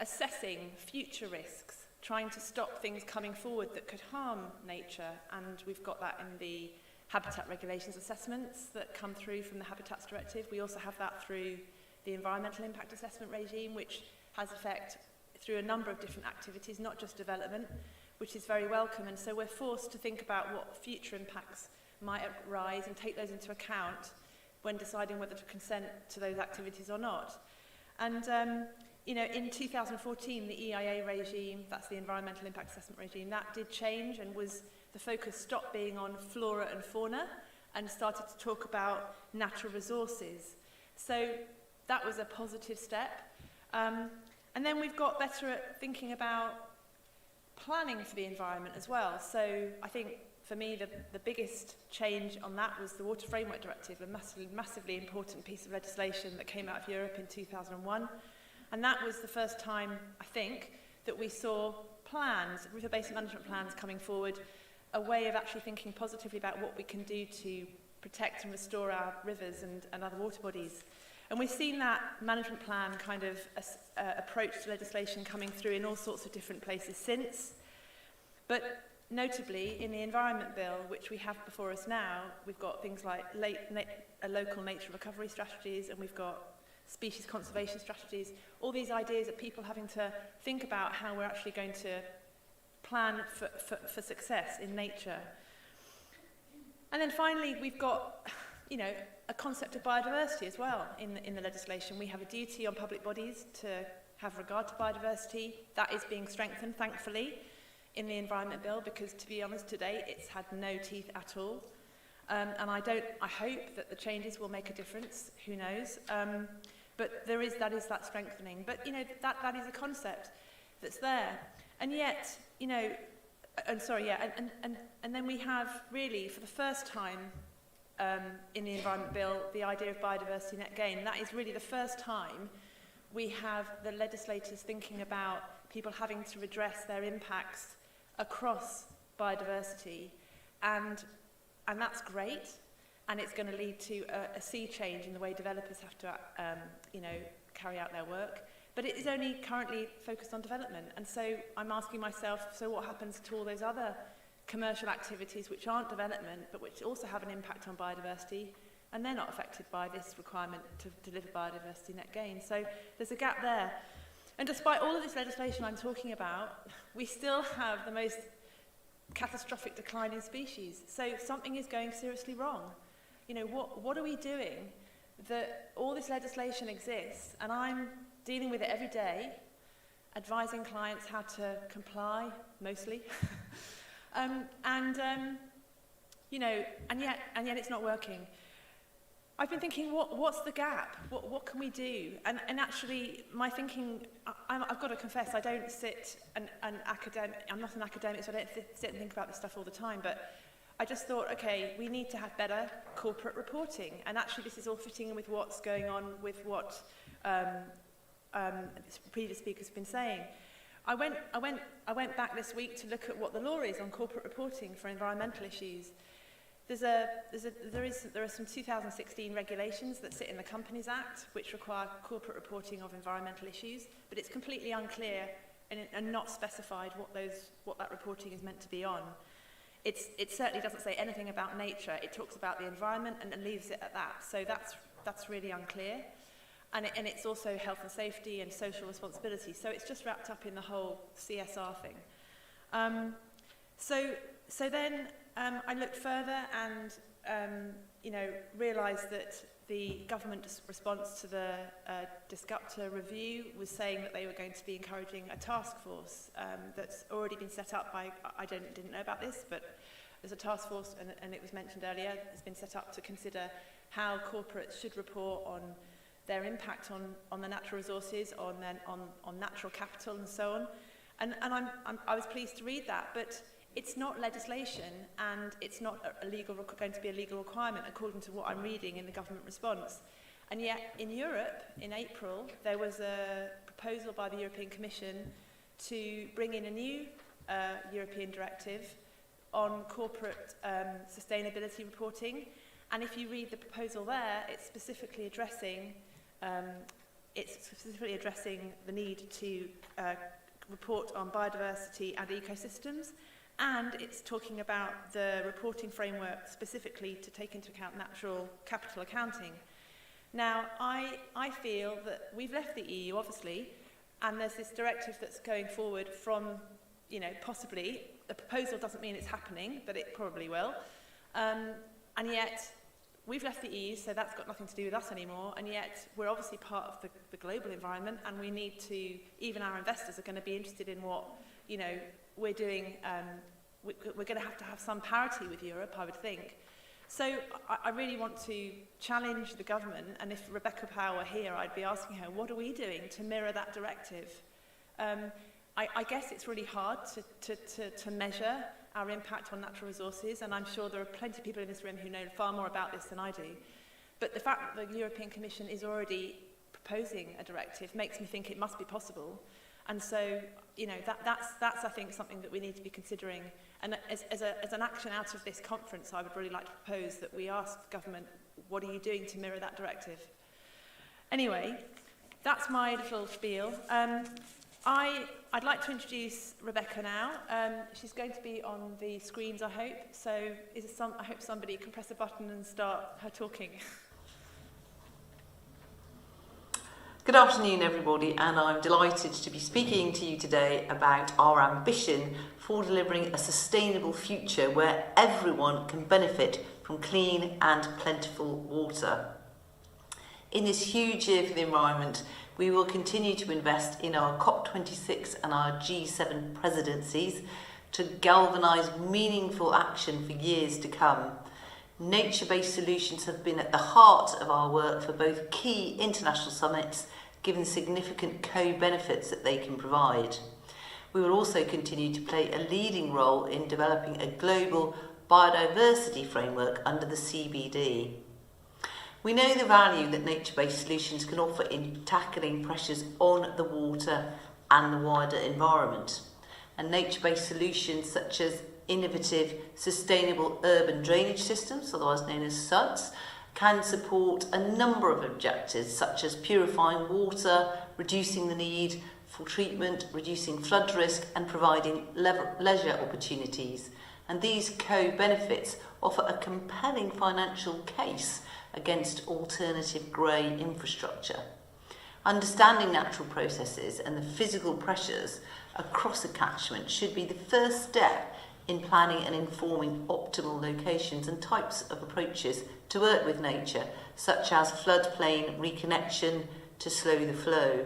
assessing future risks, trying to stop things coming forward that could harm nature, and we've got that in the habitat regulations assessments that come through from the Habitats Directive. We also have that through the environmental impact assessment regime, which has effect through a number of different activities, not just development, which is very welcome. And so we're forced to think about what future impacts might arise and take those into account when deciding whether to consent to those activities or not. And you know, in 2014, the EIA regime, that's the Environmental Impact Assessment regime, that did change, and the focus stopped being on flora and fauna and started to talk about natural resources. So that was a positive step. And then we've got better at thinking about planning for the environment as well. So I think for me the biggest change on that was the Water Framework Directive, a massively important piece of legislation that came out of Europe in 2001. And that was the first time, I think, that we saw plans, river basin management plans coming forward, a way of actually thinking positively about what we can do to protect and restore our rivers and other water bodies. And we've seen that management plan kind of approach to legislation coming through in all sorts of different places since. But notably, in the Environment Bill, which we have before us now, we've got things like local nature recovery strategies, and we've got species conservation strategies, all these ideas of people having to think about how we're actually going to plan for success in nature. And then finally, we've got, you know, a concept of biodiversity as well in the legislation. We have a duty on public bodies to have regard to biodiversity. That is being strengthened, thankfully, in the Environment Bill, because, to be honest, today it's had no teeth at all. And I hope that the changes will make a difference. Who knows? But that is that strengthening. But, you know, that is a concept that's there. And yet, you know, and then we have really, for the first time in the Environment Bill, the idea of biodiversity net gain. That is really the first time we have the legislators thinking about people having to redress their impacts across biodiversity. And that's great. And it's going to lead to a sea change in the way developers have to, you know, carry out their work. But it is only currently focused on development. And so I'm asking myself, so what happens to all those other commercial activities which aren't development, but which also have an impact on biodiversity, and they're not affected by this requirement to deliver biodiversity net gain? So there's a gap there. And despite all of this legislation I'm talking about, we still have the most catastrophic decline in species. So something is going seriously wrong. You know, what are we doing that all this legislation exists, and I'm dealing with it every day, advising clients how to comply, mostly, you know, and yet it's not working. I've been thinking, what's the gap? What can we do? And actually, my thinking, I've got to confess, I don't sit I'm not an academic, so I don't sit and think about this stuff all the time, but I just thought, okay, we need to have better corporate reporting. And actually, this is all fitting in with what's going on with what previous speakers have been saying. I went back this week to look at what the law is on corporate reporting for environmental issues. There are some 2016 regulations that sit in the Companies Act, which require corporate reporting of environmental issues, but it's completely unclear and not specified what that reporting is meant to be on. It certainly doesn't say anything about nature. It talks about the environment and leaves it at that. So that's really unclear. And it's also health and safety and social responsibility. So it's just wrapped up in the whole CSR thing. So then I looked further and you know, realised that the government's response to the Disgupta review was saying that they were going to be encouraging a task force that's already been set up by, I didn't know about this, but there's a task force, and it was mentioned earlier, it's been set up to consider how corporates should report on their impact on the natural resources, on natural capital and so on. And I was pleased to read that, but it's not legislation, and it's not going to be a legal requirement according to what I'm reading in the government response. And yet in Europe, in April, there was a proposal by the European Commission to bring in a new European directive on corporate sustainability reporting. And if you read the proposal there, it's specifically addressing the need to report on biodiversity and ecosystems, and it's talking about the reporting framework specifically to take into account natural capital accounting. Now, I feel that we've left the EU, obviously, and there's this directive that's going forward from, you know, possibly, the proposal doesn't mean it's happening, but it probably will, and yet we've left the EU, so that's got nothing to do with us anymore, and yet we're obviously part of the global environment, and we need to, even our investors are going to be interested in what, you know, we're doing. We're going to have some parity with Europe, I would think. So I really want to challenge the government, and if Rebecca Powell were here, I'd be asking her, what are we doing to mirror that directive? I guess it's really hard to measure our impact on natural resources, and I'm sure there are plenty of people in this room who know far more about this than I do. But the fact that the European Commission is already proposing a directive makes me think it must be possible. And so, you know, that's I think, something that we need to be considering. And as an action out of this conference, I would really like to propose that we ask the government, what are you doing to mirror that directive? Anyway, that's my little spiel. I'd like to introduce Rebecca now. She's going to be on the screens, I hope. So I hope somebody can press a button and start her talking. Good afternoon, everybody, and I'm delighted to be speaking to you today about our ambition for delivering a sustainable future where everyone can benefit from clean and plentiful water. In this huge year for the environment, we will continue to invest in our COP26 and our G7 presidencies to galvanise meaningful action for years to come. Nature-based solutions have been at the heart of our work for both key international summits, given significant co-benefits that they can provide. We will also continue to play a leading role in developing a global biodiversity framework under the CBD. We know the value that nature-based solutions can offer in tackling pressures on the water and the wider environment. And nature-based solutions such as innovative, sustainable urban drainage systems, otherwise known as SUDs, can support a number of objectives such as purifying water, reducing the need for treatment, reducing flood risk and providing leisure opportunities. And these co-benefits offer a compelling financial case against alternative grey infrastructure. Understanding natural processes and the physical pressures across a catchment should be the first step in planning and informing optimal locations and types of approaches to work with nature, such as floodplain reconnection to slow the flow.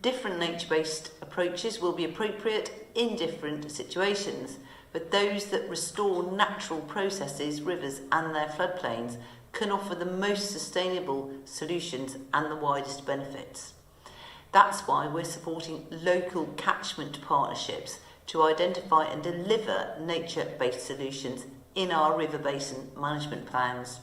Different nature-based approaches will be appropriate in different situations, but those that restore natural processes, rivers and their floodplains can offer the most sustainable solutions and the widest benefits. That's why we're supporting local catchment partnerships to identify and deliver nature-based solutions in our river basin management plans.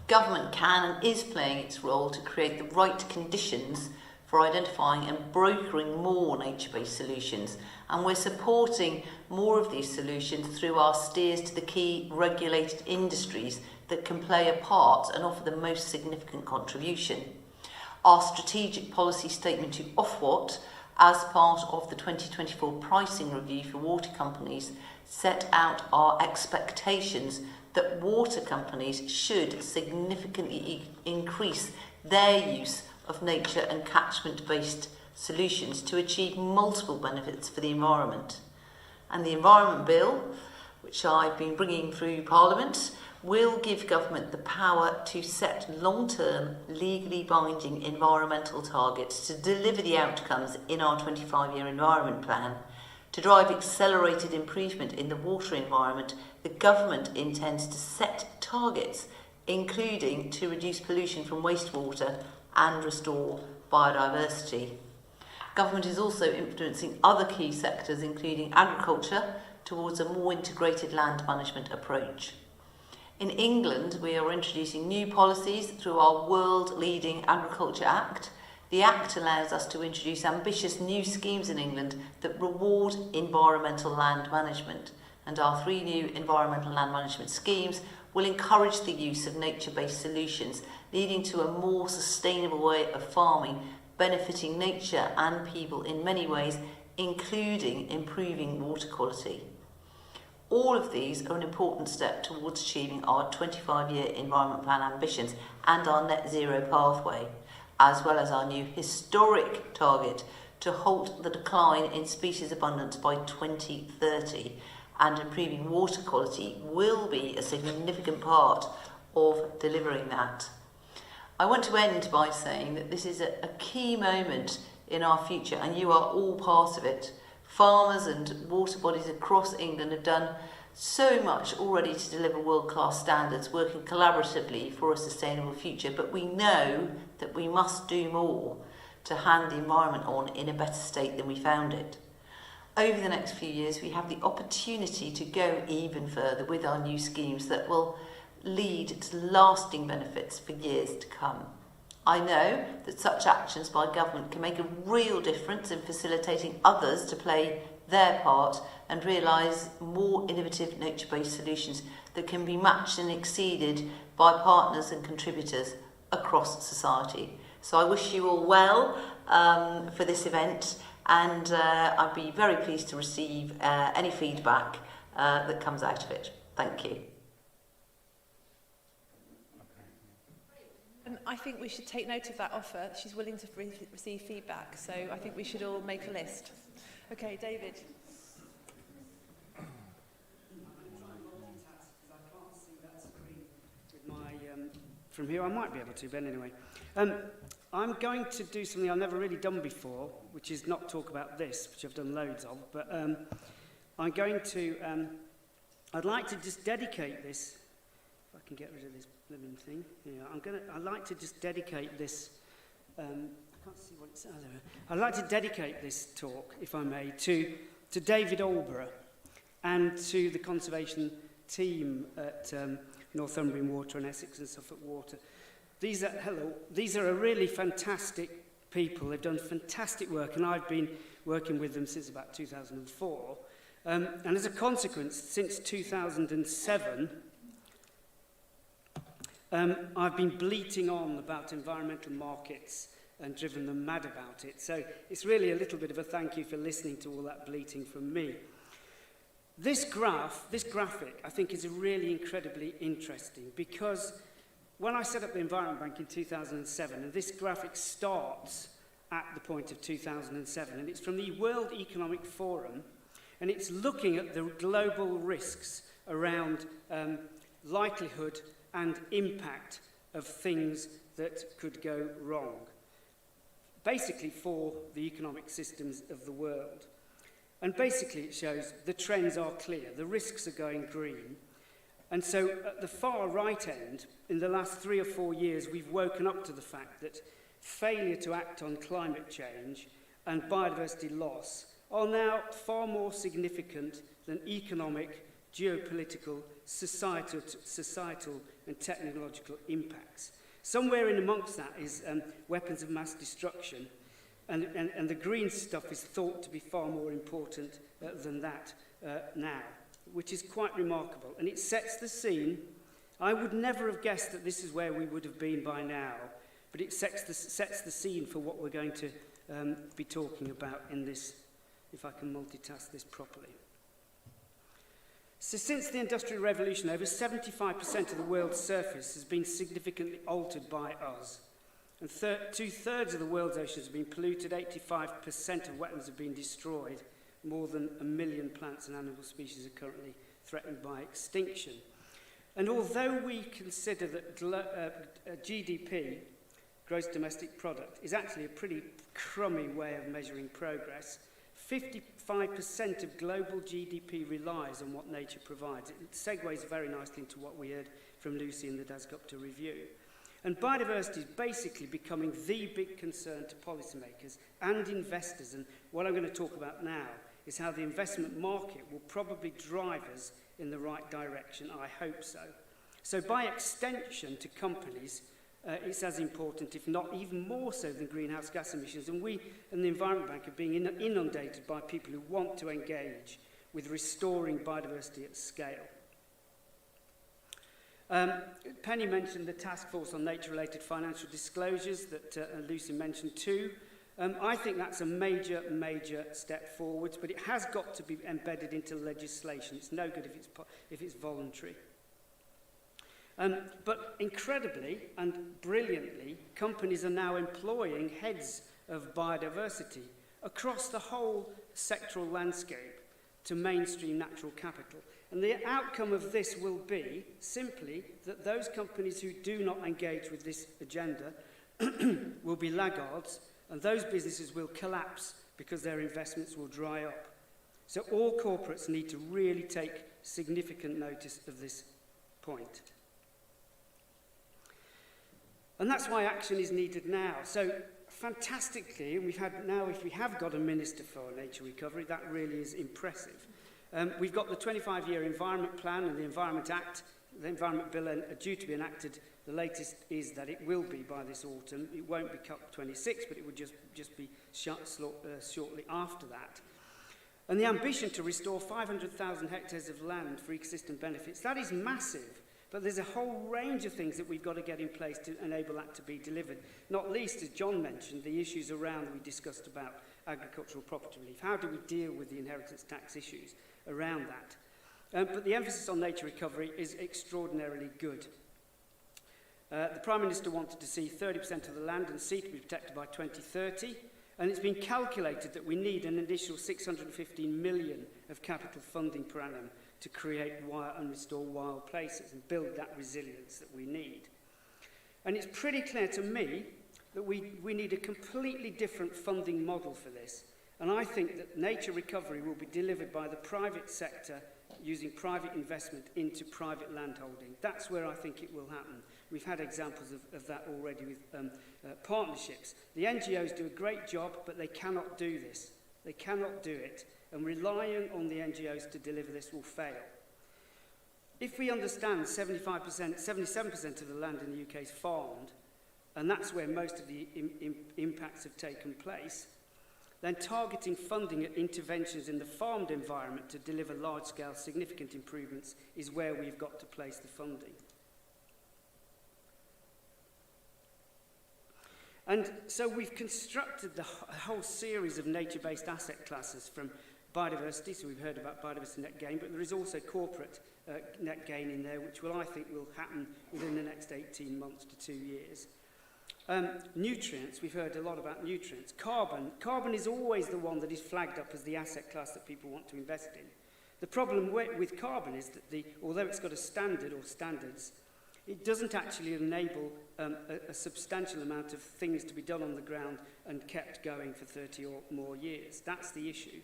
Government can and is playing its role to create the right conditions for identifying and brokering more nature-based solutions, and we're supporting more of these solutions through our steers to the key regulated industries that can play a part and offer the most significant contribution. Our strategic policy statement to Ofwat, as part of the 2024 pricing review for water companies, set out our expectations that water companies should significantly increase their use of nature and catchment-based solutions to achieve multiple benefits for the environment. And the Environment Bill, which I've been bringing through Parliament, will give government the power to set long-term, legally binding environmental targets to deliver the outcomes in our 25-year environment plan. To drive accelerated improvement in the water environment, the government intends to set targets, including to reduce pollution from wastewater and restore biodiversity. Government is also influencing other key sectors, including agriculture, towards a more integrated land management approach. In England, we are introducing new policies through our world-leading Agriculture Act. The Act allows us to introduce ambitious new schemes in England that reward environmental land management, and our 3 new environmental land management schemes will encourage the use of nature-based solutions, leading to a more sustainable way of farming, benefiting nature and people in many ways, including improving water quality. All of these are an important step towards achieving our 25-year environment plan ambitions and our net zero pathway, as well as our new historic target to halt the decline in species abundance by 2030 and improving water quality will be a significant part of delivering that. I want to end by saying that this is a key moment in our future, and you are all part of it. Farmers and water bodies across England have done so much already to deliver world-class standards, working collaboratively for a sustainable future, but we know that we must do more to hand the environment on in a better state than we found it. Over the next few years, we have the opportunity to go even further with our new schemes that will lead to lasting benefits for years to come. I know that such actions by government can make a real difference in facilitating others to play their part and realise more innovative nature-based solutions that can be matched and exceeded by partners and contributors across society. So I wish you all well for this event, and I'd be very pleased to receive any feedback that comes out of it. Thank you. And I think we should take note of that offer. She's willing to receive feedback, so I think we should all make a list. Okay, David. From here, I might be able to, but anyway. I'm going to do something I've never really done before, which is not talk about this, which I've done loads of, but I'm going to, I'd like to just dedicate this, if I can get rid of this living thing. Yeah, I'd like to just dedicate this, I can't see what it says. I'd like to dedicate this talk, if I may, to David Alborough and to the conservation team at Northumbrian Water and Essex and Suffolk Water. These are a really fantastic people. They've done fantastic work, and I've been working with them since about 2004. And as a consequence, since 2007, I've been bleating on about environmental markets and driven them mad about it. So it's really a little bit of a thank you for listening to all that bleating from me. This graphic, I think, is really incredibly interesting, because when I set up the Environment Bank in 2007, and this graphic starts at the point of 2007, and it's from the World Economic Forum, and it's looking at the global risks around likelihood and impact of things that could go wrong, basically for the economic systems of the world. And basically it shows the trends are clear, the risks are going green. And so at the far right end, in the last 3 or 4 years, we've woken up to the fact that failure to act on climate change and biodiversity loss are now far more significant than economic, geopolitical, societal and technological impacts. Somewhere in amongst that is weapons of mass destruction, and the green stuff is thought to be far more important than that now, which is quite remarkable. And it sets the scene. I would never have guessed that this is where we would have been by now, but it sets the scene for what we're going to be talking about in this, if I can multitask this properly. So since the Industrial Revolution, over 75% of the world's surface has been significantly altered by us. And 2/3 of the world's oceans have been polluted, 85% of wetlands have been destroyed, more than 1 million plants and animal species are currently threatened by extinction. And although we consider that GDP, gross domestic product, is actually a pretty crummy way of measuring progress, 55% of global GDP relies on what nature provides. It segues very nicely into what we heard from Lucy in the Dasgupta review. And biodiversity is basically becoming the big concern to policymakers and investors. And what I'm going to talk about now is how the investment market will probably drive us in the right direction. I hope so. So by extension to companies, it's as important, if not even more so, than greenhouse gas emissions. And we and the Environment Bank are being inundated by people who want to engage with restoring biodiversity at scale. Penny mentioned the Task Force on Nature-Related Financial Disclosures that Lucy mentioned too. I think that's a major, major step forwards, but it has got to be embedded into legislation. It's no good if it's voluntary. But incredibly and brilliantly, companies are now employing heads of biodiversity across the whole sectoral landscape to mainstream natural capital. And the outcome of this will be simply that those companies who do not engage with this agenda will be laggards, and those businesses will collapse because their investments will dry up. So all corporates need to really take significant notice of this point. And that's why action is needed now. So fantastically, if we have got a Minister for Nature Recovery, that really is impressive. We've got the 25-year Environment Plan and the Environment Act. The Environment Bill are due to be enacted. The latest is that it will be by this autumn. It won't be COP26, but it will just be shortly after that. And the ambition to restore 500,000 hectares of land for ecosystem benefits, that is massive. But there's a whole range of things that we've got to get in place to enable that to be delivered. Not least, as John mentioned, the issues around we discussed about agricultural property relief. How do we deal with the inheritance tax issues around that? But the emphasis on nature recovery is extraordinarily good. The Prime Minister wanted to see 30% of the land and sea to be protected by 2030, and it's been calculated that we need an additional 615 million of capital funding per annum to create and restore wild places and build that resilience that we need. And it's pretty clear to me that we need a completely different funding model for this. And I think that nature recovery will be delivered by the private sector using private investment into private landholding. That's where I think it will happen. We've had examples of that already with partnerships. The NGOs do a great job, but they cannot do this. They cannot do it. And relying on the NGOs to deliver this will fail. If we understand 77% of the land in the UK is farmed, and that's where most of the impacts have taken place, then targeting funding at interventions in the farmed environment to deliver large-scale significant improvements is where we've got to place the funding. And so we've constructed the whole series of nature-based asset classes from biodiversity, so we've heard about biodiversity net gain, but there is also corporate net gain in there, which I think will happen within the next 18 months to 2 years. Nutrients, we've heard a lot about nutrients. Carbon is always the one that is flagged up as the asset class that people want to invest in. The problem with carbon is that although it's got a standard or standards, it doesn't actually enable a substantial amount of things to be done on the ground and kept going for 30 or more years. That's the issue.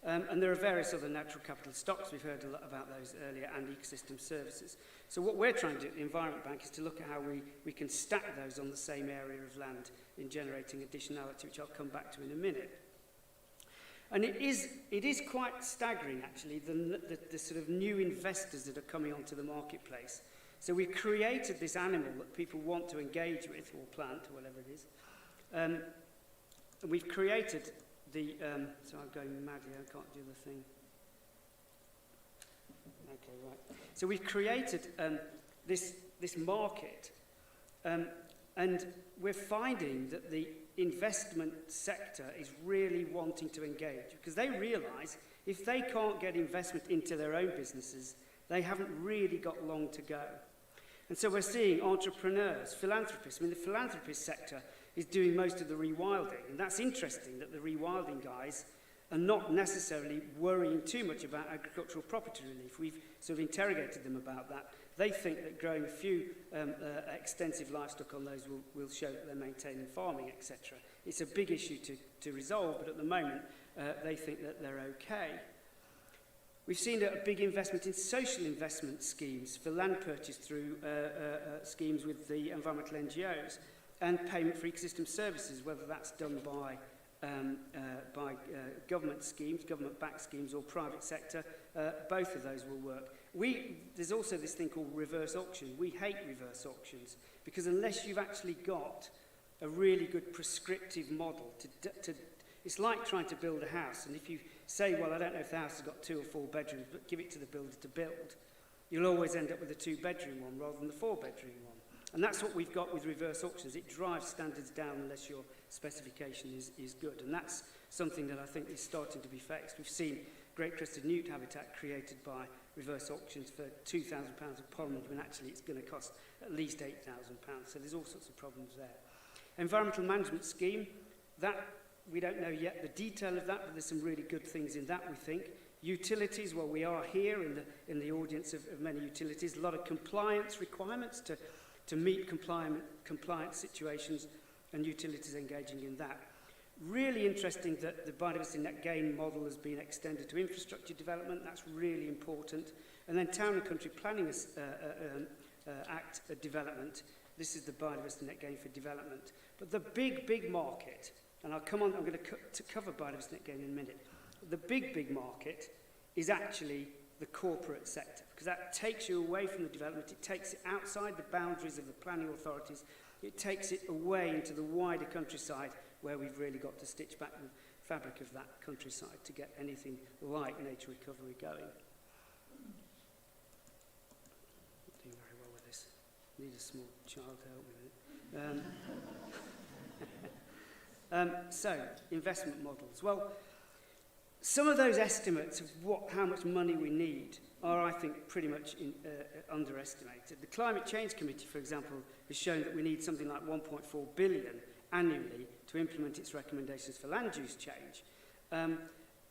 And there are various other natural capital stocks, we've heard a lot about those earlier, and ecosystem services. So what we're trying to do at the Environment Bank is to look at how we can stack those on the same area of land in generating additionality, which I'll come back to in a minute. And it is quite staggering, actually, the sort of new investors that are coming onto the marketplace. So we've created this animal that people want to engage with, or plant, or whatever it is. And we've created so I'm going mad here, I can't do the thing. Okay, right. So we've created this market, and we're finding that the investment sector is really wanting to engage, because they realise if they can't get investment into their own businesses, they haven't really got long to go. And so we're seeing entrepreneurs, philanthropists. I mean, the philanthropist sector is doing most of the rewilding. And that's interesting that the rewilding guys are not necessarily worrying too much about agricultural property relief. We've sort of interrogated them about that. They think that growing a few extensive livestock on those will show that they're maintaining farming, etc. It's a big issue to resolve, but at the moment, they think that they're okay. We've seen a big investment in social investment schemes for land purchase through schemes with the environmental NGOs, and payment for ecosystem services, whether that's done by government schemes, government-backed schemes, or private sector. Both of those will work. There's also this thing called reverse auction. We hate reverse auctions, because unless you've actually got a really good prescriptive model, it's like trying to build a house, and if you say, well, I don't know if the house has got 2 or 4 bedrooms, but give it to the builder to build, you'll always end up with a 2-bedroom one rather than the 4-bedroom one. And that's what we've got with reverse auctions. It drives standards down unless your specification is good. And that's something that I think is starting to be faced. We've seen great crested newt habitat created by reverse auctions for £2,000 a pond, when actually it's going to cost at least £8,000. So there's all sorts of problems there. Environmental management scheme, that we don't know yet the detail of that, but there's some really good things in that, we think. Utilities, well, we are here in the audience of many utilities. A lot of compliance requirements to meet compliance situations, and utilities engaging in that. Really interesting that the biodiversity net gain model has been extended to infrastructure development. That's really important. And then Town and Country Planning Act development. This is the biodiversity net gain for development. But the big market, and I'm going to cover biodiversity net gain in a minute. The big market is actually the corporate sector, because that takes you away from the development. It takes it outside the boundaries of the planning authorities. It takes it away into the wider countryside, where we've really got to stitch back the fabric of that countryside to get anything like nature recovery going. Not doing very well with this. Need a small child to help with it. So, investment models. Well, some of those estimates of how much money we need are, I think, pretty much underestimated. The Climate Change Committee, for example, has shown that we need something like 1.4 billion annually to implement its recommendations for land use change.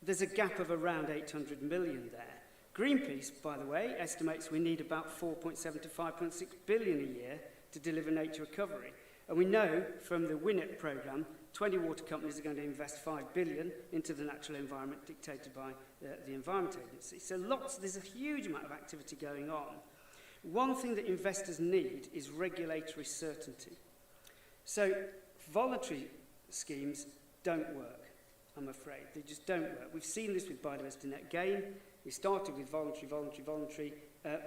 There's a gap of around 800 million there. Greenpeace, by the way, estimates we need about 4.7 to 5.6 billion a year to deliver nature recovery. And we know from the WINEP programme, 20 water companies are going to invest 5 billion into the natural environment dictated by the Environment Agency. So there's a huge amount of activity going on. One thing that investors need is regulatory certainty. So voluntary schemes don't work, I'm afraid. They just don't work. We've seen this with biodiversity net gain. We started with voluntary.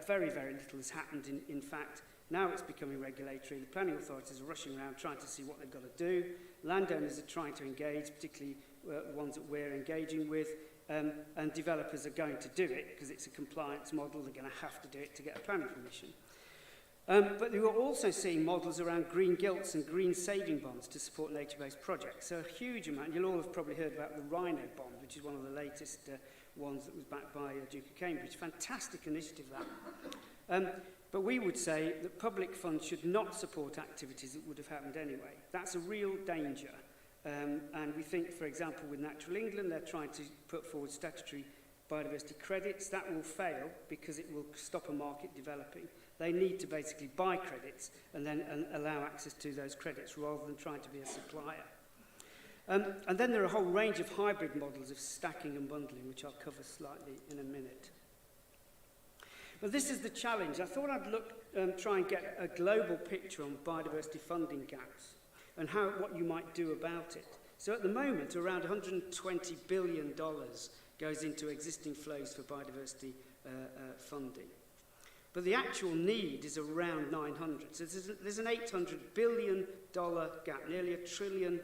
Very, very little has happened, in fact. Now it's becoming regulatory. The planning authorities are rushing around trying to see what they've got to do. Landowners are trying to engage, particularly ones that we're engaging with, and developers are going to do it because it's a compliance model. They're going to have to do it to get a planning permission. But we were also seeing models around green gilts and green saving bonds to support nature-based projects. So a huge amount. You'll all have probably heard about the Rhino bond, which is one of the latest ones that was backed by Duke of Cambridge. Fantastic initiative, that. But we would say that public funds should not support activities that would have happened anyway. That's a real danger. And we think, for example, with Natural England, they're trying to put forward statutory biodiversity credits. That will fail because it will stop a market developing. They need to basically buy credits and then allow access to those credits rather than trying to be a supplier. And then there are a whole range of hybrid models of stacking and bundling, which I'll cover slightly in a minute. But this is the challenge. I thought I'd try and get a global picture on biodiversity funding gaps and what you might do about it. So at the moment, around $120 billion goes into existing flows for biodiversity funding. But the actual need is around 900. So there's an $800 billion gap, nearly $1 trillion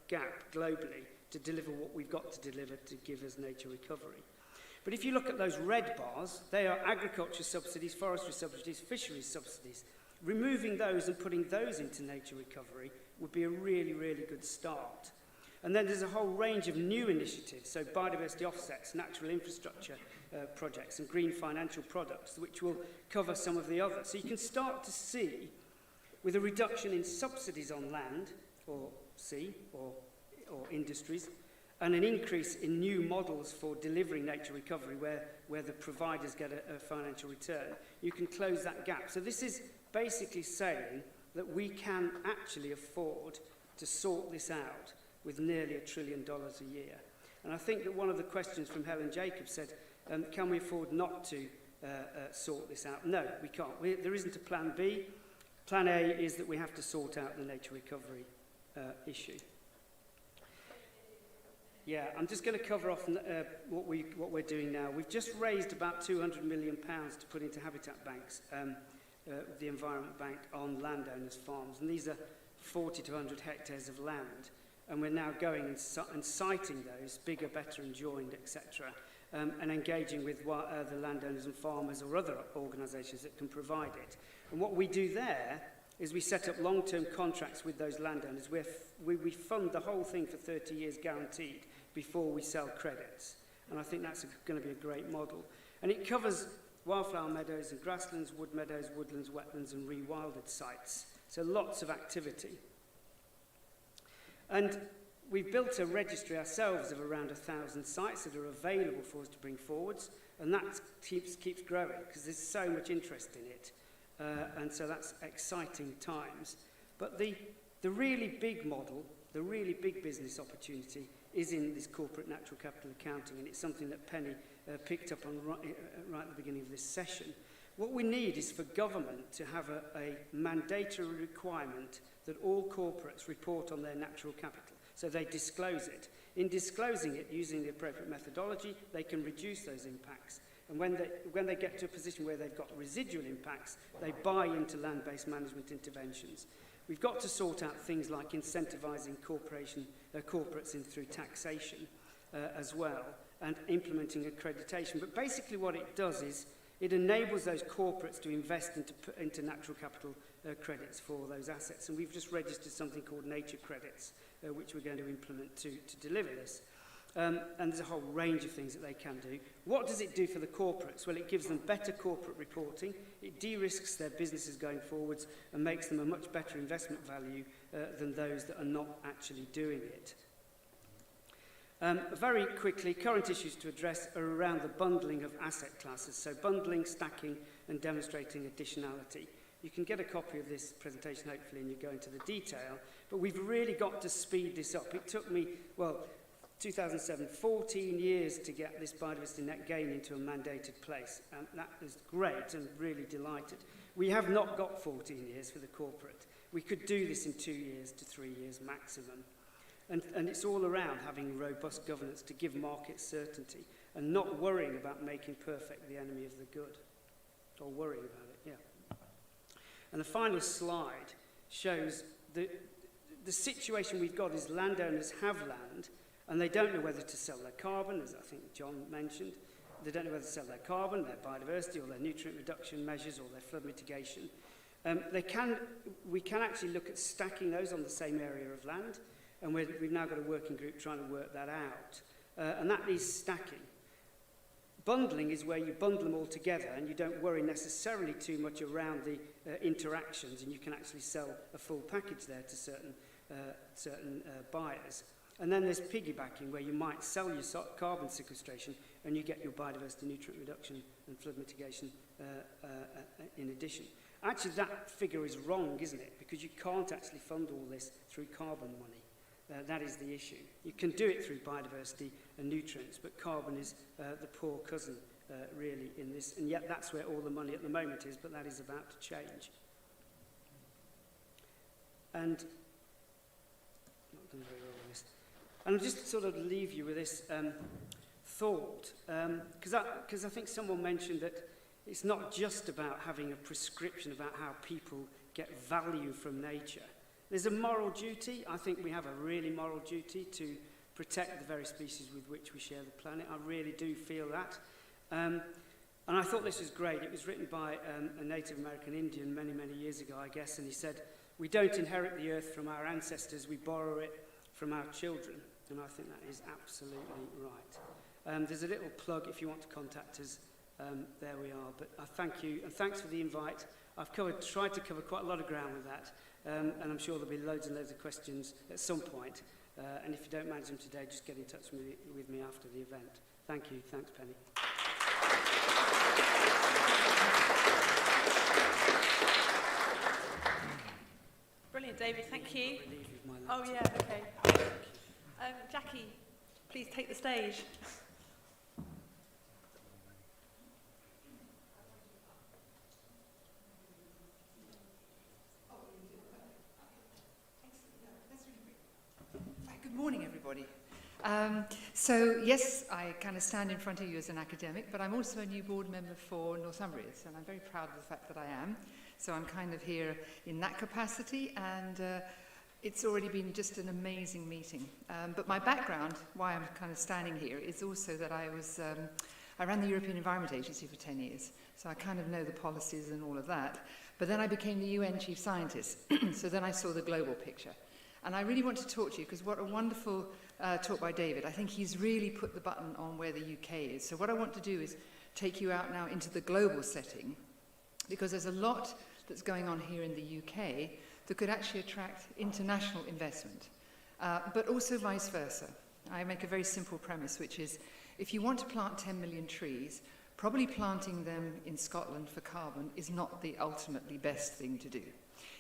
gap globally to deliver what we've got to deliver to give us nature recovery. But if you look at those red bars, they are agriculture subsidies, forestry subsidies, fisheries subsidies. Removing those and putting those into nature recovery would be a really, really good start. And then there's a whole range of new initiatives, so biodiversity offsets, natural infrastructure projects, and green financial products, which will cover some of the others. So you can start to see, with a reduction in subsidies on land, or sea, or industries, and an increase in new models for delivering nature recovery where the providers get a financial return, you can close that gap. So this is basically saying that we can actually afford to sort this out with nearly $1 trillion a year. And I think that one of the questions from Helen Jacobs said, can we afford not to sort this out? No, we can't. There isn't a plan B. Plan A is that we have to sort out the nature recovery issue. Yeah, I'm just going to cover off what we're doing now. We've just raised about £200 million to put into Habitat Banks, the Environment Bank, on landowners' farms. And these are 40 to 100 hectares of land. And we're now going and citing those, bigger, better and joined, etc., and engaging with the landowners and farmers or other organisations that can provide it. And what we do there is we set up long-term contracts with those landowners where we fund the whole thing for 30 years guaranteed before we sell credits. And I think that's going to be a great model. And it covers wildflower meadows and grasslands, wood meadows, woodlands, wetlands and rewilded sites. So lots of activity. And we've built a registry ourselves of around 1,000 sites that are available for us to bring forwards, and that keeps growing because there's so much interest in it. And so that's exciting times. But the really big model, the really big business opportunity is in this corporate natural capital accounting, and it's something that Penny picked up on right at the beginning of this session. What we need is for government to have a mandatory requirement that all corporates report on their natural capital, so they disclose it. In disclosing it using the appropriate methodology, they can reduce those impacts. And when they get to a position where they've got residual impacts, they buy into land-based management interventions. We've got to sort out things like incentivising corporates in through taxation as well, and implementing accreditation. But basically what it does is it enables those corporates to invest into natural capital credits for those assets. And we've just registered something called nature credits, which we're going to implement to deliver this. And there's a whole range of things that they can do. What does it do for the corporates? Well, it gives them better corporate reporting, it de-risks their businesses going forwards, and makes them a much better investment value than those that are not actually doing it. Very quickly, current issues to address are around the bundling of asset classes, so bundling, stacking, and demonstrating additionality. You can get a copy of this presentation, hopefully, and you go into the detail, but we've really got to speed this up. It took me, 2007, 14 years to get this biodiversity net gain into a mandated place, and that is great and really delighted. We have not got 14 years for the corporate. We could do this in 2 years to 3 years maximum. And it's all around having robust governance to give market certainty and not worrying about making perfect the enemy of the good, or worrying about it, yeah. And the final slide shows the situation we've got is landowners have land and they don't know whether to sell their carbon, as I think John mentioned. They don't know whether to sell their carbon, their biodiversity, or their nutrient reduction measures, or their flood mitigation. We can actually look at stacking those on the same area of land, and we've now got a working group trying to work that out. And that is stacking. Bundling is where you bundle them all together and you don't worry necessarily too much around the interactions, and you can actually sell a full package there to certain buyers. And then there's piggybacking, where you might sell your carbon sequestration and you get your biodiversity, nutrient reduction and flood mitigation in addition. Actually, that figure is wrong, isn't it? Because you can't actually fund all this through carbon money. That is the issue. You can do it through biodiversity and nutrients, but carbon is the poor cousin, really, in this. And yet that's where all the money at the moment is, but that is about to change. And not done very well with this. And I'll just sort of leave you with this thought, because I think someone mentioned that it's not just about having a prescription about how people get value from nature. There's a moral duty. I think we have a really moral duty to protect the very species with which we share the planet. I really do feel that. And I thought this was great. It was written by a Native American Indian many, many years ago, I guess, and he said, "We don't inherit the earth from our ancestors, we borrow it from our children." And I think that is absolutely right. There's a little plug if you want to contact us. There we are. But I thank you, and thanks for the invite. I've tried to cover quite a lot of ground with that, and I'm sure there'll be loads and loads of questions at some point. And if you don't manage them today, just get in touch with me after the event. Thank you. Thanks, Penny. Brilliant, David. Thank you. Oh, yeah, okay. Jackie, please take the stage. Good morning, everybody. So, yes, I kind of stand in front of you as an academic, but I'm also a new board member for Northumbrians, and I'm very proud of the fact that I am. So I'm kind of here in that capacity, and it's already been just an amazing meeting. But my background, why I'm kind of standing here, is also that I ran the European Environment Agency for 10 years, so I kind of know the policies and all of that. But then I became the UN Chief Scientist, so then I saw the global picture. And I really want to talk to you, because what a wonderful talk by David. I think he's really put the button on where the UK is. So what I want to do is take you out now into the global setting, because there's a lot that's going on here in the UK that could actually attract international investment. but also vice versa. I make a very simple premise, which is if you want to plant 10 million trees, probably planting them in Scotland for carbon is not the ultimately best thing to do.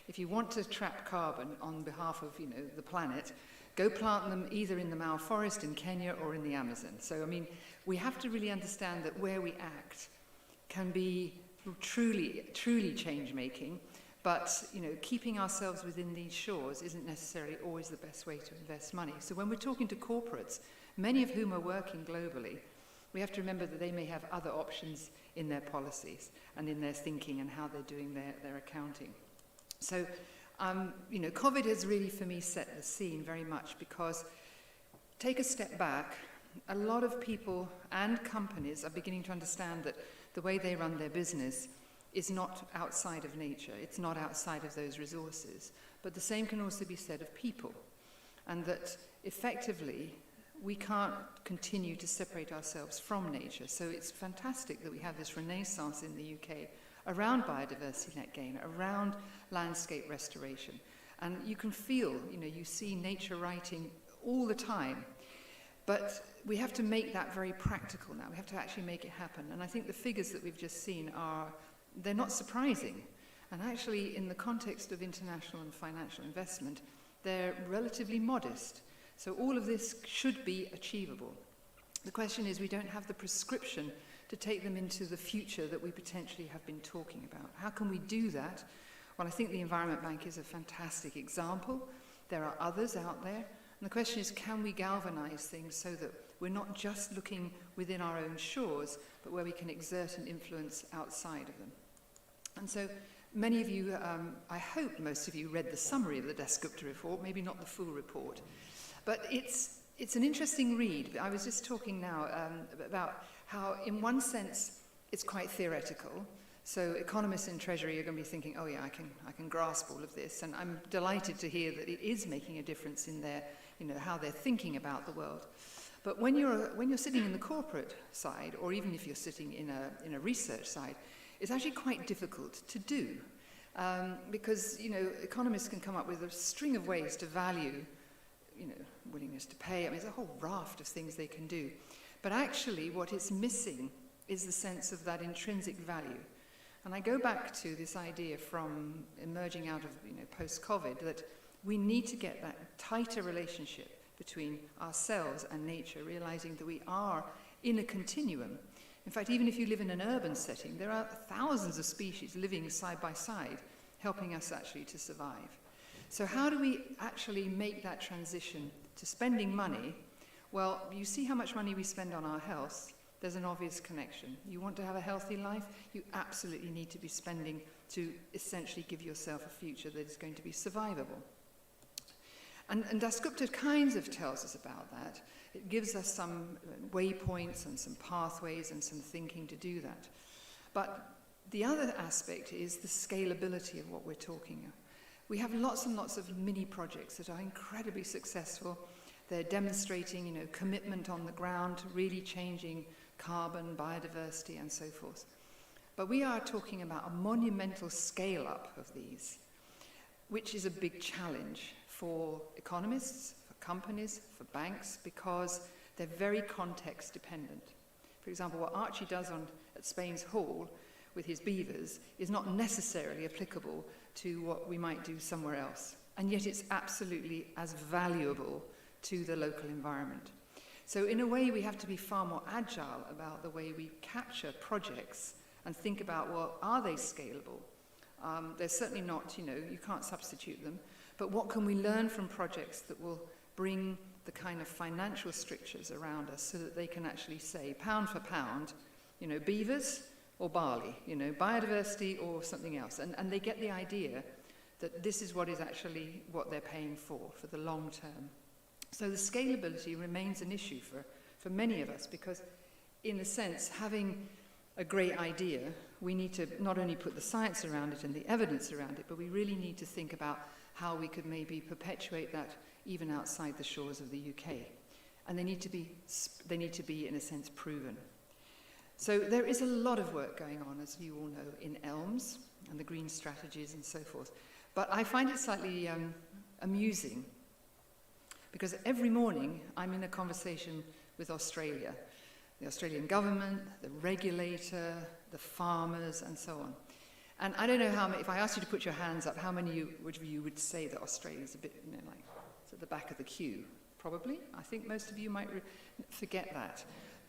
If you want to trap carbon on behalf of, the planet, go plant them either in the Mau Forest in Kenya or in the Amazon. So, I mean, we have to really understand that where we act can be truly change-making, but, keeping ourselves within these shores isn't necessarily always the best way to invest money. So when we're talking to corporates, many of whom are working globally, we have to remember that they may have other options in their policies and in their thinking and how they're doing their accounting. So, COVID has really, for me, set the scene very much because, take a step back, a lot of people and companies are beginning to understand that the way they run their business is not outside of nature, it's not outside of those resources. But the same can also be said of people, and that effectively we can't continue to separate ourselves from nature. So it's fantastic that we have this renaissance in the UK around biodiversity net gain, around landscape restoration. And you can feel, you see nature writing all the time. But we have to make that very practical now. We have to actually make it happen. And I think the figures that we've just seen they're not surprising. And actually, in the context of international and financial investment, they're relatively modest. So all of this should be achievable. The question is, we don't have the prescription to take them into the future that we potentially have been talking about. How can we do that? Well, I think the Environment Bank is a fantastic example. There are others out there. And the question is, can we galvanize things so that we're not just looking within our own shores, but where we can exert an influence outside of them? And so many of you, I hope most of you read the summary of the Dasgupta report, maybe not the full report. But it's an interesting read. I was just talking now about how, in one sense, it's quite theoretical. So economists in Treasury are going to be thinking, oh yeah, I can grasp all of this. And I'm delighted to hear that it is making a difference in their, how they're thinking about the world. But when you're sitting in the corporate side, or even if you're sitting in a research side, it's actually quite difficult to do. Because, economists can come up with a string of ways to value, willingness to pay. I mean, there's a whole raft of things they can do. But actually, what is missing is the sense of that intrinsic value. And I go back to this idea from emerging out of post-COVID that we need to get that tighter relationship between ourselves and nature, realizing that we are in a continuum. In fact, even if you live in an urban setting, there are thousands of species living side by side, helping us actually to survive. So how do we actually make that transition to spending money? Well, you see how much money we spend on our health. There's an obvious connection. You want to have a healthy life, you absolutely need to be spending to essentially give yourself a future that is going to be survivable. And Dasgupta kinds of tells us about that. It gives us some waypoints and some pathways and some thinking to do that. But the other aspect is the scalability of what we're talking about. We have lots and lots of mini projects that are incredibly successful. They're demonstrating, commitment on the ground, really changing carbon, biodiversity, and so forth. But we are talking about a monumental scale-up of these, which is a big challenge for economists, for companies, for banks, because they're very context dependent. For example, what Archie does at Spain's Hall with his beavers is not necessarily applicable to what we might do somewhere else. And yet it's absolutely as valuable to the local environment. So in a way, we have to be far more agile about the way we capture projects and think about, well, are they scalable? They're certainly not, you can't substitute them. But what can we learn from projects that will bring the kind of financial strictures around us so that they can actually say, pound for pound, beavers or barley, biodiversity or something else. And they get the idea that this is what is actually what they're paying for the long term. So the scalability remains an issue for many of us because, in a sense, having a great idea, we need to not only put the science around it and the evidence around it, but we really need to think about how we could maybe perpetuate that even outside the shores of the UK. And they need to be, in a sense, proven. So there is a lot of work going on, as you all know, in ELMS and the green strategies and so forth. But I find it slightly amusing Because every morning I'm in a conversation with Australia, the Australian government, the regulator, the farmers, and so on. And I don't know how many, if I asked you to put your hands up, how many of you would say that Australia's a bit, like, it's at the back of the queue? Probably. I think most of you might forget that.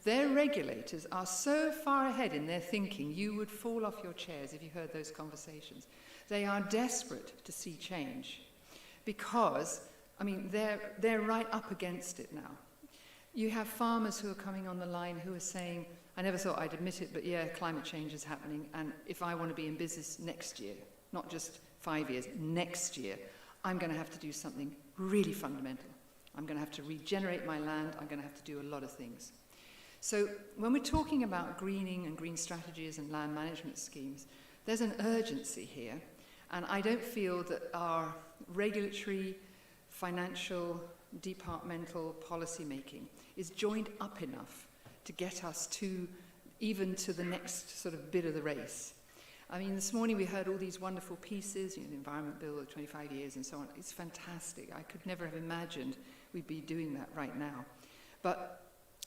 Their regulators are so far ahead in their thinking, you would fall off your chairs if you heard those conversations. They are desperate to see change because, I mean, they're right up against it now. You have farmers who are coming on the line who are saying, I never thought I'd admit it, but yeah, climate change is happening, and if I want to be in business next year, not just 5 years, next year, I'm going to have to do something really fundamental. I'm going to have to regenerate my land. I'm going to have to do a lot of things. So when we're talking about greening and green strategies and land management schemes, there's an urgency here, and I don't feel that our regulatory, financial, departmental policy making is joined up enough to get us to even to the next sort of bit of the race. I mean, this morning we heard all these wonderful pieces, you know, the Environment Bill, the 25 years and so on. It's fantastic. I could never have imagined we'd be doing that right now. But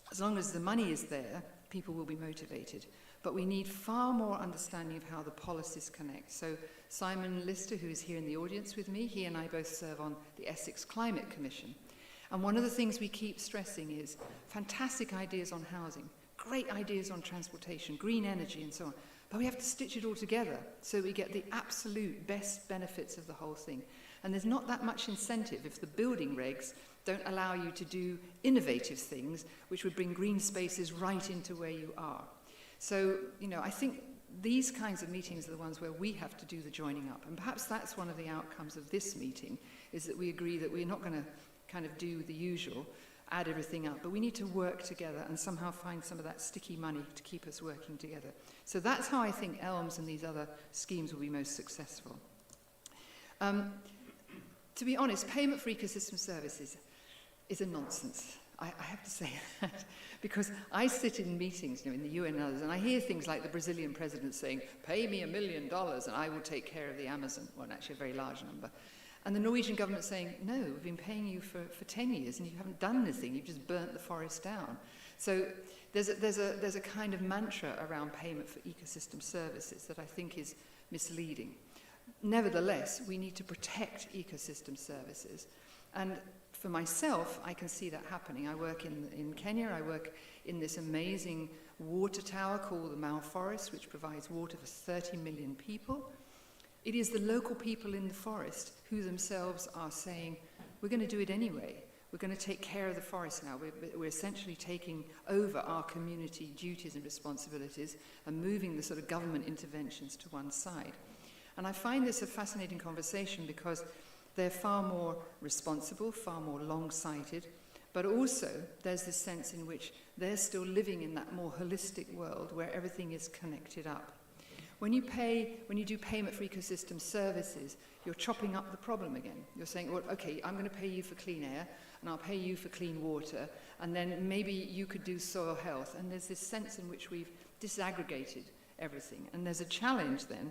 as long as the money is there, people will be motivated. But we need far more understanding of how the policies connect. So Simon Lister, who is here in the audience with me, he and I both serve on the Essex Climate Commission. And one of the things we keep stressing is fantastic ideas on housing, great ideas on transportation, green energy and so on. But we have to stitch it all together so we get the absolute best benefits of the whole thing. And there's not that much incentive if the building regs don't allow you to do innovative things which would bring green spaces right into where you are. So, you know, I think these kinds of meetings are the ones where we have to do the joining up. And perhaps that's one of the outcomes of this meeting, is that we agree that we're not going to kind of do the usual, add everything up, but we need to work together and somehow find some of that sticky money to keep us working together. So that's how I think ELMS and these other schemes will be most successful. To be honest, payment for ecosystem services is a nonsense. I have to say that, because I sit in meetings, you know, in the UN and others, and I hear things like the Brazilian president saying, pay me $1 million and I will take care of the Amazon. Well, actually a very large number. And the Norwegian government saying, no, we've been paying you for 10 years and you haven't done anything, you've just burnt the forest down. So there's a kind of mantra around payment for ecosystem services that I think is misleading. Nevertheless, we need to protect ecosystem services. And for myself, I can see that happening. I work in Kenya, I work in this amazing water tower called the Mau Forest, which provides water for 30 million people. It is the local people in the forest who themselves are saying, we're going to do it anyway. We're going to take care of the forest now. We're essentially taking over our community duties and responsibilities and moving the sort of government interventions to one side. And I find this a fascinating conversation because they're far more responsible, far more long-sighted, but also there's this sense in which they're still living in that more holistic world where everything is connected up. When you do payment for ecosystem services, you're chopping up the problem again. You're saying, well, okay, I'm going to pay you for clean air, and I'll pay you for clean water, and then maybe you could do soil health. And there's this sense in which we've disaggregated everything. And there's a challenge then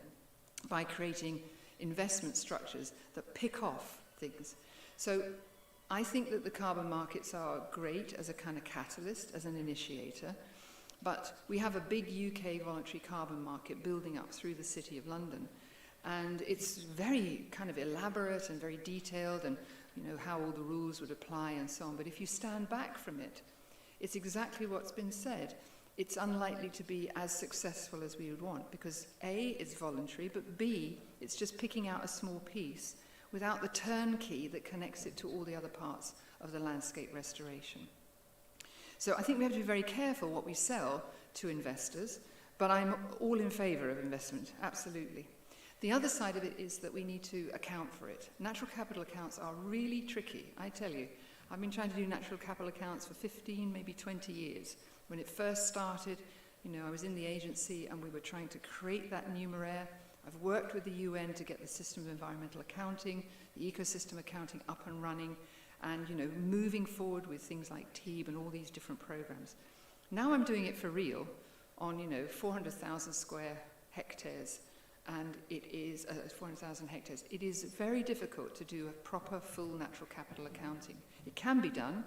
by creating investment structures that pick off things. So I think that the carbon markets are great as a kind of catalyst, as an initiator. But we have a big UK voluntary carbon market building up through the City of London. And it's very kind of elaborate and very detailed, and you know how all the rules would apply and so on. But if you stand back from it, it's exactly what's been said. It's unlikely to be as successful as we would want, because A, it's voluntary, but B, it's just picking out a small piece without the turnkey that connects it to all the other parts of the landscape restoration. So I think we have to be very careful what we sell to investors, but I'm all in favour of investment, absolutely. The other side of it is that we need to account for it. Natural capital accounts are really tricky, I tell you. I've been trying to do natural capital accounts for 15, maybe 20 years. When it first started, you know, I was in the agency and we were trying to create that numeraire. I've worked with the UN to get the system of environmental accounting, the ecosystem accounting up and running, and, you know, moving forward with things like TEEB and all these different programs. Now I'm doing it for real on, you know, 400,000 square hectares and it is 400,000 hectares. It is very difficult to do a proper full natural capital accounting. It can be done,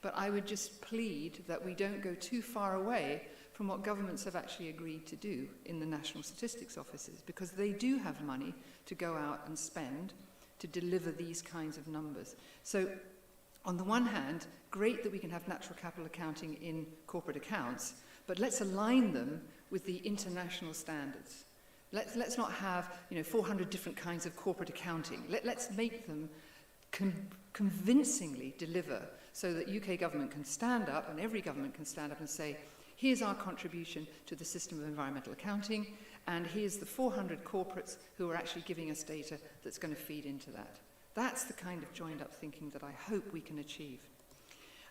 but I would just plead that we don't go too far away from what governments have actually agreed to do in the national statistics offices, because they do have money to go out and spend to deliver these kinds of numbers. So on the one hand, great that we can have natural capital accounting in corporate accounts, but let's align them with the international standards. Let's not have 400 different kinds of corporate accounting. Let's make them convincingly deliver so that UK government can stand up, and every government can stand up and say, here's our contribution to the system of environmental accounting, and here's the 400 corporates who are actually giving us data that's going to feed into that. That's the kind of joined-up thinking that I hope we can achieve.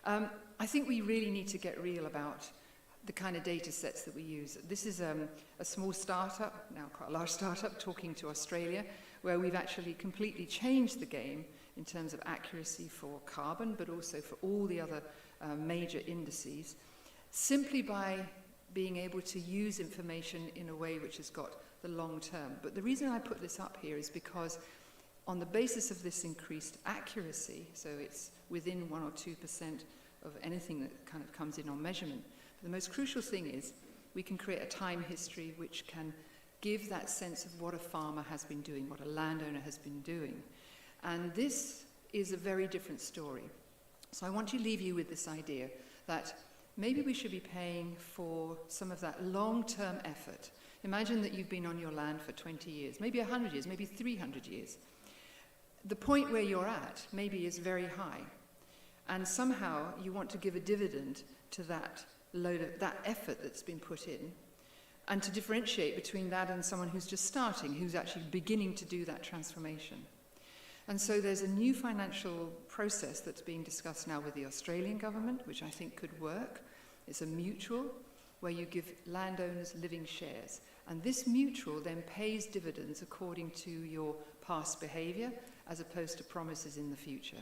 I think we really need to get real about the kind of data sets that we use. This is a small startup, now quite a large startup, talking to Australia, where we've actually completely changed the game in terms of accuracy for carbon, but also for all the other major indices, simply by being able to use information in a way which has got the long term. But the reason I put this up here is because on the basis of this increased accuracy, so it's within 1 or 2% of anything that kind of comes in on measurement, the most crucial thing is we can create a time history which can give that sense of what a farmer has been doing, what a landowner has been doing. And this is a very different story. So I want to leave you with this idea that maybe we should be paying for some of that long-term effort. Imagine that you've been on your land for 20 years, maybe 100 years, maybe 300 years. The point where you're at maybe is very high, and somehow you want to give a dividend to that effort that's been put in, and to differentiate between that and someone who's just starting, who's actually beginning to do that transformation. And so there's a new financial process that's being discussed now with the Australian government, which I think could work. It's a mutual where you give landowners living shares. And this mutual then pays dividends according to your past behaviour as opposed to promises in the future.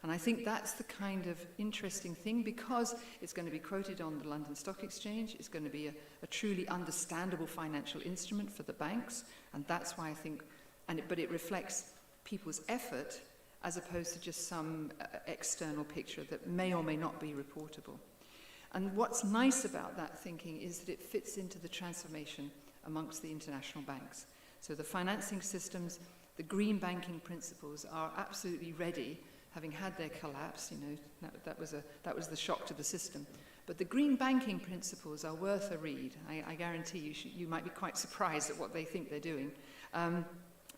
And I think that's the kind of interesting thing, because it's going to be quoted on the London Stock Exchange. It's going to be a truly understandable financial instrument for the banks. And that's why I think, but it reflects people's effort as opposed to just some external picture that may or may not be reportable. And what's nice about that thinking is that it fits into the transformation amongst the international banks. So the financing systems, the green banking principles are absolutely ready, having had their collapse. That was the shock to the system. But the green banking principles are worth a read. I guarantee you might be quite surprised at what they think they're doing.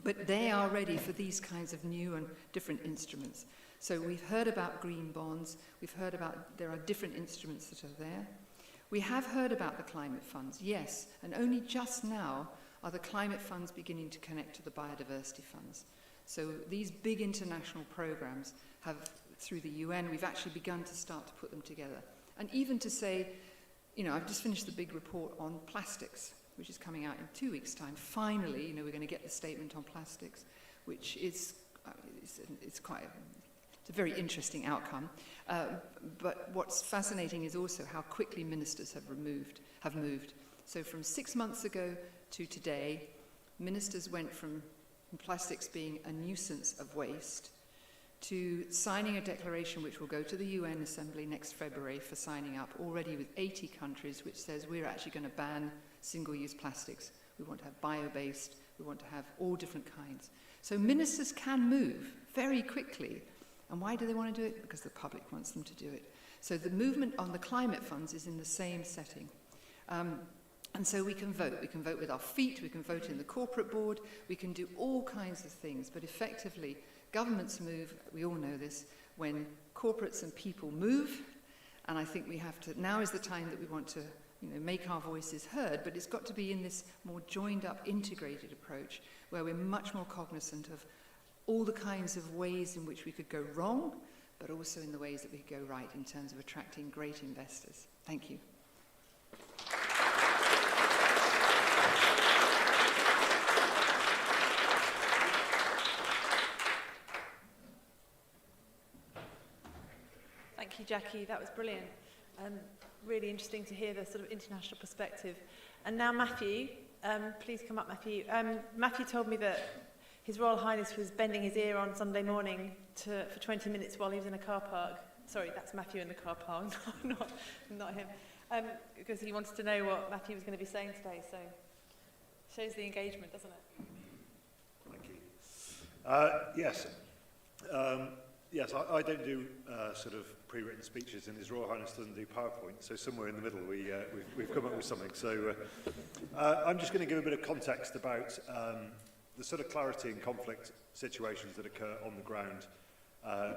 But they are ready for these kinds of new and different instruments. So we've heard about green bonds. We've heard about there are different instruments that are there. We have heard about the climate funds, yes, and only just now are the climate funds beginning to connect to the biodiversity funds. So these big international programs have, through the UN, we've actually begun to start to put them together. And even to say, I've just finished the big report on plastics, which is coming out in 2 weeks' time. Finally, we're going to get the statement on plastics, which is it's a very interesting outcome. But what's fascinating is also how quickly ministers have moved. So from 6 months ago to today, ministers went from plastics being a nuisance of waste to signing a declaration which will go to the UN Assembly next February for signing up, already with 80 countries, which says we're actually going to ban single-use plastics. We want to have bio-based, we want to have all different kinds. So ministers can move very quickly. And why do they want to do it? Because the public wants them to do it. So the movement on the climate funds is in the same setting. And so we can vote. We can vote with our feet, we can vote in the corporate board, we can do all kinds of things, but effectively, governments move, we all know this, when corporates and people move, and I think we have to, now is the time that we want to make our voices heard, but it's got to be in this more joined up, integrated approach, where we're much more cognizant of all the kinds of ways in which we could go wrong, but also in the ways that we could go right in terms of attracting great investors. Thank you. Thank you, Jackie. That was brilliant. Really interesting to hear the sort of international perspective. And now, Matthew, Please come up, Matthew. Matthew told me that His Royal Highness was bending his ear on Sunday morning for 20 minutes while he was in a car park. Sorry, that's Matthew in the car park, not him. Because he wanted to know what Matthew was going to be saying today, so shows the engagement, doesn't it? Thank you. Yes, I don't do sort of pre-written speeches, and His Royal Highness doesn't do PowerPoint, so somewhere in the middle we've come up with something. So I'm just going to give a bit of context about the sort of clarity and conflict situations that occur on the ground,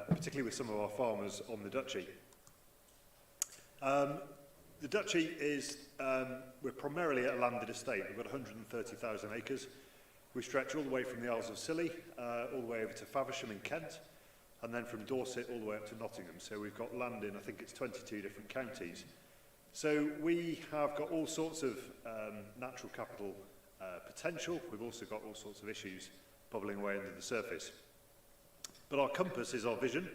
particularly with some of our farmers on the Duchy. The Duchy is, we're primarily a landed estate. We've got 130,000 acres. We stretch all the way from the Isles of Scilly, all the way over to Faversham in Kent, and then from Dorset all the way up to Nottingham. So we've got land in, I think it's 22 different counties. So we have got all sorts of natural capital potential. We've also got all sorts of issues bubbling away under the surface. But our compass is our vision,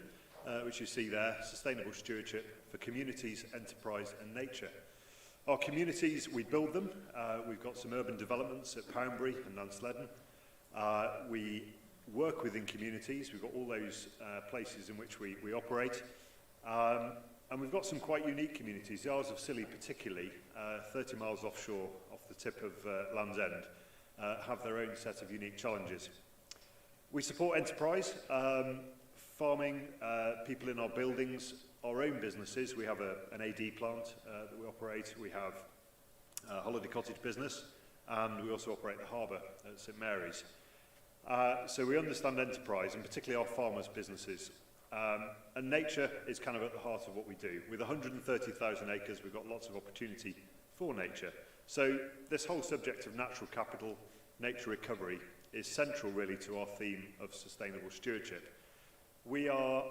which you see there, sustainable stewardship for communities, enterprise and nature. Our communities, we build them. We've got some urban developments at Poundbury and Nansledden. We work within communities. We've got all those places in which we operate. And we've got some quite unique communities. The Isles of Scilly particularly, 30 miles offshore, off the tip of Land's End, have their own set of unique challenges. We support enterprise, farming, people in our buildings, our own businesses. We have an AD plant that we operate. We have a holiday cottage business, and we also operate the harbour at St Mary's. So we understand enterprise, and particularly our farmers' businesses. And nature is kind of at the heart of what we do. With 130,000 acres, we've got lots of opportunity for nature. So this whole subject of natural capital, nature recovery, is central really to our theme of sustainable stewardship. We are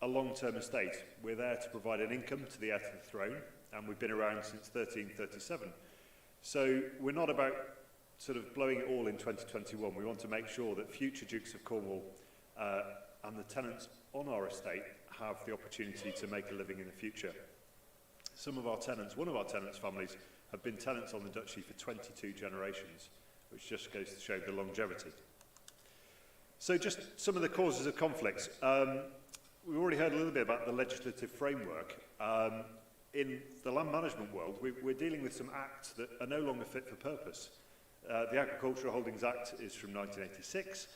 a long-term estate. We're there to provide an income to the heir to the throne, and we've been around since 1337. So we're not about sort of blowing it all in 2021. We want to make sure that future Dukes of Cornwall and the tenants on our estate have the opportunity to make a living in the future. Some of our tenants, one of our tenants' families, have been tenants on the Duchy for 22 generations, which just goes to show the longevity. So just some of the causes of conflicts. We've already heard a little bit about the legislative framework. In the land management world, we're dealing with some acts that are no longer fit for purpose. The Agricultural Holdings Act is from 1986.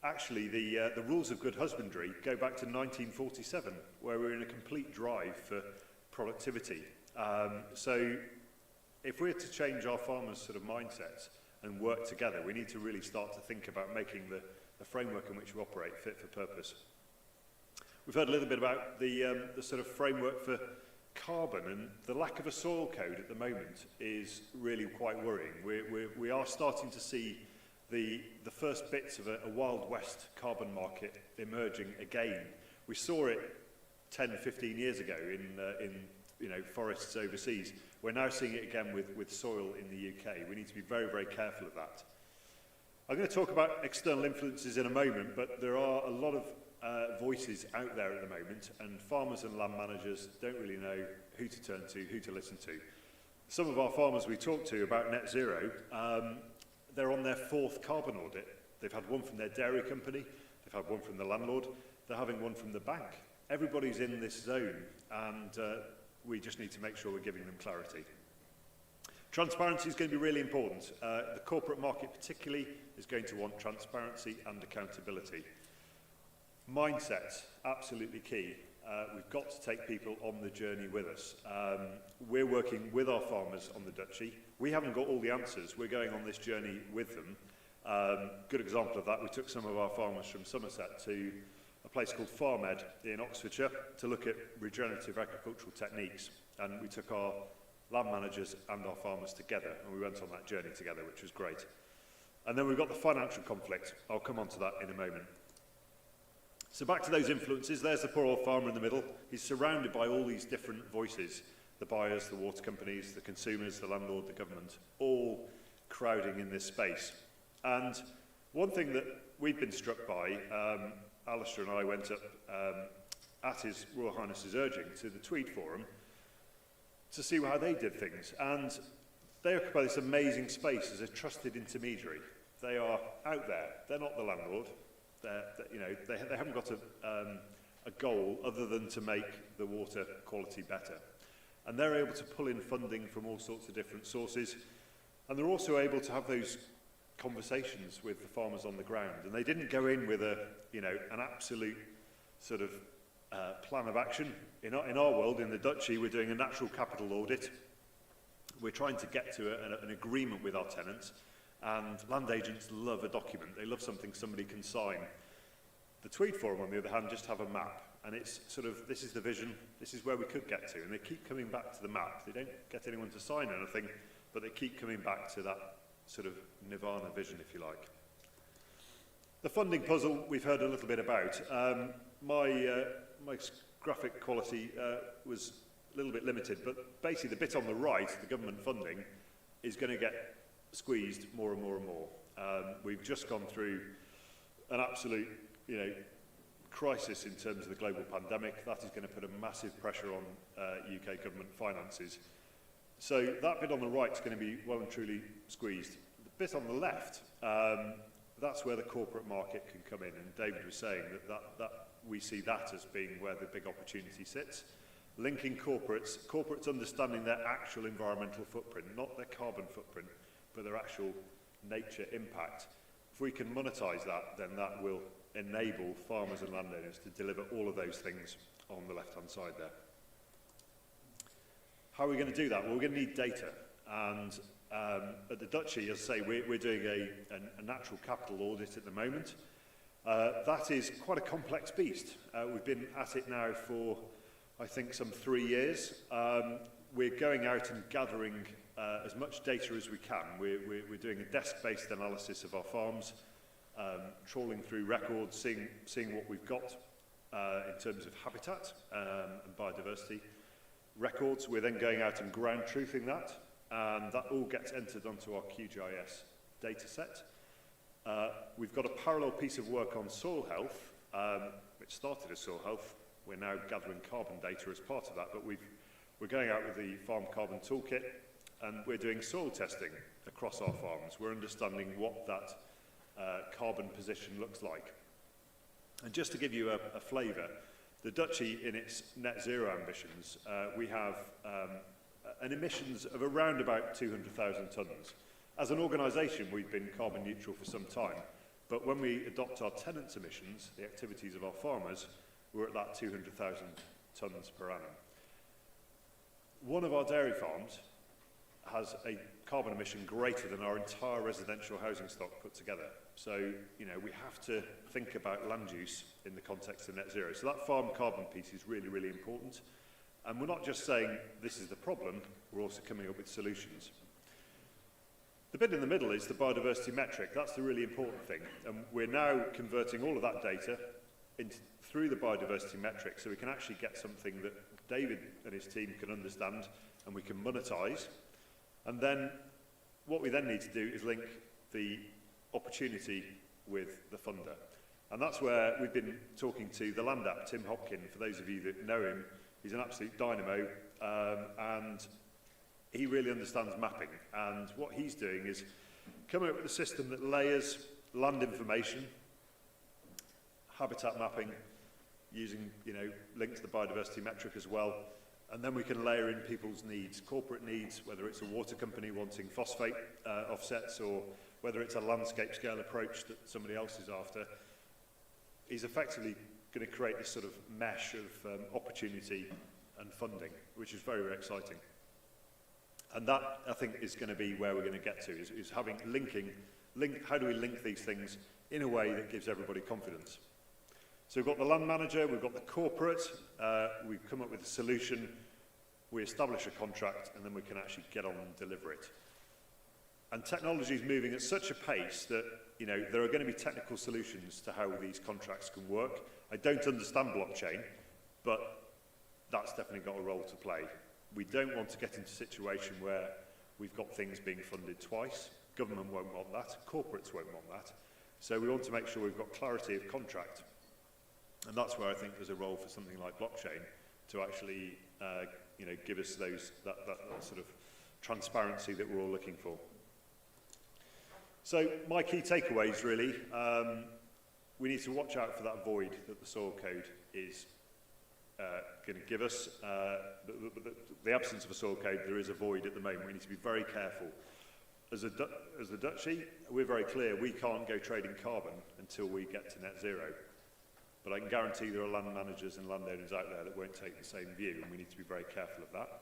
Actually, the rules of good husbandry go back to 1947, where we were in a complete drive for productivity. So if we're to change our farmers' sort of mindsets and work together, we need to really start to think about making the framework in which we operate fit for purpose. We've heard a little bit about the sort of framework for carbon, and the lack of a soil code at the moment is really quite worrying. We are starting to see the first bits of a Wild West carbon market emerging again. We saw it 10, 15 years ago in forests overseas. We're now seeing it again with soil in the UK. We need to be very, very careful of that. I'm going to talk about external influences in a moment, but there are a lot of voices out there at the moment, and farmers and land managers don't really know who to turn to, who to listen to. Some of our farmers we talked to about net zero, they're on their 4th carbon audit. They've had one from their dairy company, they've had one from the landlord, they're having one from the bank. Everybody's in this zone, and we just need to make sure we're giving them clarity. Transparency is going to be really important. The corporate market particularly is going to want transparency and accountability. Mindset, absolutely key. We've got to take people on the journey with us. We're working with our farmers on the Duchy. We haven't got all the answers. We're going on this journey with them. Good example of that, we took some of our farmers from Somerset to a place called FarmEd in Oxfordshire to look at regenerative agricultural techniques. And we took our land managers and our farmers together, and we went on that journey together, which was great. And then we've got the financial conflict. I'll come on to that in a moment. So back to those influences, there's the poor old farmer in the middle. He's surrounded by all these different voices, the buyers, the water companies, the consumers, the landlord, the government, all crowding in this space. And one thing that we've been struck by, Alistair and I went up at His Royal Highness's urging to the Tweed Forum to see how they did things. And they occupy this amazing space as a trusted intermediary. They are out there. They're not the landlord. They haven't got a goal other than to make the water quality better. And they're able to pull in funding from all sorts of different sources. And they're also able to have those conversations with the farmers on the ground. And they didn't go in with an absolute sort of plan of action. In our world, in the Duchy, we're doing a natural capital audit. We're trying to get to an agreement with our tenants. And land agents love a document. They love something somebody can sign. The Tweed Forum, on the other hand, just have a map. And it's sort of, this is the vision, this is where we could get to. And they keep coming back to the map. They don't get anyone to sign anything, but they keep coming back to that sort of nirvana vision, if you like. The funding puzzle we've heard a little bit about. My graphic quality was a little bit limited, but basically the bit on the right, the government funding, is going to get squeezed more and more and more. We've just gone through an absolute, crisis in terms of the global pandemic. That is going to put a massive pressure on UK government finances. So that bit on the right is going to be well and truly squeezed. The bit on the left, that's where the corporate market can come in. And David was saying that we see that as being where the big opportunity sits. Linking corporates understanding their actual environmental footprint, not their carbon footprint, but their actual nature impact. If we can monetize that, then that will enable farmers and landowners to deliver all of those things on the left-hand side there. How are we going to do that? Well, we're going to need data. And at the Duchy, as I say, we're doing a natural capital audit at the moment. That is quite a complex beast. We've been at it now for, I think, some 3 years. We're going out and gathering as much data as we can. We're doing a desk-based analysis of our farms, trawling through records, seeing what we've got in terms of habitat and biodiversity records. We're then going out and ground truthing that, and that all gets entered onto our QGIS data set. We've got a parallel piece of work on soil health, which started as soil health. We're now gathering carbon data as part of that, but we're going out with the Farm Carbon Toolkit, and we're doing soil testing across our farms. We're understanding what that carbon position looks like. And just to give you a flavour, the Duchy, in its net zero ambitions, we have an emissions of around about 200,000 tonnes. As an organisation, we've been carbon neutral for some time, but when we adopt our tenants' emissions, the activities of our farmers, we're at that 200,000 tonnes per annum. One of our dairy farms has a carbon emission greater than our entire residential housing stock put together. So, we have to think about land use in the context of net zero. So that farm carbon piece is really, really important. And we're not just saying this is the problem, we're also coming up with solutions. The bit in the middle is the biodiversity metric. That's the really important thing. And we're now converting all of that data through the biodiversity metric so we can actually get something that David and his team can understand and we can monetize. And then what we then need to do is link the opportunity with the funder. And that's where we've been talking to the Land App, Tim Hopkin. For those of you that know him, he's an absolute dynamo, and he really understands mapping. And what he's doing is coming up with a system that layers land information, habitat mapping, using, linked to the biodiversity metric as well. And then we can layer in people's needs, corporate needs, whether it's a water company wanting phosphate offsets or whether it's a landscape scale approach that somebody else is after. He's effectively going to create this sort of mesh of opportunity and funding, which is very, very exciting. And that, I think, is going to be where we're going to get to, is having how do we link these things in a way that gives everybody confidence? So we've got the land manager, we've got the corporate, we've come up with a solution, we establish a contract, and then we can actually get on and deliver it. And technology is moving at such a pace that, there are going to be technical solutions to how these contracts can work. I don't understand blockchain, but that's definitely got a role to play. We don't want to get into a situation where we've got things being funded twice. Government won't want that, corporates won't want that. So we want to make sure we've got clarity of contract. And that's where I think there's a role for something like blockchain to actually, give us that sort of transparency that we're all looking for. So my key takeaways really, we need to watch out for that void that the soil code is going to give us. The absence of a soil code, there is a void at the moment. We need to be very careful. As the Duchy, we're very clear we can't go trading carbon until we get to net zero. But I can guarantee there are land managers and landowners out there that won't take the same view, and we need to be very careful of that.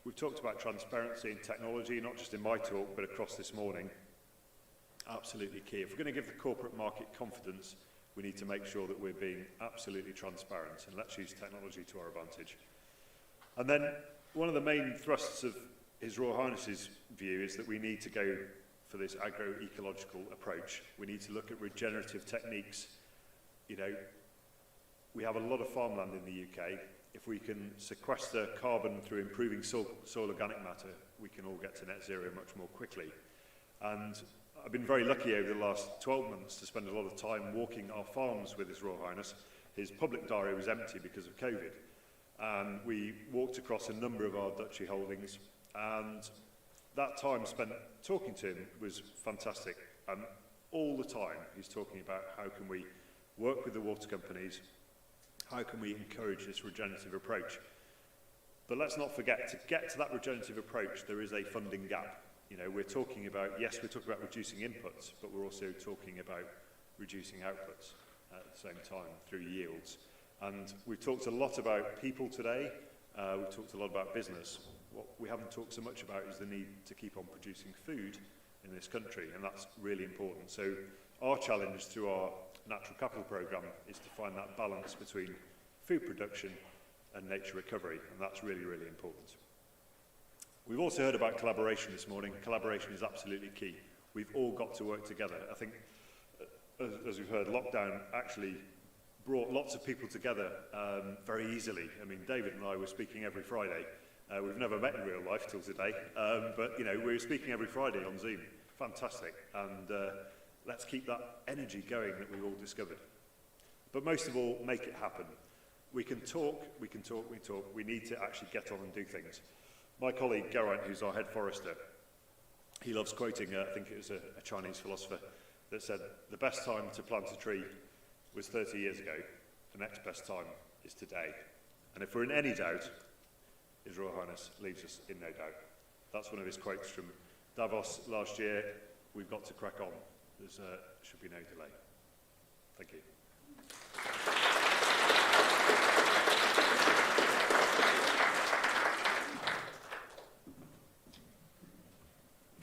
We've talked about transparency and technology, not just in my talk, but across this morning. Absolutely key. If we're going to give the corporate market confidence, we need to make sure that we're being absolutely transparent, and let's use technology to our advantage. And then one of the main thrusts of His Royal Highness's view is that we need to go for this agroecological approach. We need to look at regenerative techniques. You know, we have a lot of farmland in the UK. If we can sequester carbon through improving soil organic matter, we can all get to net zero much more quickly. And I've been very lucky over the last 12 months to spend a lot of time walking our farms with His Royal Highness. His public diary was empty because of COVID. And we walked across a number of our Duchy holdings, and that time spent talking to him was fantastic. And all the time he's talking about how can we work with the water companies, how can we encourage this regenerative approach. But let's not forget, to get to that regenerative approach, there is a funding gap. You know, we're talking about, yes, we're talking about reducing inputs, but we're also talking about reducing outputs at the same time through yields. And we've talked a lot about people today, we've talked a lot about business. What we haven't talked so much about is the need to keep on producing food in this country, and that's really important. So our challenge through our Natural Capital Programme is to find that balance between food production and nature recovery, and that's really, really important. We've also heard about collaboration this morning. Collaboration is absolutely key. We've all got to work together. I think, as we've heard, lockdown actually brought lots of people together very easily. I mean, David and I were speaking every Friday. We've never met in real life till today, but you know, we're speaking every Friday on Zoom. Fantastic. And let's keep that energy going that we've all discovered. But most of all, make it happen. We can talk, we can talk, we talk. We need to actually get on and do things. My colleague Geraint, who's our head forester, he loves quoting, I think it was a Chinese philosopher, that said, the best time to plant a tree was 30 years ago. The next best time is today. And if we're in any doubt, His Royal Highness leaves us in no doubt. That's one of his quotes from Davos last year. We've got to crack on. There should be no delay. Thank you.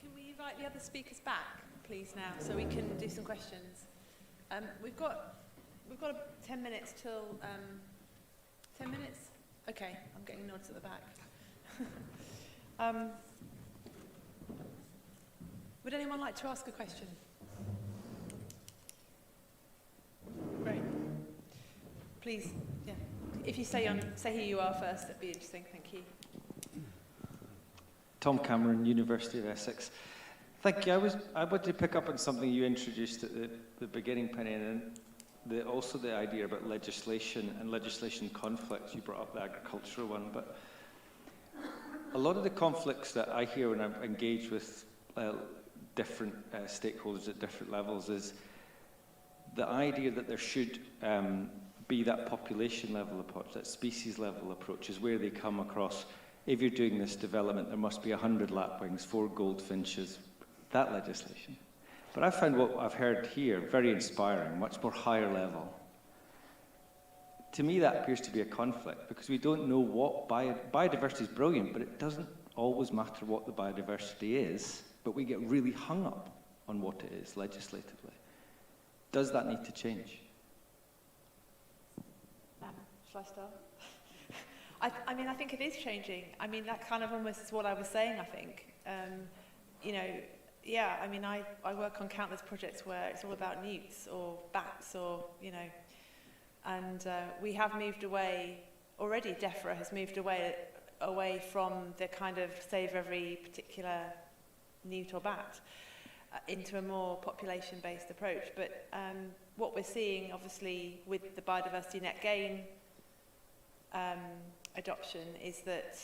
Can we invite the other speakers back, please, now, so we can do some questions? We've got 10 minutes till 10 minutes. Okay, I'm getting nods at the back. Would anyone like to ask a question? Great. Please, yeah. If you say who you are first, that'd be interesting. Thank you. Tom Cameron, University of Essex. Thank you. I wanted to pick up on something you introduced at the beginning, Penny, and also the idea about legislation and legislation conflicts. You brought up the agricultural one, but a lot of the conflicts that I hear when I'm engaged with different stakeholders at different levels is the idea that there should be that population level approach, that species level approach is where they come across. If you're doing this development, there must be 100 lapwings, 4 goldfinches, that legislation. But I found what I've heard here very inspiring, much more higher level. To me, that appears to be a conflict because we don't know what biodiversity is brilliant, but it doesn't always matter what the biodiversity is, but we get really hung up on what it is legislatively. Does that need to change? Shall I start? I mean, I think it is changing. I mean, that kind of almost is what I was saying, I think. You know, yeah, I mean, I work on countless projects where it's all about newts or bats or, you know, and we have moved away, already DEFRA has moved away from the kind of save every particular newt or bat into a more population-based approach. But what we're seeing, obviously, with the biodiversity net gain adoption is that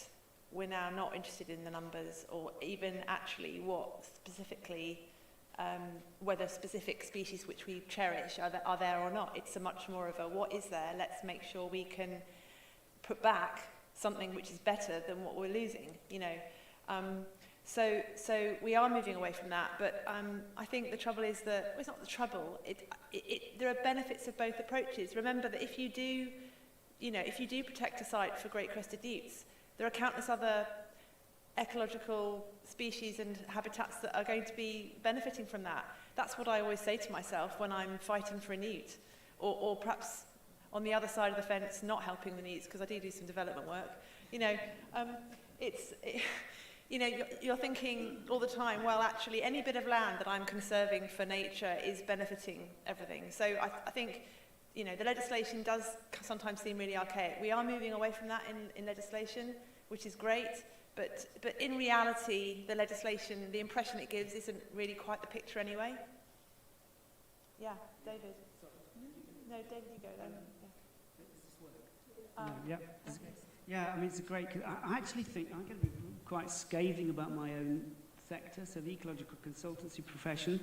we're now not interested in the numbers or even actually what specifically, whether specific species which we cherish are there or not. It's a much more of a what is there, let's make sure we can put back something which is better than what we're losing, you know. So we are moving away from that, but I think the trouble is that, well, it's not the trouble, there are benefits of both approaches. Remember that if you do, if you do protect a site for great crested newts, there are countless other ecological species and habitats that are going to be benefiting from that. That's what I always say to myself when I'm fighting for a newt, or perhaps on the other side of the fence not helping the newts, because I do some development work. You're thinking all the time, well, actually, any bit of land that I'm conserving for nature is benefiting everything. So I think, the legislation does sometimes seem really archaic. We are moving away from that in legislation, which is great, but in reality, the legislation, the impression it gives isn't really quite the picture anyway. Yeah, David. No, David, you go then. Yeah, I mean, it's a great... I actually think I'm going to be quite scathing about my own sector. So the ecological consultancy profession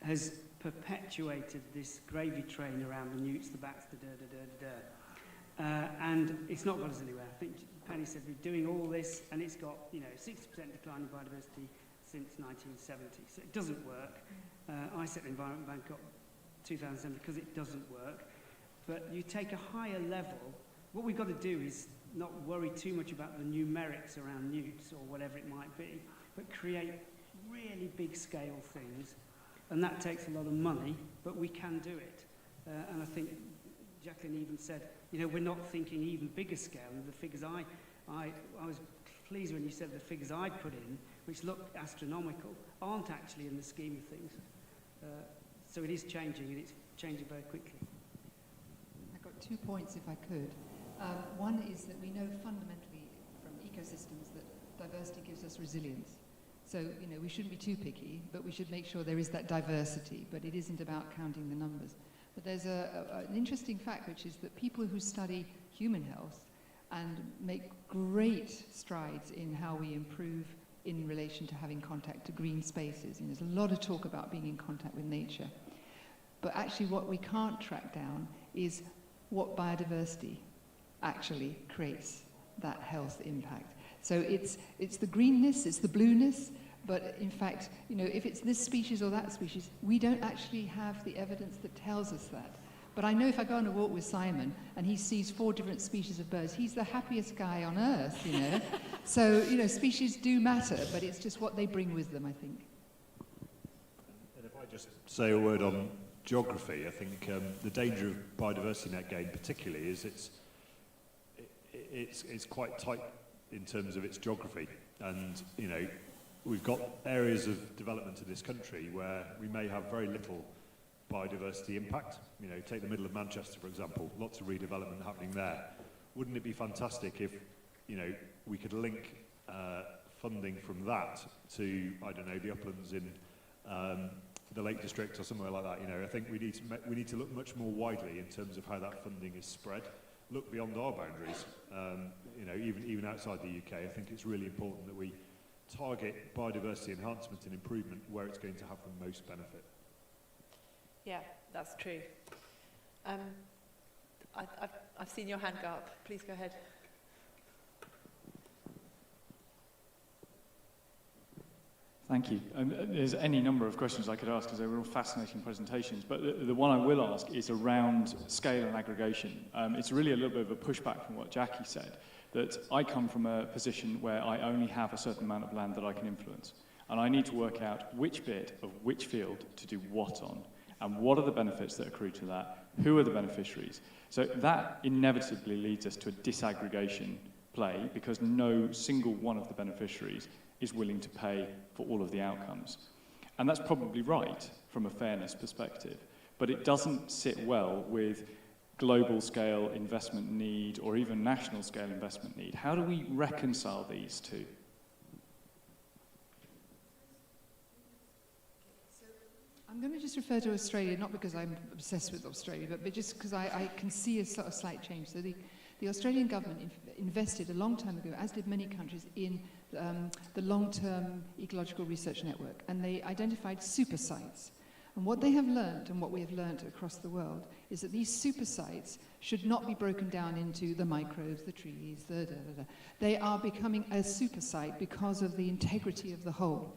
has perpetuated this gravy train around the newts, the bats, the and it's not got us anywhere. I think Penny said we're doing all this, and it's got 60% decline in biodiversity since 1970. So it doesn't work. I set the Environment Bank up 2007 because it doesn't work. But you take a higher level. What we've got to do is not worry too much about the numerics around newts or whatever it might be, but create really big scale things. And that takes a lot of money, but we can do it. And I think Jacqueline even said, we're not thinking even bigger scale. And the figures I was pleased when you said the figures I put in, which look astronomical, aren't actually in the scheme of things. So it is changing, and it's changing very quickly. I've got 2 points, if I could. One is that we know fundamentally from ecosystems that diversity gives us resilience. So, we shouldn't be too picky, but we should make sure there is that diversity, but it isn't about counting the numbers. But there's an interesting fact, which is that people who study human health and make great strides in how we improve in relation to having contact to green spaces. There's a lot of talk about being in contact with nature. But actually what we can't track down is what biodiversity actually creates that health impact. So it's the greenness, it's the blueness, but in fact, if it's this species or that species, we don't actually have the evidence that tells us that. But I know if I go on a walk with Simon and he sees 4 different species of birds, he's the happiest guy on earth, So, species do matter, but it's just what they bring with them, I think. And if I just say a word on geography, I think the danger of biodiversity net gain particularly is it's quite tight in terms of its geography, and we've got areas of development in this country where we may have very little biodiversity impact. Take the middle of Manchester, for example, lots of redevelopment happening there. Wouldn't it be fantastic if we could link funding from that to, I don't know, the uplands in the Lake District or somewhere like that? I think we need to look much more widely in terms of how that funding is spread. Look beyond our boundaries, even outside the UK. I think it's really important that we target biodiversity enhancement and improvement where it's going to have the most benefit. Yeah, that's true. I've seen your hand go up. Please go ahead. Thank you. There's any number of questions I could ask because they were all fascinating presentations, but the one I will ask is around scale and aggregation. It's really a little bit of a pushback from what Jackie said, that I come from a position where I only have a certain amount of land that I can influence, and I need to work out which bit of which field to do what on, and what are the benefits that accrue to that, who are the beneficiaries. So that inevitably leads us to a disaggregation play because no single one of the beneficiaries is willing to pay for all of the outcomes. And that's probably right from a fairness perspective, but it doesn't sit well with global scale investment need or even national scale investment need. How do we reconcile these two? I'm going to just refer to Australia, not because I'm obsessed with Australia, but just because I can see a sort of slight change. So The Australian government invested a long time ago, as did many countries, in the long-term ecological research network, and they identified super sites. And what they have learned, and what we have learned across the world, is that these super sites should not be broken down into the microbes, the trees, They are becoming a super site because of the integrity of the whole.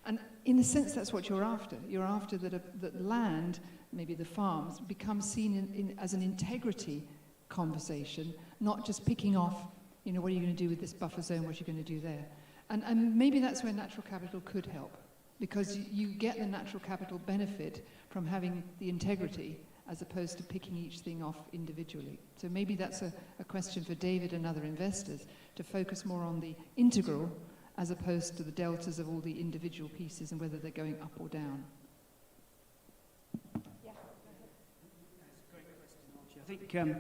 And in a sense, that's what you're after. You're after that land, maybe the farms, become seen as an integrity conversation, not just picking off, you know, what are you going to do with this buffer zone, what are you going to do there? And maybe that's where natural capital could help, because you get the natural capital benefit from having the integrity as opposed to picking each thing off individually. So maybe that's a question for David and other investors, to focus more on the integral as opposed to the deltas of all the individual pieces and whether they're going up or down. Yeah. That's a great question, Archie. I think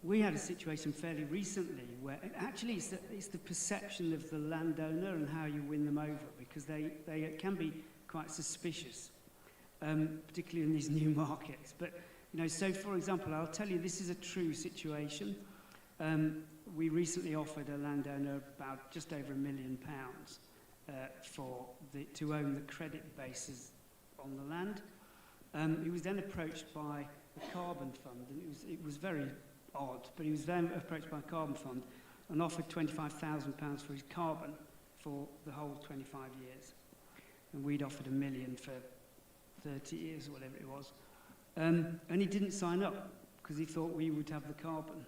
we had a situation fairly recently where actually it's the perception of the landowner and how you win them over, because they can be quite suspicious, particularly in these new markets. But, you know, so for example, I'll tell you, this is a true situation. We recently offered a landowner about just over £1 million to own the credit bases on the land. He was then approached by a carbon fund, and it was very odd, but he was then approached by a carbon fund and offered £25,000 for his carbon for the whole 25 years. And we'd offered $1 million for 30 years or whatever it was. And he didn't sign up because he thought we would have the carbon.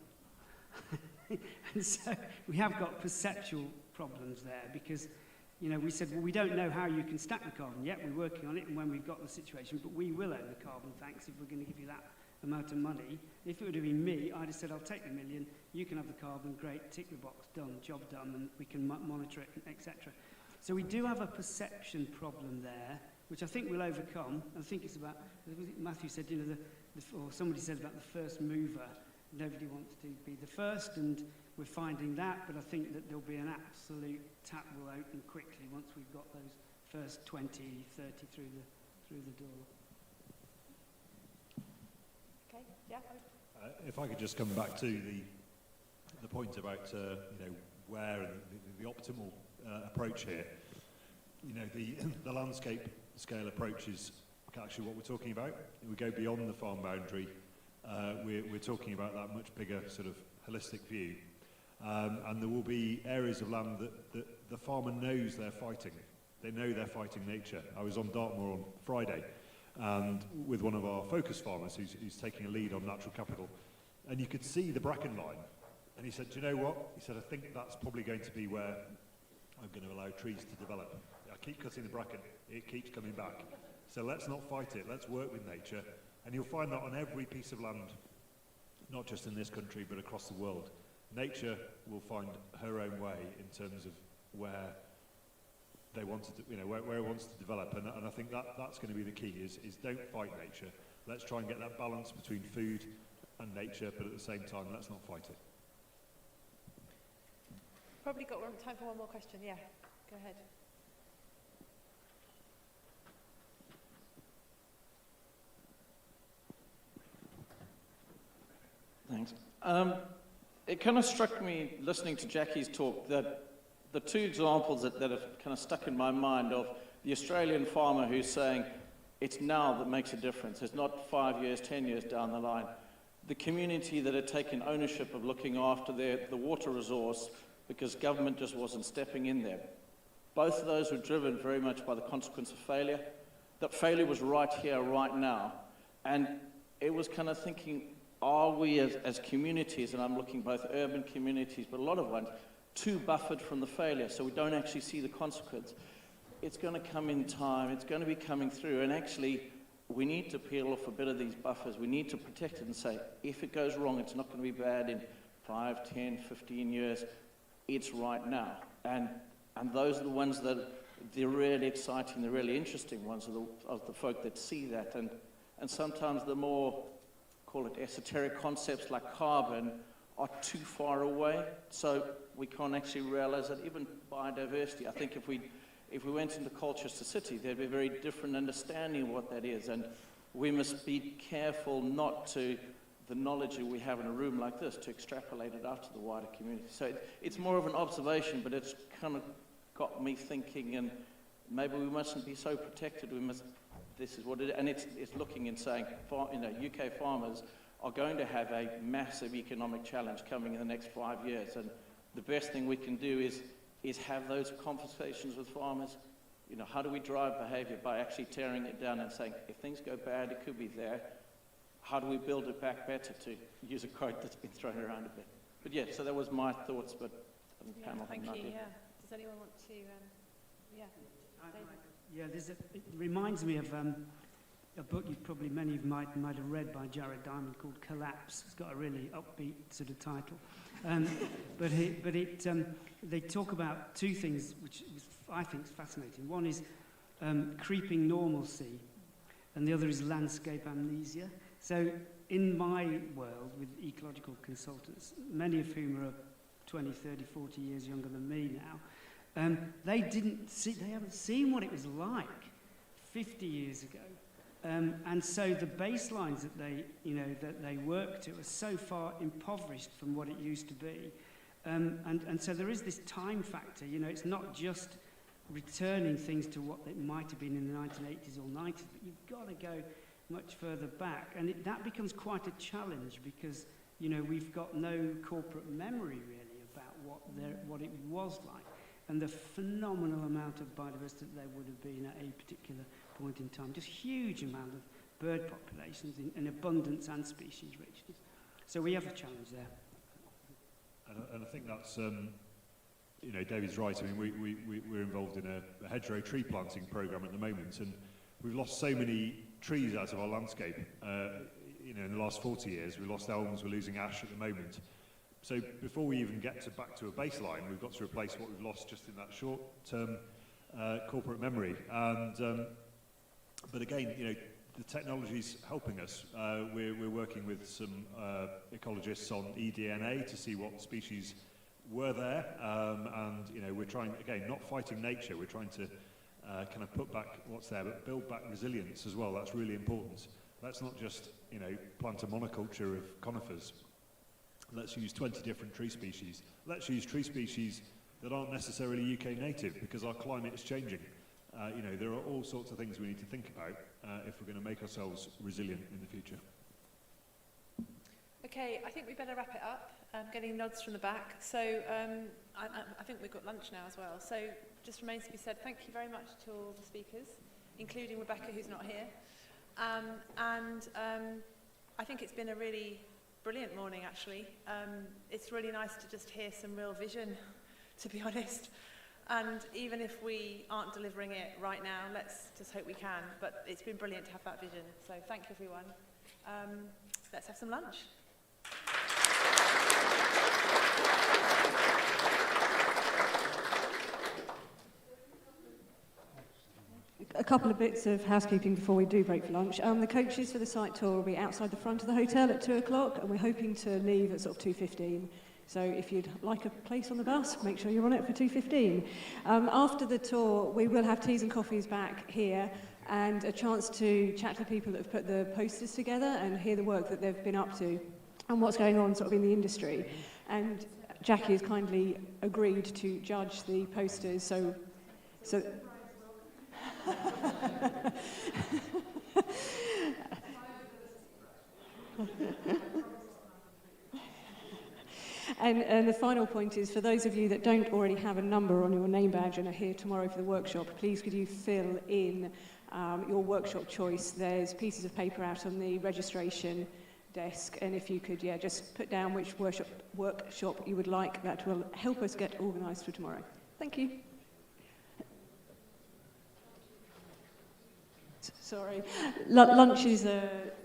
And so we have got perceptual problems there, because, you know, we said, well, we don't know how you can stack the carbon yet. We're working on it, and when we've got the situation, but we will own the carbon, thanks, if we're going to give you that amount of money. If it would have been me, I'd have said, I'll take the $1 million, you can have the carbon, great, tick the box, done, job done, and we can monitor it, etc. So we do have a perception problem there, which I think we'll overcome. I think it's about, Matthew said, you know, or somebody said about the first mover. Nobody wants to be the first, and we're finding that, but I think that there'll be an absolute tap will open quickly once we've got those first 20, 30 through the door. Okay, yeah. If I could just come back to the point about you know, where and the optimal approach here. You know, the landscape scale approach is actually what we're talking about. We go beyond the farm boundary. We're talking about that much bigger sort of holistic view. And there will be areas of land that the farmer knows they're fighting. They know they're fighting nature. I was on Dartmoor on Friday, and with one of our focus farmers who's taking a lead on natural capital, and you could see the bracken line. And he said, do you know what? He said, I think that's probably going to be where I'm going to allow trees to develop. I keep cutting the bracken, it keeps coming back. So let's not fight it, let's work with nature. And you'll find that on every piece of land, not just in this country, but across the world. Nature will find her own way in terms of where they want to, you know, where it wants to develop. And I think that's going to be the key, is don't fight nature. Let's try and get that balance between food and nature, but at the same time, let's not fight it. Probably got time for one more question. Yeah, go ahead. Thanks. It kind of struck me, listening to Jackie's talk, that the two examples that have kind of stuck in my mind of the Australian farmer who's saying it's now that makes a difference. It's not 5 years, 10 years down the line. The community that had taken ownership of looking after the water resource because government just wasn't stepping in there. Both of those were driven very much by the consequence of failure. That failure was right here, right now. And it was kind of thinking, are we as communities, and I'm looking both urban communities, but a lot of ones, too buffered from the failure, so we don't actually see the consequence. It's going to come in time, it's going to be coming through, and actually we need to peel off a bit of these buffers. We need to protect it and say, if it goes wrong, it's not going to be bad in 5, 10, 15 years. It's right now. And those are the ones that they're really exciting, the really interesting ones of the folk that see that. And sometimes the more, call it esoteric concepts like carbon are too far away, so we can't actually realize that. Even biodiversity, I think if we went into Colchester City, there'd be a very different understanding of what that is, and we must be careful not to the knowledge that we have in a room like this to extrapolate it out to the wider community. So it's more of an observation, but it's kind of got me thinking, and maybe we mustn't be so protected. This is what it is. And it's looking and saying, UK farmers are going to have a massive economic challenge coming in the next 5 years. And the best thing we can do is have those conversations with farmers. How do we drive behavior? By actually tearing it down and saying, if things go bad, it could be there. How do we build it back better, to use a quote that's been thrown around a bit? But yeah, so that was my thoughts, but the panel thank had you, an idea. Does anyone want to, Yeah, it reminds me of a book many of you might have read by Jared Diamond called Collapse. It's got a really upbeat sort of title. They talk about two things which I think is fascinating. One is creeping normalcy, and the other is landscape amnesia. So in my world with ecological consultants, many of whom are 20, 30, 40 years younger than me now, they haven't seen what it was like 50 years ago. And so the baselines that they work to are so far impoverished from what it used to be. And so there is this time factor. It's not just returning things to what it might have been in the 1980s or 90s, but you've got to go much further back. And that becomes quite a challenge because, we've got no corporate memory really about what it was like and the phenomenal amount of biodiversity that there would have been at a particular point in time. Just huge amount of bird populations in abundance and species richness. So we have a challenge there. And I think that's, David's right. I mean, we're involved in a hedgerow tree planting programme at the moment, and we've lost so many trees out of our landscape. In the last 40 years, we lost elms, we're losing ash at the moment. So before we even get back to a baseline, we've got to replace what we've lost just in that short-term corporate memory. And but again, the technology's helping us. We're working with some ecologists on eDNA to see what species were there, and we're trying, again, not fighting nature. We're trying to kind of put back what's there, but build back resilience as well. That's really important. Let's not just plant a monoculture of conifers. Let's use 20 different tree species. Let's use tree species that aren't necessarily UK native because our climate is changing. There are all sorts of things we need to think about if we're going to make ourselves resilient in the future. Okay, I think we better wrap it up. I'm getting nods from the back. So I think we've got lunch now as well. So just remains to be said, thank you very much to all the speakers, including Rebecca, who's not here. I think it's been a really brilliant morning, actually. It's really nice to just hear some real vision, to be honest. And even if we aren't delivering it right now, let's just hope we can. But it's been brilliant to have that vision. So thank you, everyone. Let's have some lunch. A couple of bits of housekeeping before we do break for lunch. The coaches for the site tour will be outside the front of the hotel at 2 o'clock, and we're hoping to leave at sort of 2:15. So if you'd like a place on the bus, make sure you're on it for 2:15. After the tour, we will have teas and coffees back here and a chance to chat to the people that have put the posters together and hear the work that they've been up to and what's going on sort of in the industry. And Jackie has kindly agreed to judge the posters. So And the final point is, for those of you that don't already have a number on your name badge and are here tomorrow for the workshop, please could you fill in your workshop choice. There's pieces of paper out on the registration desk, and if you could, just put down which workshop you would like. That will help us get organised for tomorrow. Thank you. Sorry. Lunch is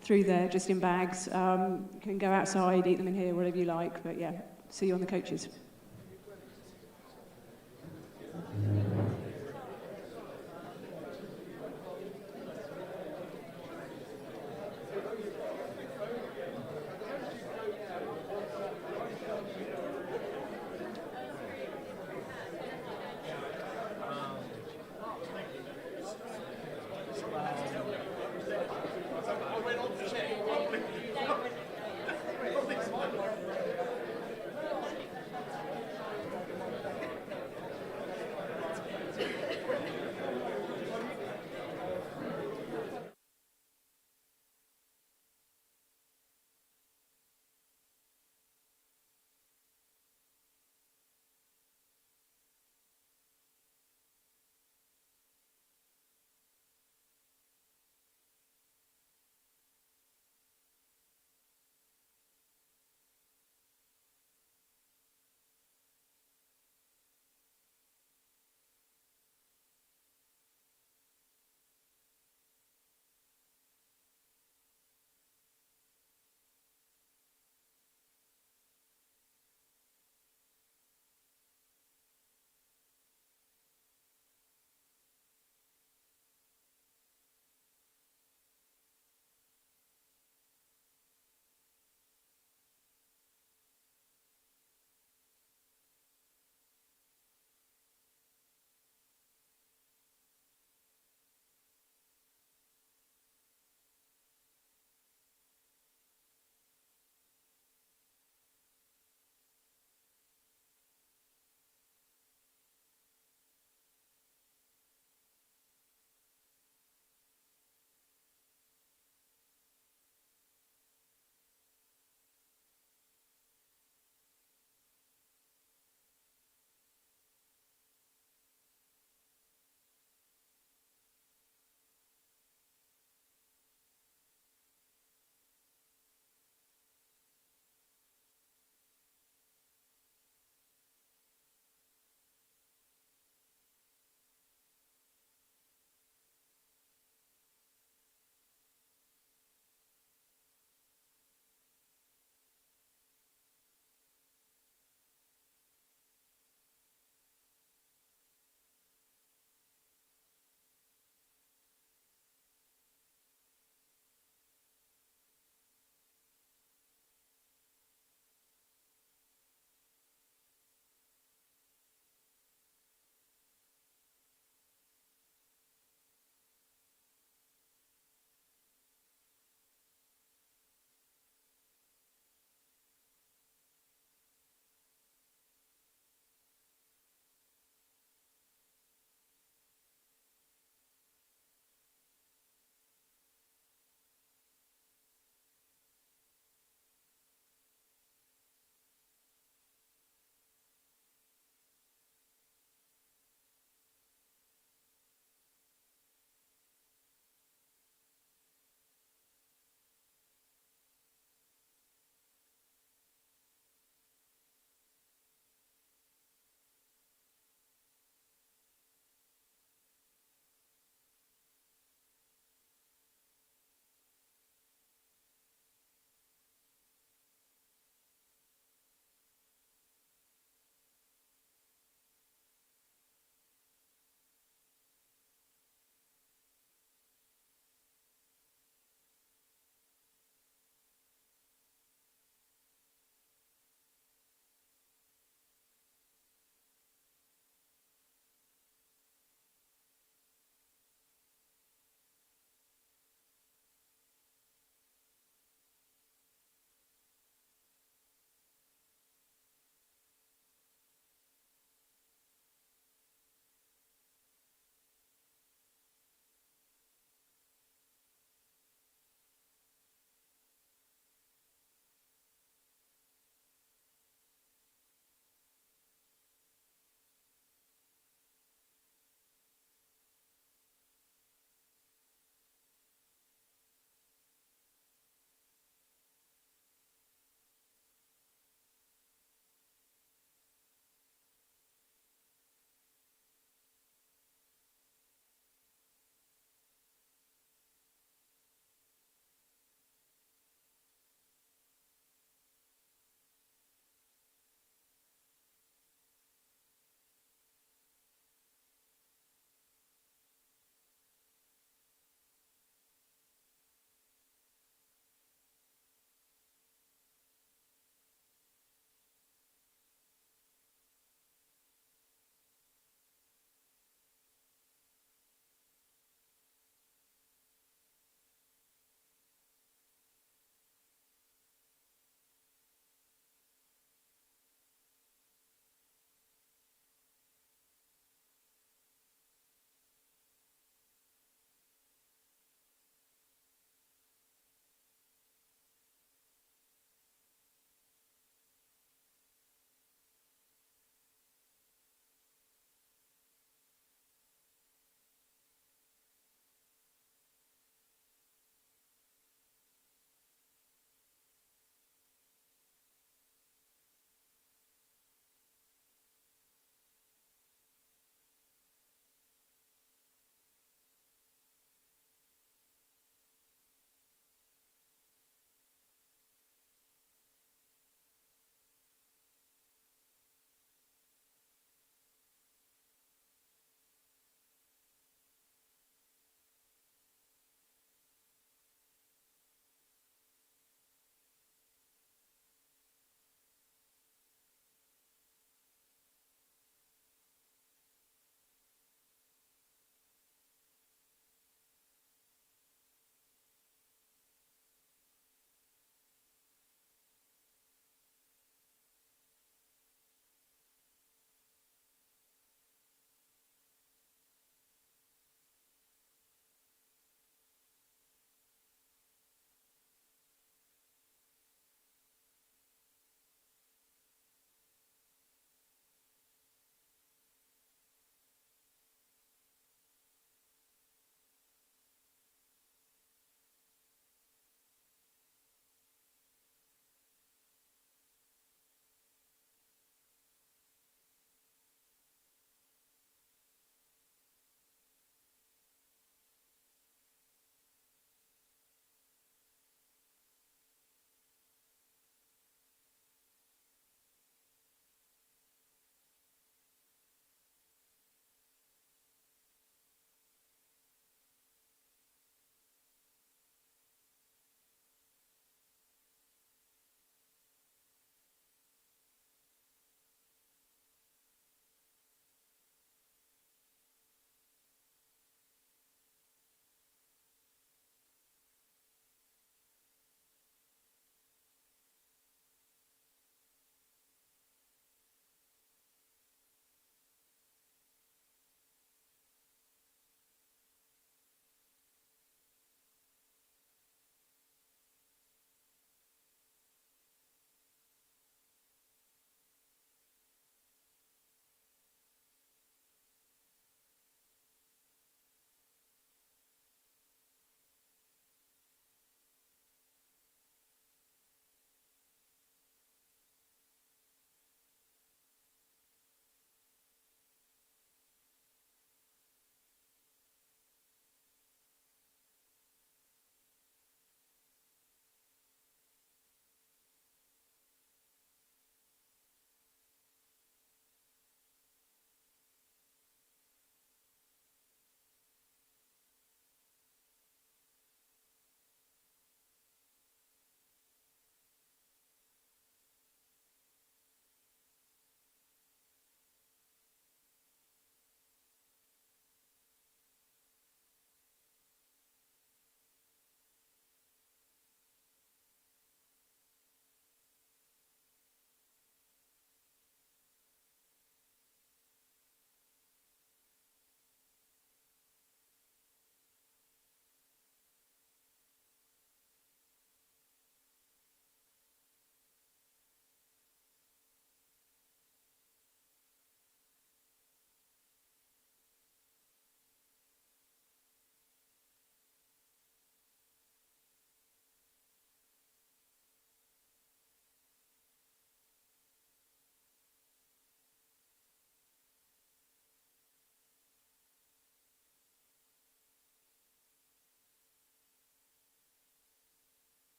through there, just in bags. You can go outside, eat them in here, whatever you like. But yeah, see you on the coaches.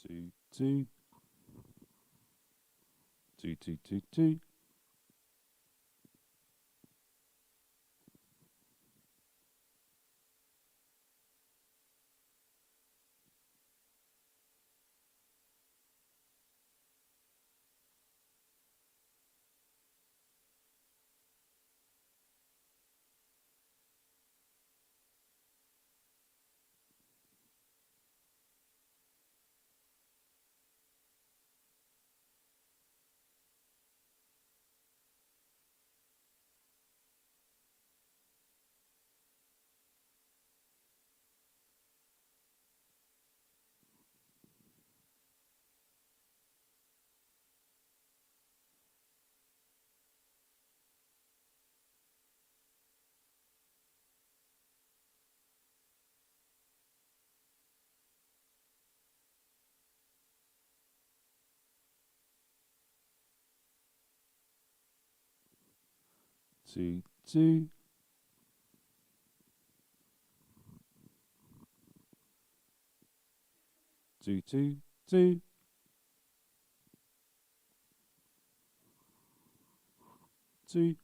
2, 2. 2, 2, 2, 2. 2, 2. 2, 2, 2. 2.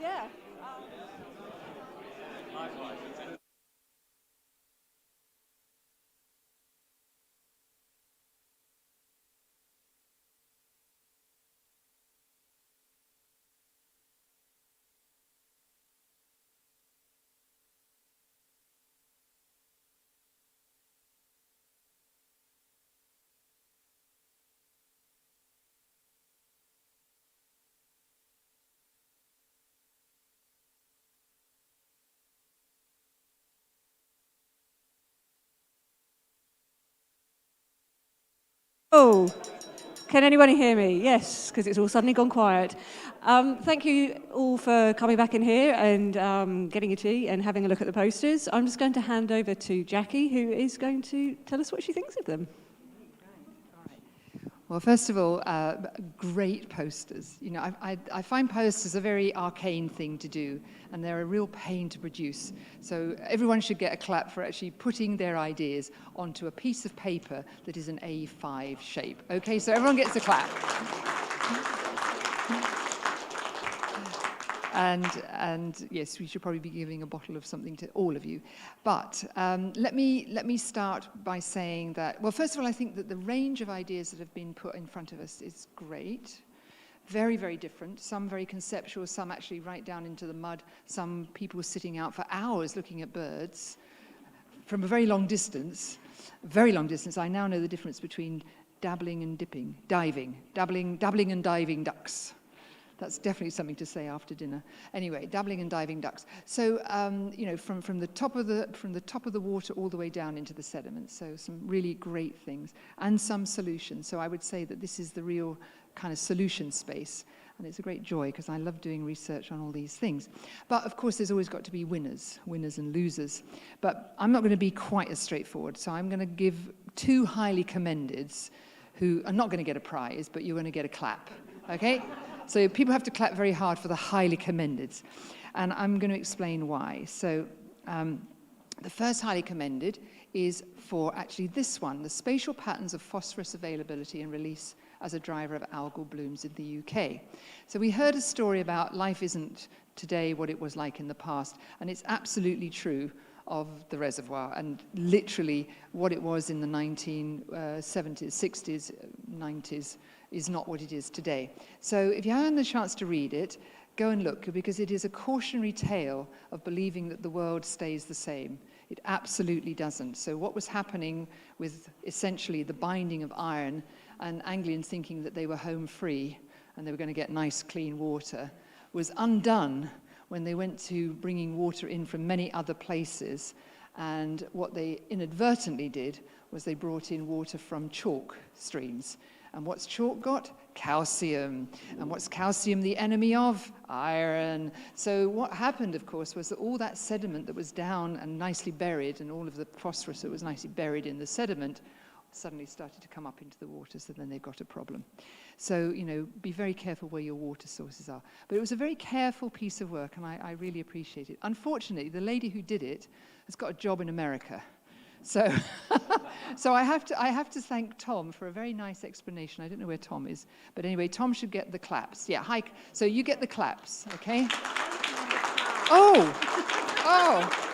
Yeah. Oh, can anyone hear me? Yes, because it's all suddenly gone quiet. Thank you all for coming back in here and getting a tea and having a look at the posters. I'm just going to hand over to Jackie, who is going to tell us what she thinks of them. Well, first of all, great posters. You know, I find posters a very arcane thing to do, and they're a real pain to produce. So everyone should get a clap for actually putting their ideas onto a piece of paper that is an A5 shape. Okay, so everyone gets a clap. And yes, we should probably be giving a bottle of something to all of you. But let me start by saying that, well, first of all, I think that the range of ideas that have been put in front of us is great. Very, very different. Some very conceptual, some actually right down into the mud. Some people sitting out for hours looking at birds from a very long distance. Very long distance. I now know the difference between dabbling and diving. Dabbling and diving ducks. That's definitely something to say after dinner. Anyway, dabbling and diving ducks. So, you know, from the top of the water all the way down into the sediment. So some really great things and some solutions. So I would say that this is the real kind of solution space. And it's a great joy because I love doing research on all these things. But of course, there's always got to be winners and losers. But I'm not going to be quite as straightforward. So I'm going to give two highly commendeds who are not going to get a prize, but you're going to get a clap. Okay? So people have to clap very hard for the highly commended. And I'm going to explain why. So the first highly commended is for actually this one, the spatial patterns of phosphorus availability and release as a driver of algal blooms in the UK. So we heard a story about life isn't today what it was like in the past. And it's absolutely true of the reservoir and literally what it was in the 1970s, 60s, 90s is not what it is today. So if you haven't the chance to read it, go and look, because it is a cautionary tale of believing that the world stays the same. It absolutely doesn't. So what was happening with essentially the binding of iron and Anglians thinking that they were home free and they were going to get nice clean water was undone when they went to bringing water in from many other places. And what they inadvertently did was they brought in water from chalk streams. And what's chalk got? Calcium. And what's calcium the enemy of? Iron. So what happened, of course, was that all that sediment that was down and nicely buried, and all of the phosphorus that was nicely buried in the sediment, suddenly started to come up into the water, so then they've got a problem. So, you know, be very careful where your water sources are. But it was a very careful piece of work, and I really appreciate it. Unfortunately, the lady who did it has got a job in America. So, so I have to thank Tom for a very nice explanation. I don't know where Tom is, but anyway, Tom should get the claps. Yeah, hi. So you get the claps, okay? Oh,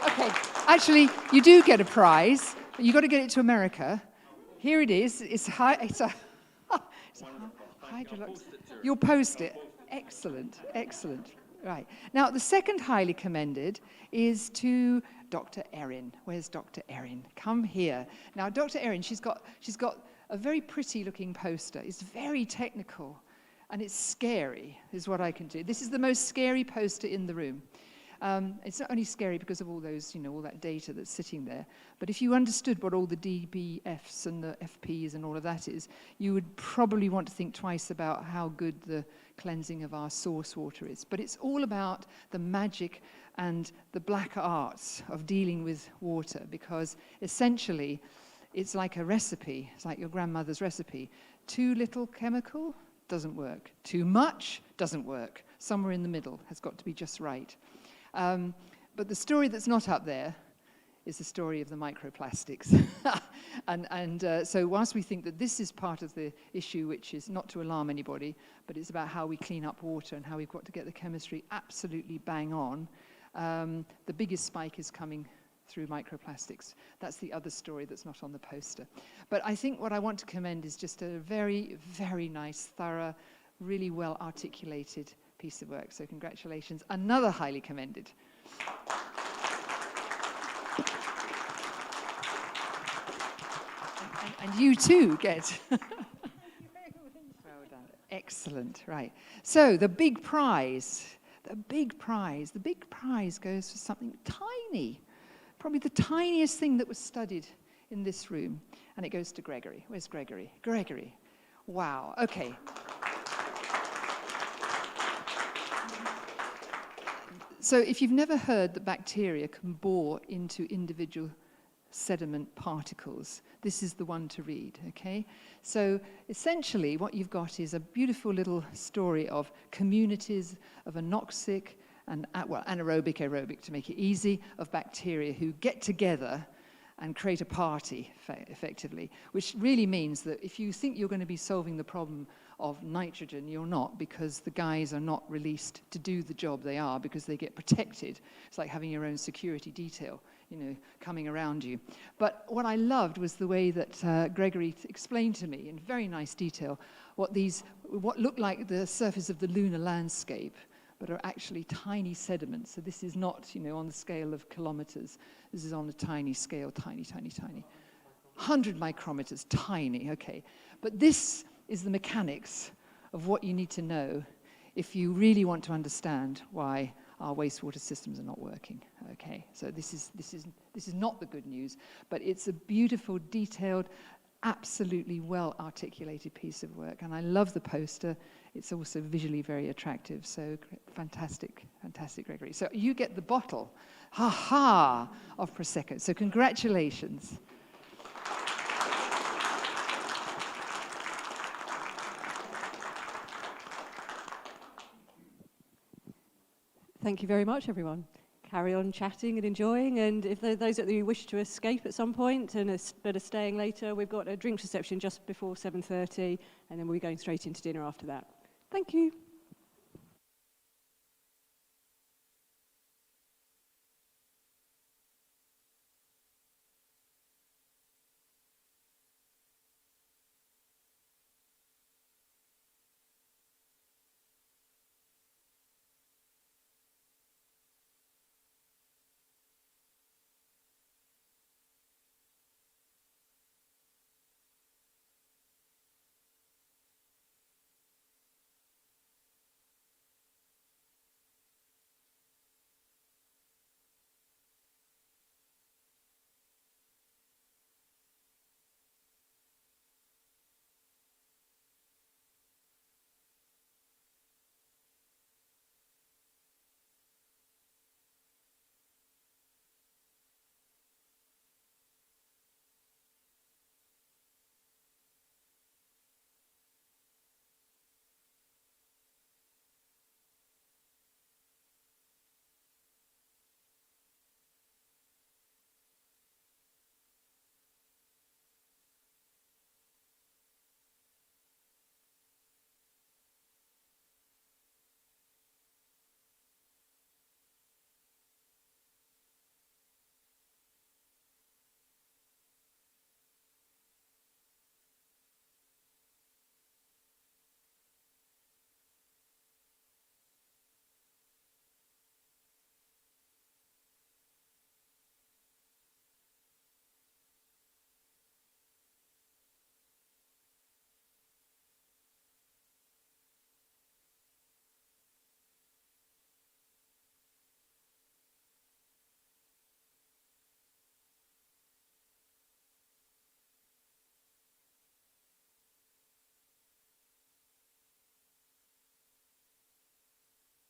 okay. Actually, you do get a prize. But you got to get it to America. Here it is. It's a Hydrolux. You'll post it. Excellent, excellent. Right. Now, the second highly commended is to Dr. Erin. Where's Dr. Erin? Come here. Now, Dr. Erin, she's got a very pretty-looking poster. It's very technical, and it's scary, is what I can do. This is the most scary poster in the room. It's not only scary because of all those, you know, all that data that's sitting there, but if you understood what all the DBFs and the FPs and all of that is, you would probably want to think twice about how good the cleansing of our source water is. But it's all about the magic and the black arts of dealing with water, because essentially it's like a recipe. It's like your grandmother's recipe. Too little chemical doesn't work. Too much doesn't work. Somewhere in the middle has got to be just right. But the story that's not up there is the story of the microplastics. So whilst we think that this is part of the issue, which is not to alarm anybody, but it's about how we clean up water and how we've got to get the chemistry absolutely bang on, the biggest spike is coming through microplastics. That's the other story that's not on the poster. But I think what I want to commend is just a very, very nice, thorough, really well articulated piece of work. So congratulations, another highly commended. And you too get. Well done. Excellent, right. So the big prize goes for something tiny, probably the tiniest thing that was studied in this room, and it goes to Gregory. Where's Gregory? Gregory. Wow, okay. So if you've never heard that bacteria can bore into individual sediment particles, this is the one to read, okay? So essentially what you've got is a beautiful little story of communities of anoxic and anaerobic to make it easy, of bacteria who get together and create a party, effectively, which really means that if you think you're going to be solving the problem of nitrogen, you're not, because the guys are not released to do the job they are, because they get protected. It's like having your own security detail, you know, coming around you. But what I loved was the way that Gregory explained to me in very nice detail what look like the surface of the lunar landscape, but are actually tiny sediments. So this is not, you know, on the scale of kilometers. This is on a tiny scale, tiny, tiny, tiny. 100 micrometers, tiny, okay. But this is the mechanics of what you need to know if you really want to understand why our wastewater systems are not working, okay? So this is not the good news, but it's a beautiful, detailed, absolutely well articulated piece of work, and I love the poster. It's also visually very attractive, so fantastic, fantastic, Gregory. So you get the bottle, of Prosecco, so congratulations. Thank you very much, everyone. Carry on chatting and enjoying, and if those of you who wish to escape at some point and are staying later, we've got a drinks reception just before 7:30, and then we'll be going straight into dinner after that. Thank you.